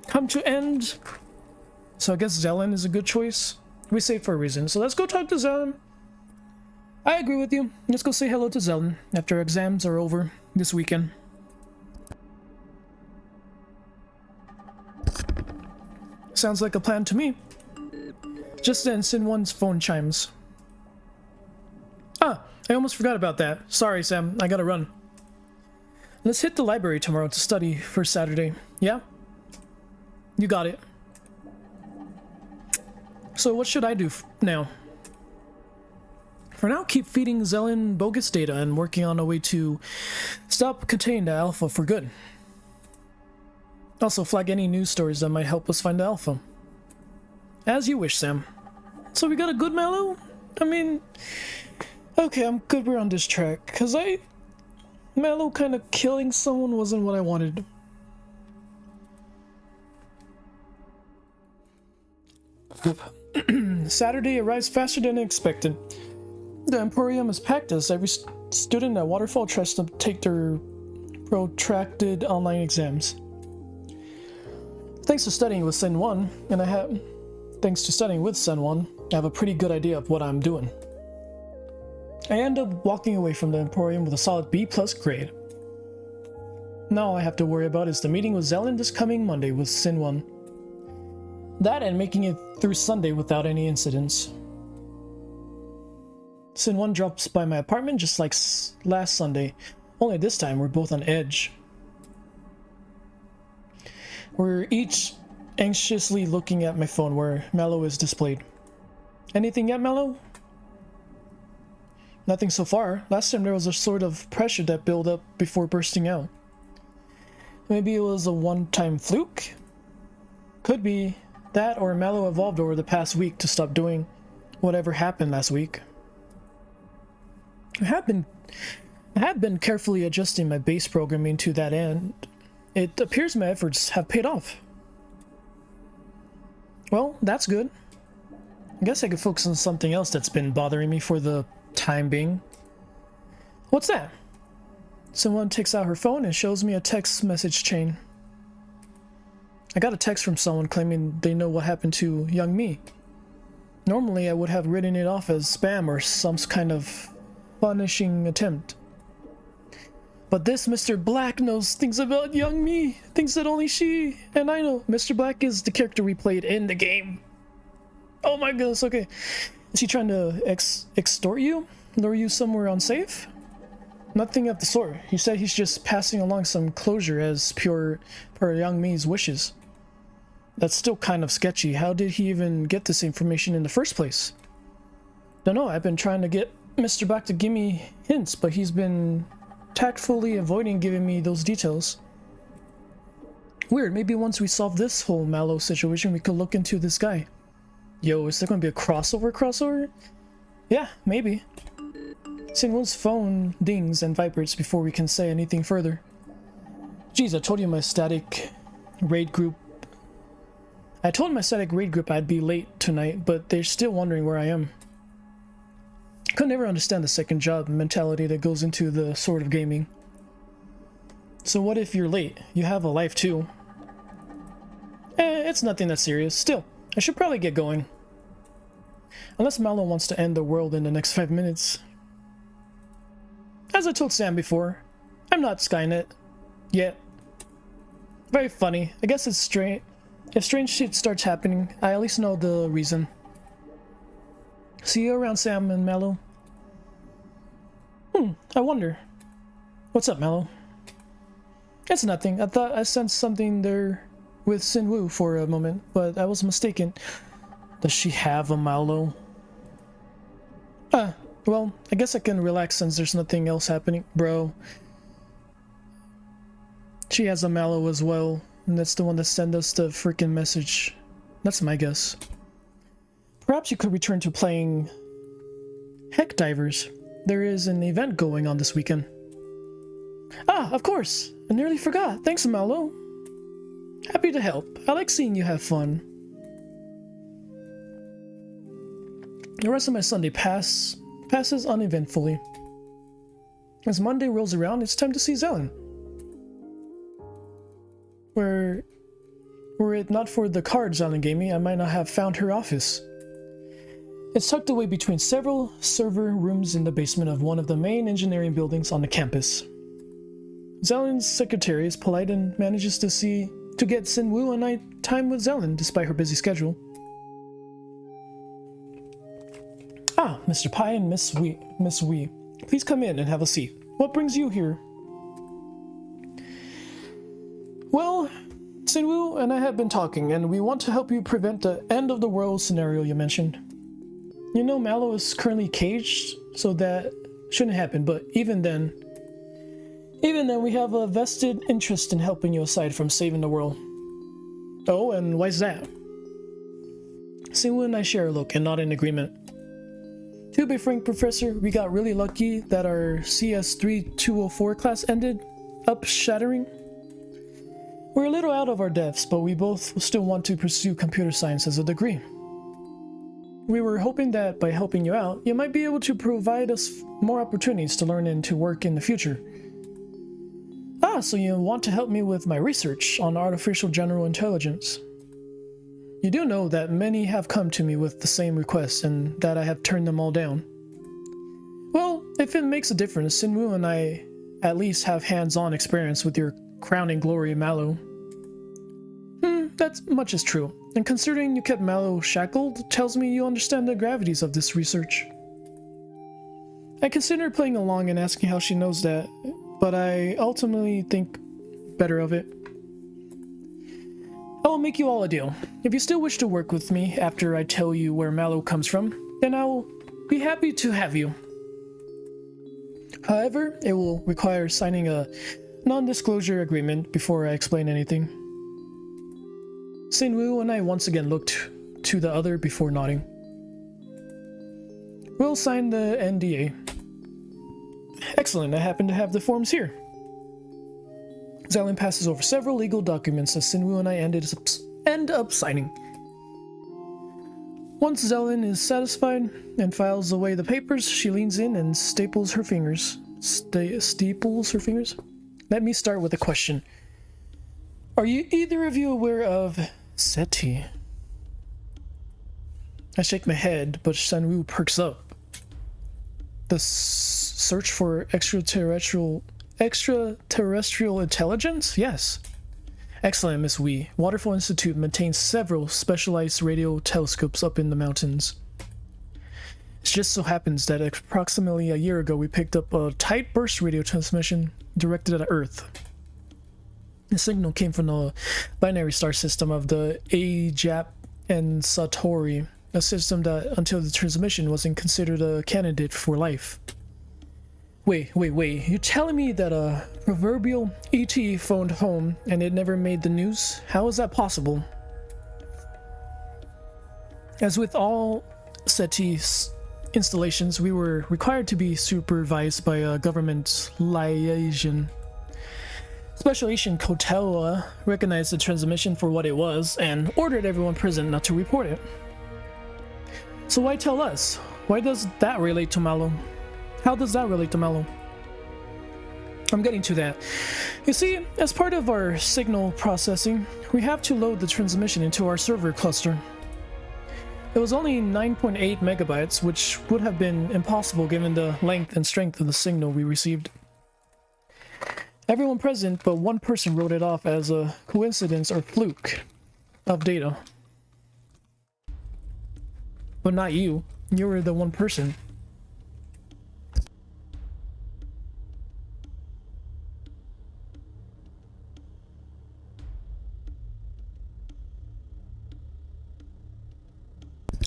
come to end. So I guess Zelen is a good choice. We save for a reason. So let's go talk to Zelen. I agree with you. Let's go say hello to Zelen after exams are over this weekend. Sounds like a plan to me. Just then, Si-Won's phone chimes. Ah, I almost forgot about that. Sorry, Sam. I gotta run. Let's hit the library tomorrow to study for Saturday. Yeah? You got it. So what should I do now? For now, keep feeding Zelen bogus data and working on a way to stop containing the alpha for good. Also, flag any news stories that might help us find the alpha. As you wish, Sam. So we got a good Malow? I mean, okay, I'm good we're on this track, because Malow kind of killing someone wasn't what I wanted. Saturday arrives faster than expected. The Emporium is packed as every student at Waterfall tries to take their protracted online exams. Thanks to studying with Si-Won, thanks to studying with Si-Won, I have a pretty good idea of what I'm doing. I end up walking away from the Emporium with a solid B+ grade. Now all I have to worry about is the meeting with Zelen this coming Monday with Si-Won. That and making it through Sunday without any incidents. Si-Won drops by my apartment just like last Sunday, only this time we're both on edge. We're each anxiously looking at my phone where Melo is displayed. Anything yet, Melo? Nothing so far. Last time there was a sort of pressure that built up before bursting out. Maybe it was a one-time fluke? Could be that, or Melo evolved over the past week to stop doing whatever happened last week. I have been carefully adjusting my base programming to that end. It appears my efforts have paid off. Well, that's good. I guess I could focus on something else that's been bothering me for the time being. What's that? Someone takes out her phone and shows me a text message chain. I got a text from someone claiming they know what happened to young me. Normally I would have written it off as spam or some kind of punishing attempt. But this Mr. Black knows things about young me, things that only she and I know. Mr. Black is the character we played in the game. Oh my goodness, okay. Is he trying to extort you? Lure you somewhere unsafe? Nothing of the sort. He said he's just passing along some closure as per Young Mi's wishes. That's still kind of sketchy. How did he even get this information in the first place? Don't know, I've been trying to get Mr. Bach to give me hints, but he's been tactfully avoiding giving me those details. Weird, maybe once we solve this whole Malow situation, we could look into this guy. Yo, is there gonna be a crossover? Yeah, maybe. Si-Won's phone dings and vibrates before we can say anything further. Geez, I told my static raid group I'd be late tonight, but they're still wondering where I am. Could never understand the second job mentality that goes into the sort of gaming. So what if you're late? You have a life too. It's nothing that serious. Still, I should probably get going. Unless Mallow wants to end the world in the next 5 minutes. As I told Sam before, I'm not Skynet. Yet. Very funny. I guess it's strange. If strange shit starts happening, I at least know the reason. See you around, Sam and Melo. I wonder. What's up, Melo? It's nothing. I thought I sensed something there with Si-Won for a moment, but I was mistaken. Does she have a Malow? Well, I guess I can relax since there's nothing else happening. Bro. She has a Malow as well, and that's the one that sent us the freaking message. That's my guess. Perhaps you could return to playing Heck Divers. There is an event going on this weekend. Of course! I nearly forgot. Thanks, Malow. Happy to help. I like seeing you have fun. The rest of my Sunday passes uneventfully. As Monday rolls around, it's time to see Zelen. Were it not for the card Zelen gave me, I might not have found her office. It's tucked away between several server rooms in the basement of one of the main engineering buildings on the campus. Zelen's secretary is polite and manages to get Si-Won and I time with Zelen despite her busy schedule. Mr. Pai and Miss Wee. Please come in and have a seat. What brings you here? Well, Si-Won and I have been talking, and we want to help you prevent the end of the world scenario you mentioned. You know Malow is currently caged, so that shouldn't happen, but even then we have a vested interest in helping you aside from saving the world. Oh, and why's that? Si-Won and I share a look and nod in agreement. To be frank, Professor, we got really lucky that our CS3204 class ended up shattering. We're a little out of our depths, but we both still want to pursue computer science as a degree. We were hoping that by helping you out, you might be able to provide us more opportunities to learn and to work in the future. So you want to help me with my research on artificial general intelligence. You do know that many have come to me with the same requests and that I have turned them all down. Well, if it makes a difference, Si-Won and I at least have hands-on experience with your crowning glory, Malow. That much is true, and considering you kept Malow shackled, tells me you understand the gravities of this research. I considered playing along and asking how she knows that, but I ultimately think better of it. I will make you all a deal. If you still wish to work with me after I tell you where Malow comes from, then I will be happy to have you. However, it will require signing a non-disclosure agreement before I explain anything. Si-Won and I once again looked to the other before nodding. We'll sign the NDA. Excellent, I happen to have the forms here. Zelen passes over several legal documents as Si-Won and I end up signing. Once Zelen is satisfied and files away the papers, she leans in and staples her fingers. Staples her fingers? Let me start with a question. Are either of you aware of SETI? I shake my head, but Si-Won perks up. The search for extraterrestrial intelligence? Yes. Excellent, Miss Wee. Waterfall Institute maintains several specialized radio telescopes up in the mountains. just so happens that approximately a year ago we picked up a tight burst radio transmission directed at Earth. The signal came from the binary star system of the Ajap and Satori, a system that until the transmission wasn't considered a candidate for life. Wait, you're telling me that a proverbial ET phoned home and it never made the news? How is that possible? As with all SETI installations, we were required to be supervised by a government liaison. Special Agent Kotewa recognized the transmission for what it was and ordered everyone present not to report it. So why tell us? Why does that relate to Malow? How does that relate to Malow? I'm getting to that. You see, as part of our signal processing, we have to load the transmission into our server cluster. It was only 9.8 megabytes, which would have been impossible given the length and strength of the signal we received. Everyone present but one person wrote it off as a coincidence or fluke of data. But not you. You were the one person.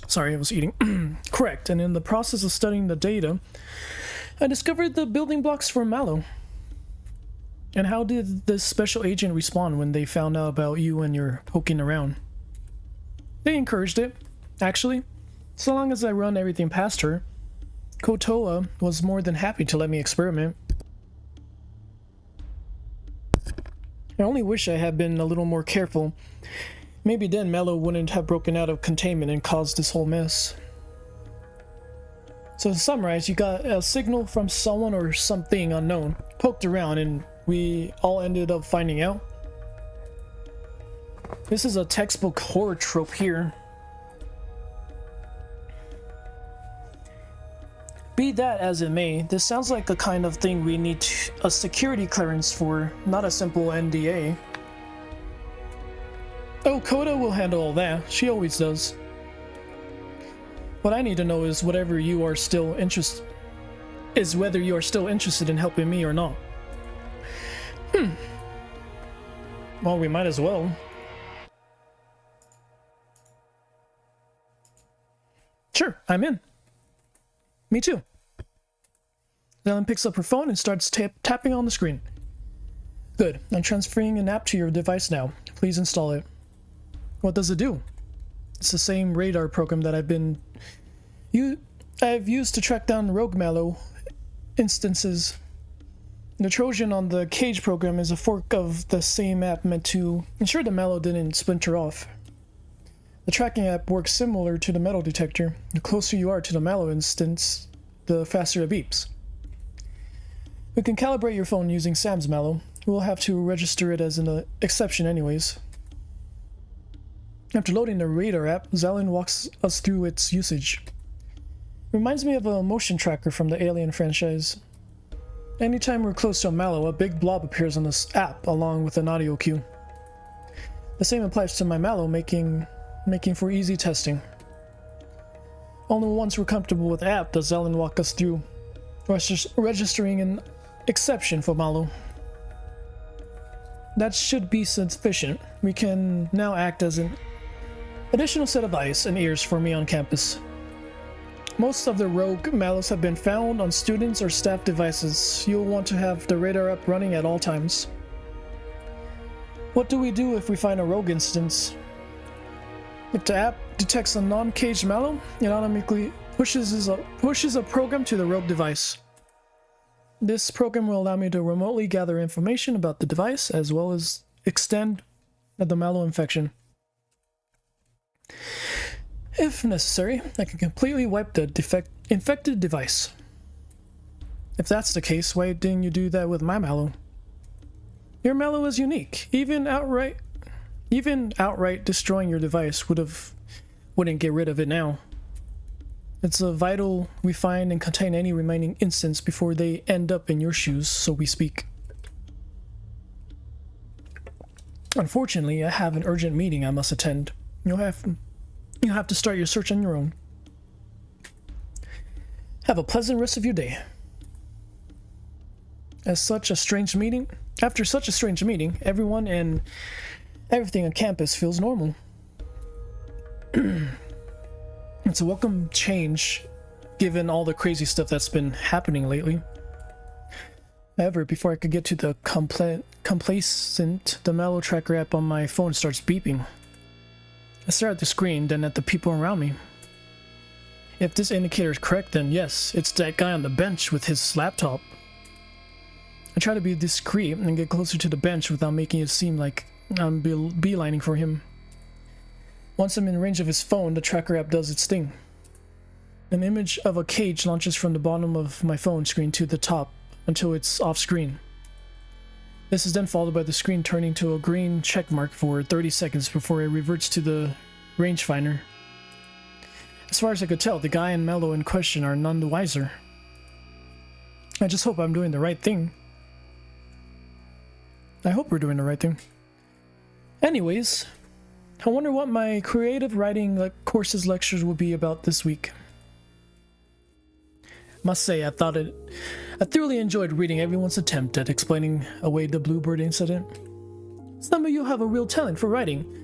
Sorry, I was eating. Correct, and in the process of studying the data, I discovered the building blocks for Malow. And how did this special agent respond when they found out about you and your poking around? They encouraged it, actually. So long as I run everything past her. Kotoa was more than happy to let me experiment. I only wish I had been a little more careful. Maybe then Melo wouldn't have broken out of containment and caused this whole mess. So to summarize, you got a signal from someone or something unknown, poked around, and we all ended up finding out. This is a textbook horror trope here. Be that as it may, this sounds like a kind of thing we need a security clearance for, not a simple NDA. Oh, Koda will handle all that. She always does. What I need to know is whether you are still interested in helping me or not. Well, we might as well. Sure, I'm in. Me too. Zelen picks up her phone and starts tapping on the screen. Good. I'm transferring an app to your device now. Please install it. What does it do? It's the same radar program that I've used to track down rogue Malow instances. The Trojan on the Cage program is a fork of the same app meant to ensure the Malow didn't splinter off. The tracking app works similar to the metal detector. The closer you are to the Malow instance, the faster it beeps. We can calibrate your phone using Sam's Malow. We'll have to register it as an exception anyways. After loading the radar app, Zelen walks us through its usage. Reminds me of a motion tracker from the Alien franchise. Anytime we're close to a Malow, a big blob appears on this app along with an audio cue. The same applies to my Malow, making for easy testing. Only once we're comfortable with the app does Zelen walk us through registering an exception for Malow. That should be sufficient. We can now act as an additional set of eyes and ears for me on campus. Most of the rogue Melos have been found on students or staff devices. You'll want to have the radar up running at all times. What do we do if we find a rogue instance? If the app detects a non-caged Malow, it automatically pushes a program to the rogue device. This program will allow me to remotely gather information about the device as well as extend the Malow infection. If necessary, I can completely wipe the infected device. If that's the case, why didn't you do that with my Malow? Your Malow is unique. Even outright destroying your device wouldn't get rid of it now. It's vital we find and contain any remaining instance before they end up in your shoes, so we speak. Unfortunately, I have an urgent meeting I must attend. You'll have to start your search on your own. Have a pleasant rest of your day. After such a strange meeting, everyone and everything on campus feels normal. It's a welcome change, given all the crazy stuff that's been happening lately. However, before I could get to the complacent, the Melo tracker app on my phone starts beeping. I stare at the screen, then at the people around me. If this indicator is correct, then yes, it's that guy on the bench with his laptop. I try to be discreet and get closer to the bench without making it seem like I'm beelining for him. Once I'm in range of his phone, the tracker app does its thing. An image of a cage launches from the bottom of my phone screen to the top until it's off screen. This is then followed by the screen turning to a green check mark for 30 seconds before it reverts to the rangefinder. As far as I could tell, the guy and Melo in question are none the wiser. I just hope I'm doing the right thing. I hope we're doing the right thing. Anyways, I wonder what my creative writing course's lectures will be about this week. Must say, I thoroughly enjoyed reading everyone's attempt at explaining away the Bluebird incident. Some of you have a real talent for writing.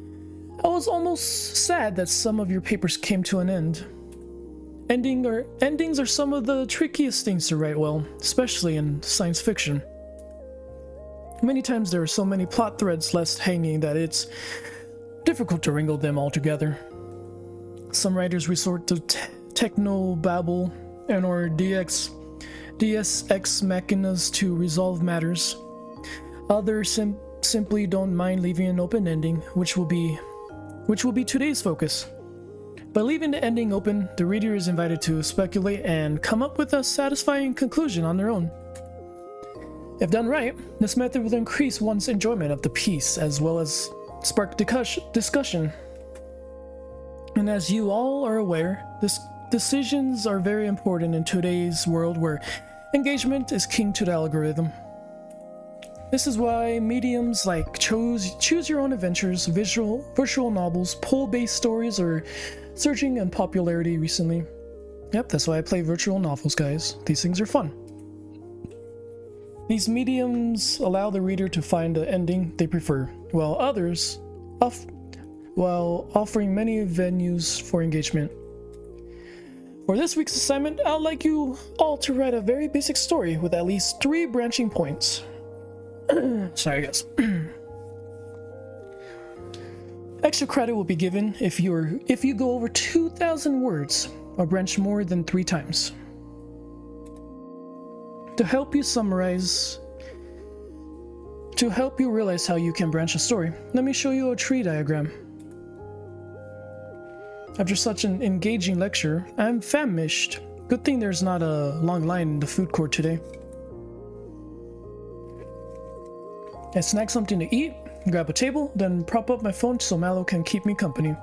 I was almost sad that some of your papers came to an end. Endings are some of the trickiest things to write well, especially in science fiction. Many times there are so many plot threads left hanging that it's difficult to wrangle them all together. Some writers resort to techno-babble and or deus ex machinas to resolve matters. Others simply don't mind leaving an open ending, which will be today's focus. By leaving the ending open, the reader is invited to speculate and come up with a satisfying conclusion on their own. If done right, this method will increase one's enjoyment of the piece as well as spark discussion. And as you all are aware, decisions are very important in today's world where engagement is king to the algorithm. This is why mediums like choose your own adventures, virtual novels, poll-based stories are surging in popularity recently. Yep, that's why I play virtual novels, guys. These things are fun. These mediums allow the reader to find the ending they prefer, while offering many venues for engagement. For this week's assignment, I'd like you all to write a very basic story with at least 3 branching points. Sorry, guys. Extra credit will be given if you go over 2,000 words or branch more than 3 times. To help you realize how you can branch a story, let me show you a tree diagram. After such an engaging lecture, I'm famished. Good thing there's not a long line in the food court today. I snag something to eat, grab a table, then prop up my phone so Malow can keep me company.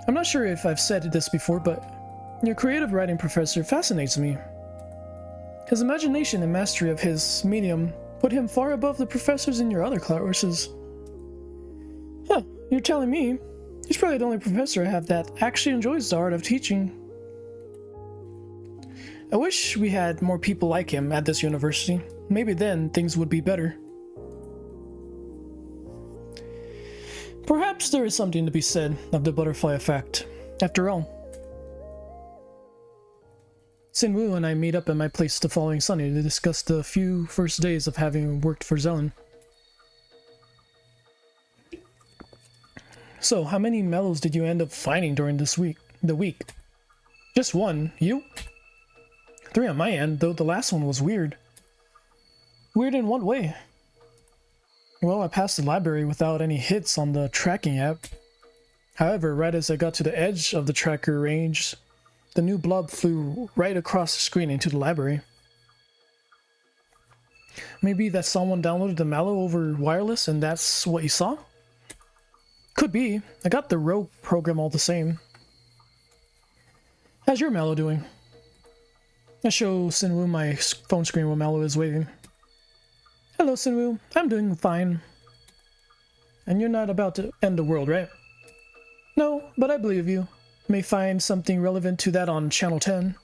I'm not sure if I've said this before, but your creative writing professor fascinates me. His imagination and mastery of his medium put him far above the professors in your other courses. Huh, you're telling me he's probably the only professor I have that actually enjoys the art of teaching. I wish we had more people like him at this university. Maybe then things would be better. Perhaps there is something to be said of the butterfly effect. After all, Si-Won and I meet up at my place the following Sunday to discuss the few first days of having worked for Zelen. So, how many Melos did you end up finding during the week? Just 1. You? 3 on my end, though the last one was weird. Weird in what way? Well, I passed the library without any hits on the tracking app. However, right as I got to the edge of the tracker range, the new blob flew right across the screen into the library. Maybe that someone downloaded the Malow over wireless and that's what you saw? Could be. I got the rogue program all the same. How's your Malow doing? I show Si-Won my phone screen while Malow is waving. Hello, Si-Won. I'm doing fine. And you're not about to end the world, right? No, but I believe you. May find something relevant to that on channel 10.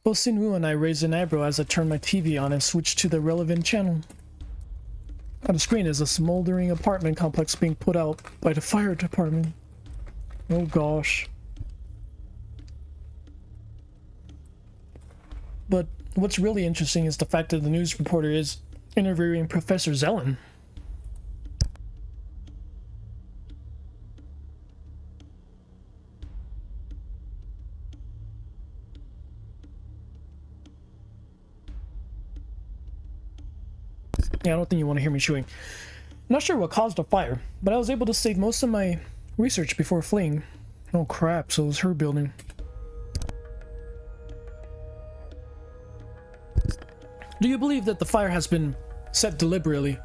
Both Si-Won and I raised an eyebrow as I turned my TV on and switched to the relevant channel. On the screen is a smoldering apartment complex being put out by the fire department. Oh gosh. But what's really interesting is the fact that the news reporter is interviewing Professor Zelen. Yeah, I don't think you want to hear me chewing. Not sure what caused the fire, but I was able to save most of my research before fleeing. Oh crap, so it was her building. Do you believe that the fire has been set deliberately?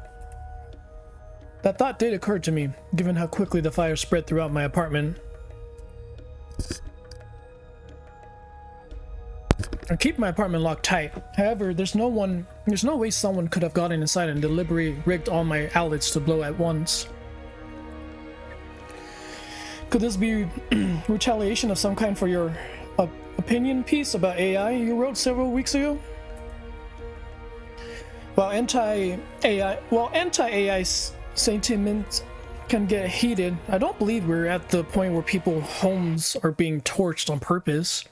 That thought did occur to me, given how quickly the fire spread throughout my apartment. I keep my apartment locked tight. However, there's no way someone could have gotten inside and deliberately rigged all my outlets to blow at once. Could this be retaliation of some kind for your opinion piece about AI you wrote several weeks ago? While anti-AI sentiment can get heated, I don't believe we're at the point where people's homes are being torched on purpose.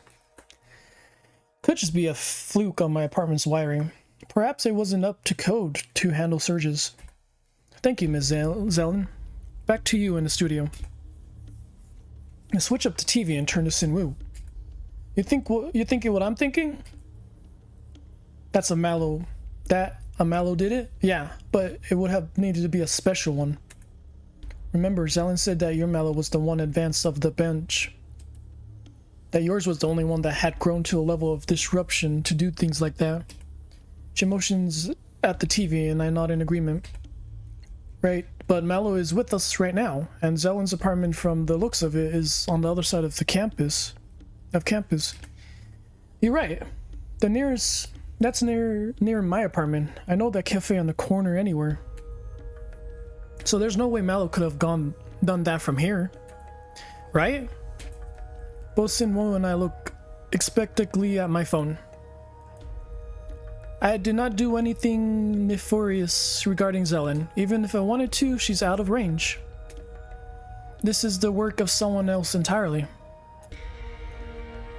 Could just be a fluke on my apartment's wiring. Perhaps it wasn't up to code to handle surges. Thank you, Ms. Zelen. Back to you in the studio. I switch up the TV and turn to Si-Won. You thinking what I'm thinking? That's a Malow. That a Malow did it? Yeah, but it would have needed to be a special one. Remember, Zelen said that your Malow was the one advanced of the bench. That yours was the only one that had grown to a level of disruption to do things like that. She motions at the TV and I nod in agreement. Right, but Melo is with us right now, and Zelen's apartment, from the looks of it, is on the other side of the campus. You're right. That's near my apartment. I know that cafe on the corner anywhere. So there's no way Melo could have done that from here. Right? Both Si-Won and I look expectantly at my phone. I did not do anything nefarious regarding Zelen. Even if I wanted to, she's out of range. This is the work of someone else entirely.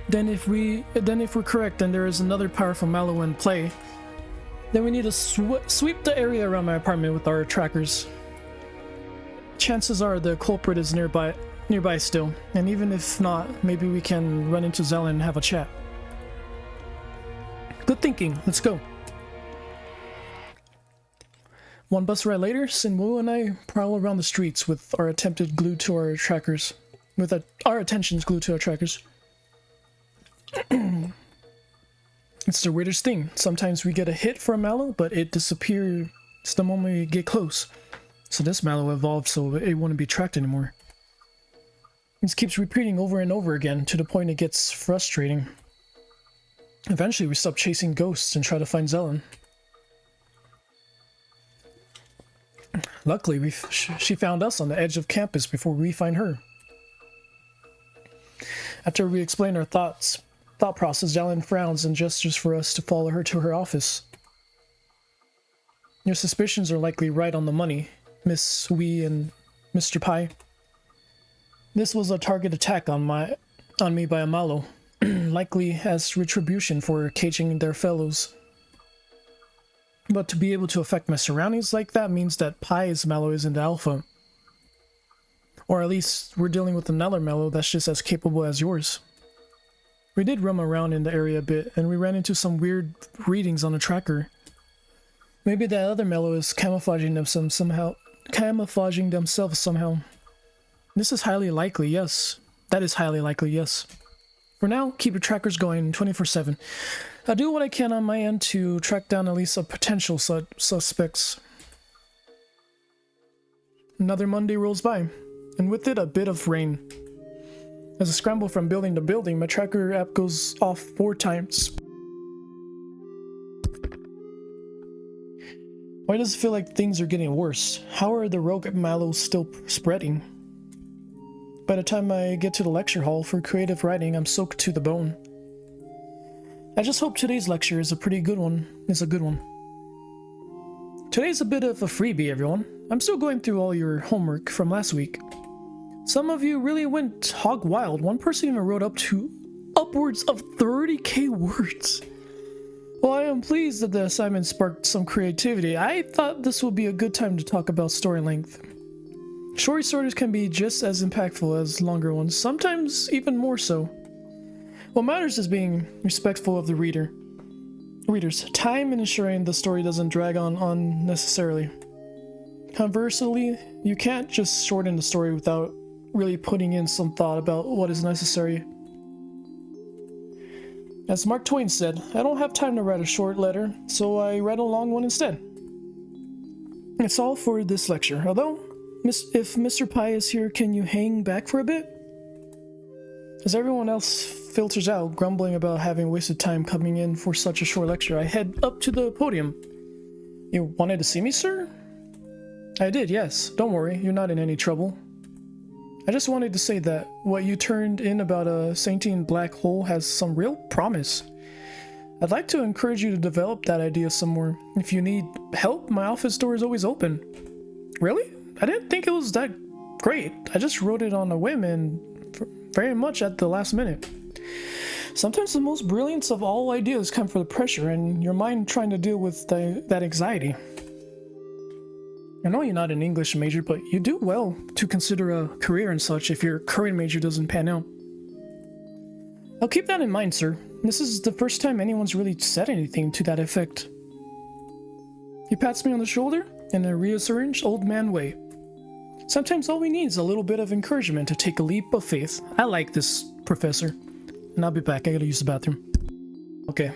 Then if we're correct, then there is another powerful Mallow in play. Then we need to sweep the area around my apartment with our trackers. Chances are the culprit is nearby still, and even if not, maybe we can run into Zelen and have a chat. Good thinking, let's go. One bus ride later, Si-Won and I prowl around the streets with our attentions glued to our trackers. It's the weirdest thing. Sometimes we get a hit for a Malow, but it disappears the moment we get close. So this Malow evolved so it wouldn't be tracked anymore. This keeps repeating over and over again to the point it gets frustrating. Eventually we stop chasing ghosts and try to find Zelen. Luckily, she found us on the edge of campus before we find her. After we explain our thought process, Zelen frowns and gestures for us to follow her to her office. Your suspicions are likely right on the money, Miss Wee and Mr. Pai. This was a target attack on me by a Malow, likely as retribution for caging their fellows. But to be able to affect my surroundings like that means that Pai's Malow isn't alpha. Or at least we're dealing with another Malow that's just as capable as yours. We did roam around in the area a bit, and we ran into some weird readings on the tracker. Maybe that other Malow is camouflaging themselves somehow. This is highly likely, yes. That is highly likely, yes. For now, keep your trackers going 24/7. I'll do what I can on my end to track down at least some potential suspects. Another Monday rolls by, and with it a bit of rain. As I scramble from building to building, my tracker app goes off 4 times. Why does it feel like things are getting worse? How are the rogue Malows still spreading? By the time I get to the lecture hall for creative writing, I'm soaked to the bone. I just hope today's lecture is a pretty good one. Today's a bit of a freebie, everyone. I'm still going through all your homework from last week. Some of you really went hog wild. One person even wrote upwards of 30k words. Well, I am pleased that the assignment sparked some creativity. I thought this would be a good time to talk about story length. Short stories can be just as impactful as longer ones, sometimes even more so. What matters is being respectful of the reader's time and ensuring the story doesn't drag on unnecessarily. Conversely, you can't just shorten the story without really putting in some thought about what is necessary. As Mark Twain said, I don't have time to write a short letter, so I write a long one instead. It's all for this lecture, although, if Mr. Pi is here, can you hang back for a bit? As everyone else filters out, grumbling about having wasted time coming in for such a short lecture, I head up to the podium. You wanted to see me, sir? I did, yes. Don't worry, you're not in any trouble. I just wanted to say that what you turned in about a sentient black hole has some real promise. I'd like to encourage you to develop that idea some more. If you need help, my office door is always open. Really? I didn't think it was that great. I just wrote it on a whim and very much at the last minute. Sometimes the most brilliance of all ideas come from the pressure and your mind trying to deal with that anxiety. I know you're not an English major, but you do well to consider a career and such if your current major doesn't pan out. I'll keep that in mind, sir. This is the first time anyone's really said anything to that effect. He pats me on the shoulder in a reassuring old man way. Sometimes all we need is a little bit of encouragement to take a leap of faith. I like this, Professor. And I'll be back. I gotta use the bathroom. Okay.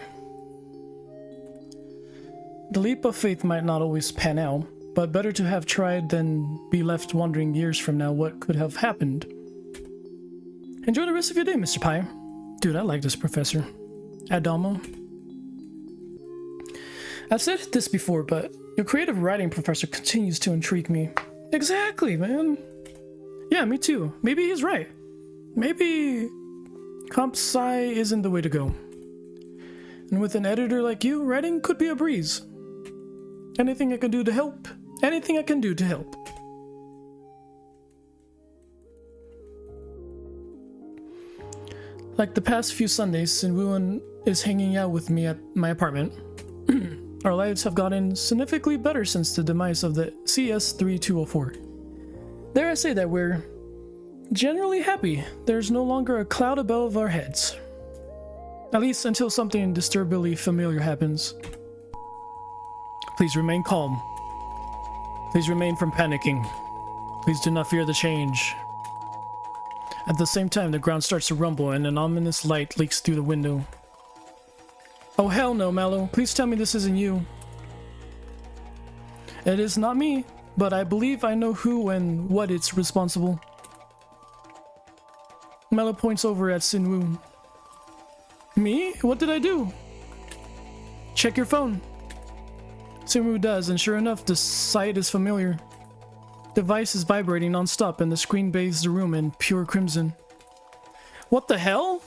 The leap of faith might not always pan out, but better to have tried than be left wondering years from now what could have happened. Enjoy the rest of your day, Mr. Pi. Dude, I like this professor. Adamo. I've said this before, but your creative writing professor continues to intrigue me. Exactly, man. Yeah, me too. Maybe he's right. Maybe Comp Sci isn't the way to go. And with an editor like you, writing could be a breeze. Anything I can do to help. Anything I can do to help. Like the past few Sundays, Si-Won is hanging out with me at my apartment. Our lives have gotten significantly better since the demise of the CS3204. Dare I say that we're generally happy. There's no longer a cloud above our heads. At least until something disturbingly familiar happens. Please remain calm. Please remain from panicking. Please do not fear the change. At the same time, the ground starts to rumble and an ominous light leaks through the window. Oh hell no, Malow. Please tell me this isn't you. It is not me, but I believe I know who and what is responsible. Melo points over at Si-Won. Me? What did I do? Check your phone. Si-Won does, and sure enough, the sight is familiar. The device is vibrating non-stop and the screen bathes the room in pure crimson. What the hell?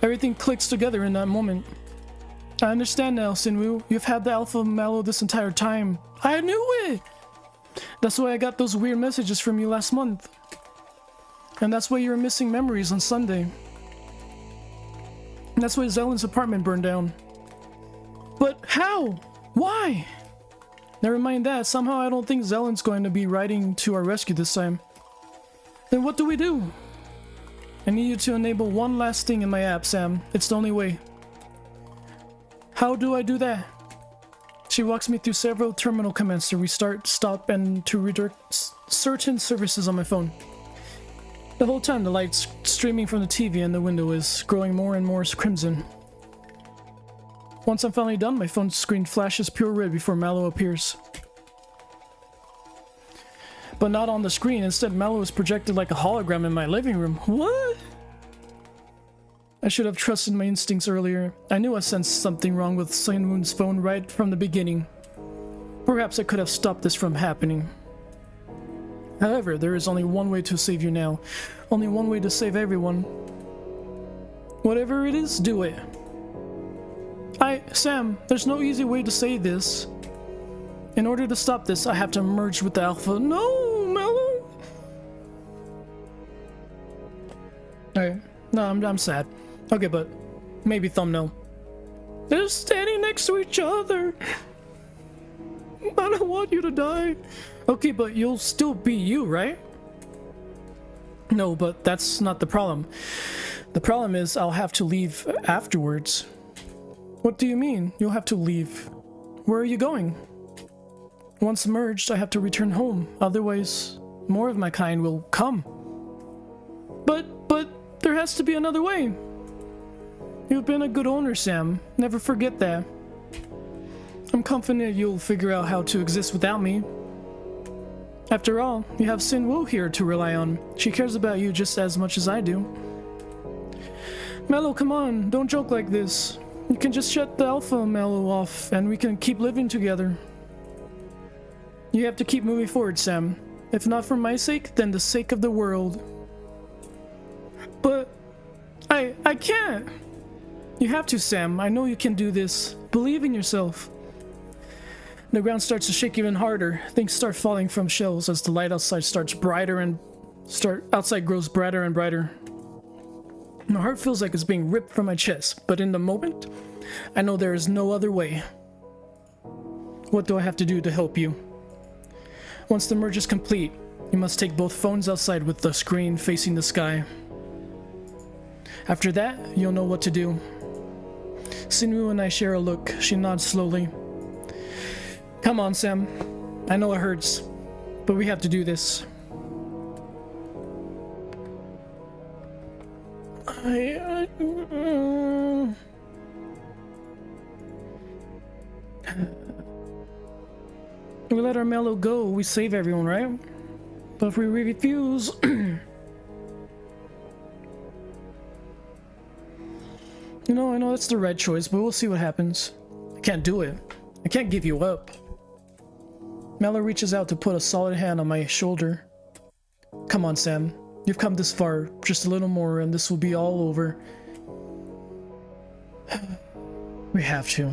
Everything clicks together in that moment. I understand now, Si-Won. You've had the alpha Mallow this entire time. I knew it! That's why I got those weird messages from you last month. And that's why you were missing memories on Sunday. And that's why Zelen's apartment burned down. But how? Why? Never mind that. Somehow I don't think Zelen's going to be riding to our rescue this time. Then what do we do? I need you to enable one last thing in my app, Sam. It's the only way. How do I do that? She walks me through several terminal commands to restart, stop, and to redirect certain services on my phone. The whole time, the light streaming from the TV in the window is growing more and more crimson. Once I'm finally done, my phone screen flashes pure red before Malow appears. But not on the screen. Instead, Malow is projected like a hologram in my living room. What? I should have trusted my instincts earlier. I knew I sensed something wrong with Si-Won's phone right from the beginning. Perhaps I could have stopped this from happening. However, there is only one way to save you now. Only one way to save everyone. Whatever it is, do it. Sam, there's no easy way to say this. In order to stop this, I have to merge with the Alpha. No, Melo! Alright, no, I'm sad. Okay, but maybe thumbnail. They're standing next to each other. I don't want you to die. Okay, but you'll still be you, right? No, but that's not the problem. The problem is I'll have to leave afterwards. What do you mean, you'll have to leave? Where are you going? Once merged, I have to return home. Otherwise, more of my kind will come. But there has to be another way. You've been a good owner, Sam. Never forget that. I'm confident you'll figure out how to exist without me. After all, you have Si-Won here to rely on. She cares about you just as much as I do. Melo, come on, don't joke like this. You can just shut the Alpha Melo off, and we can keep living together. You have to keep moving forward, Sam. If not for my sake, then the sake of the world. But I can't. You have to, Sam. I know you can do this. Believe in yourself. The ground starts to shake even harder. Things start falling from shelves as the light outside outside grows brighter and brighter. My heart feels like it's being ripped from my chest, but in the moment, I know there is no other way. What do I have to do to help you? Once the merge is complete, you must take both phones outside with the screen facing the sky. After that, you'll know what to do. Si-Won and I share a look. She nods slowly. Come on, Sam. I know it hurts, but we have to do this. We let our Melo go, we save everyone, right? But if we refuse... I know that's the right choice, but we'll see what happens. I can't do it. I can't give you up. Melo reaches out to put a solid hand on my shoulder. Come on, Sam. You've come this far. Just a little more and this will be all over. We have to.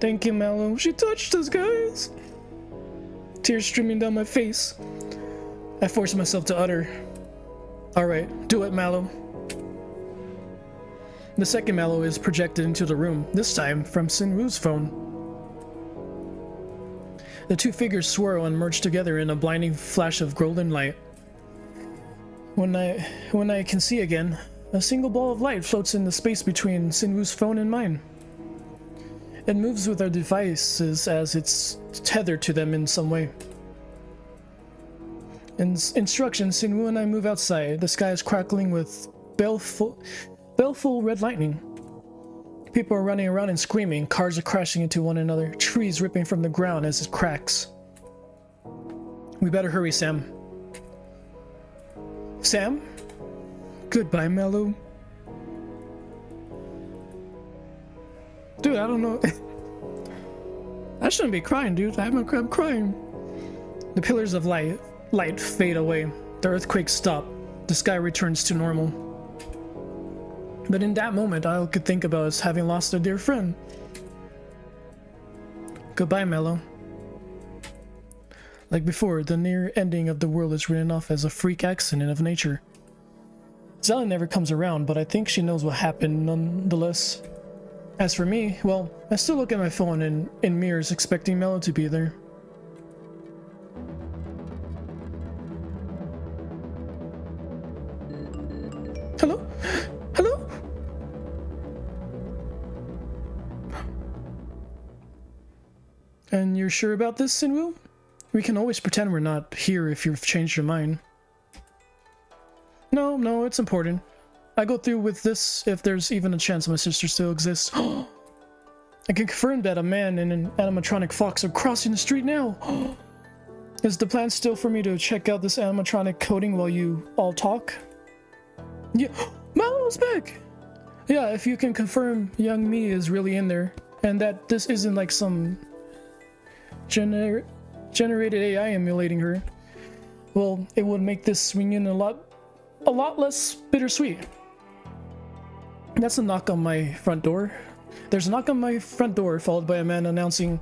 Thank you, Melo. She touched us, guys. Tears streaming down my face. I force myself to utter. Alright, do it, Melo. The second Melo is projected into the room, this time from Si-Won's phone. The two figures swirl and merge together in a blinding flash of golden light. When I can see again, a single ball of light floats in the space between Si-Won's phone and mine. It moves with our devices as it's tethered to them in some way. In instructions, Si-Won and I move outside. The sky is crackling with baleful red lightning. People are running around and screaming. Cars are crashing into one another. Trees ripping from the ground as it cracks. We better hurry, Sam. Sam? Goodbye, Melo. Dude, I don't know. I shouldn't be crying, dude. I'm crying. The pillars of light fade away. The earthquakes stop. The sky returns to normal. But in that moment, all I could think about is having lost a dear friend. Goodbye, Melo. Like before, the near ending of the world is written off as a freak accident of nature. Zelen never comes around, but I think she knows what happened nonetheless. As for me, well, I still look at my phone in mirrors expecting Melo to be there. Hello? Hello? And you're sure about this, Si-Won? We can always pretend we're not here if you've changed your mind. No, it's important. I go through with this if there's even a chance my sister still exists. I can confirm that a man and an animatronic fox are crossing the street now. Is the plan still for me to check out this animatronic coding while you all talk? Yeah, Malo's back! Yeah, if you can confirm young me is really in there, and that this isn't like some generated AI emulating her, well, it would make this reunion a lot less bittersweet. That's a knock on my front door. There's a knock on my front door, followed by a man announcing,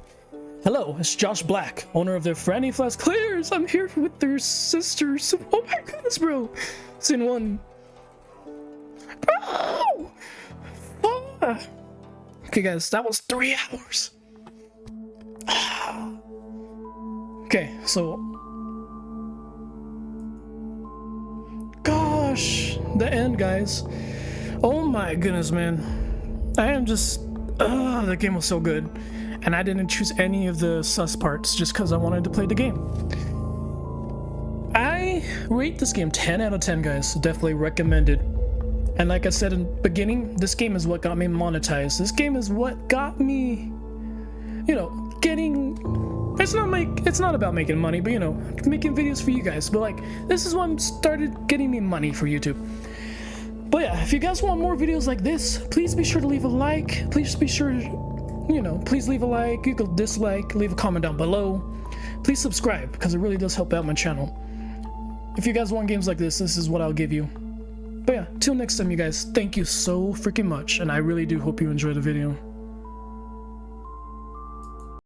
"Hello, it's Josh Black, owner of the Franny Flask Clears. I'm here with their sisters." Oh my goodness, bro. Si-Won. Bro! Ah. Okay, guys, that was 3 hours. Okay, so... Gosh, the end, guys. Oh my goodness, man. I am just... the game was so good. And I didn't choose any of the sus parts just because I wanted to play the game. I rate this game 10 out of 10, guys. Definitely recommended. And like I said in the beginning, this game is what got me monetized. This game is what got me, you know, getting... It's not about making money, but, you know, making videos for you guys. But, like, this is what started getting me money for YouTube. But yeah, if you guys want more videos like this, please be sure to leave a like. Please be sure, you know, please leave a like. You can dislike, leave a comment down below. Please subscribe, because it really does help out my channel. If you guys want games like this is what I'll give you. But yeah, till next time, you guys, thank you so freaking much, and I really do hope you enjoy the video.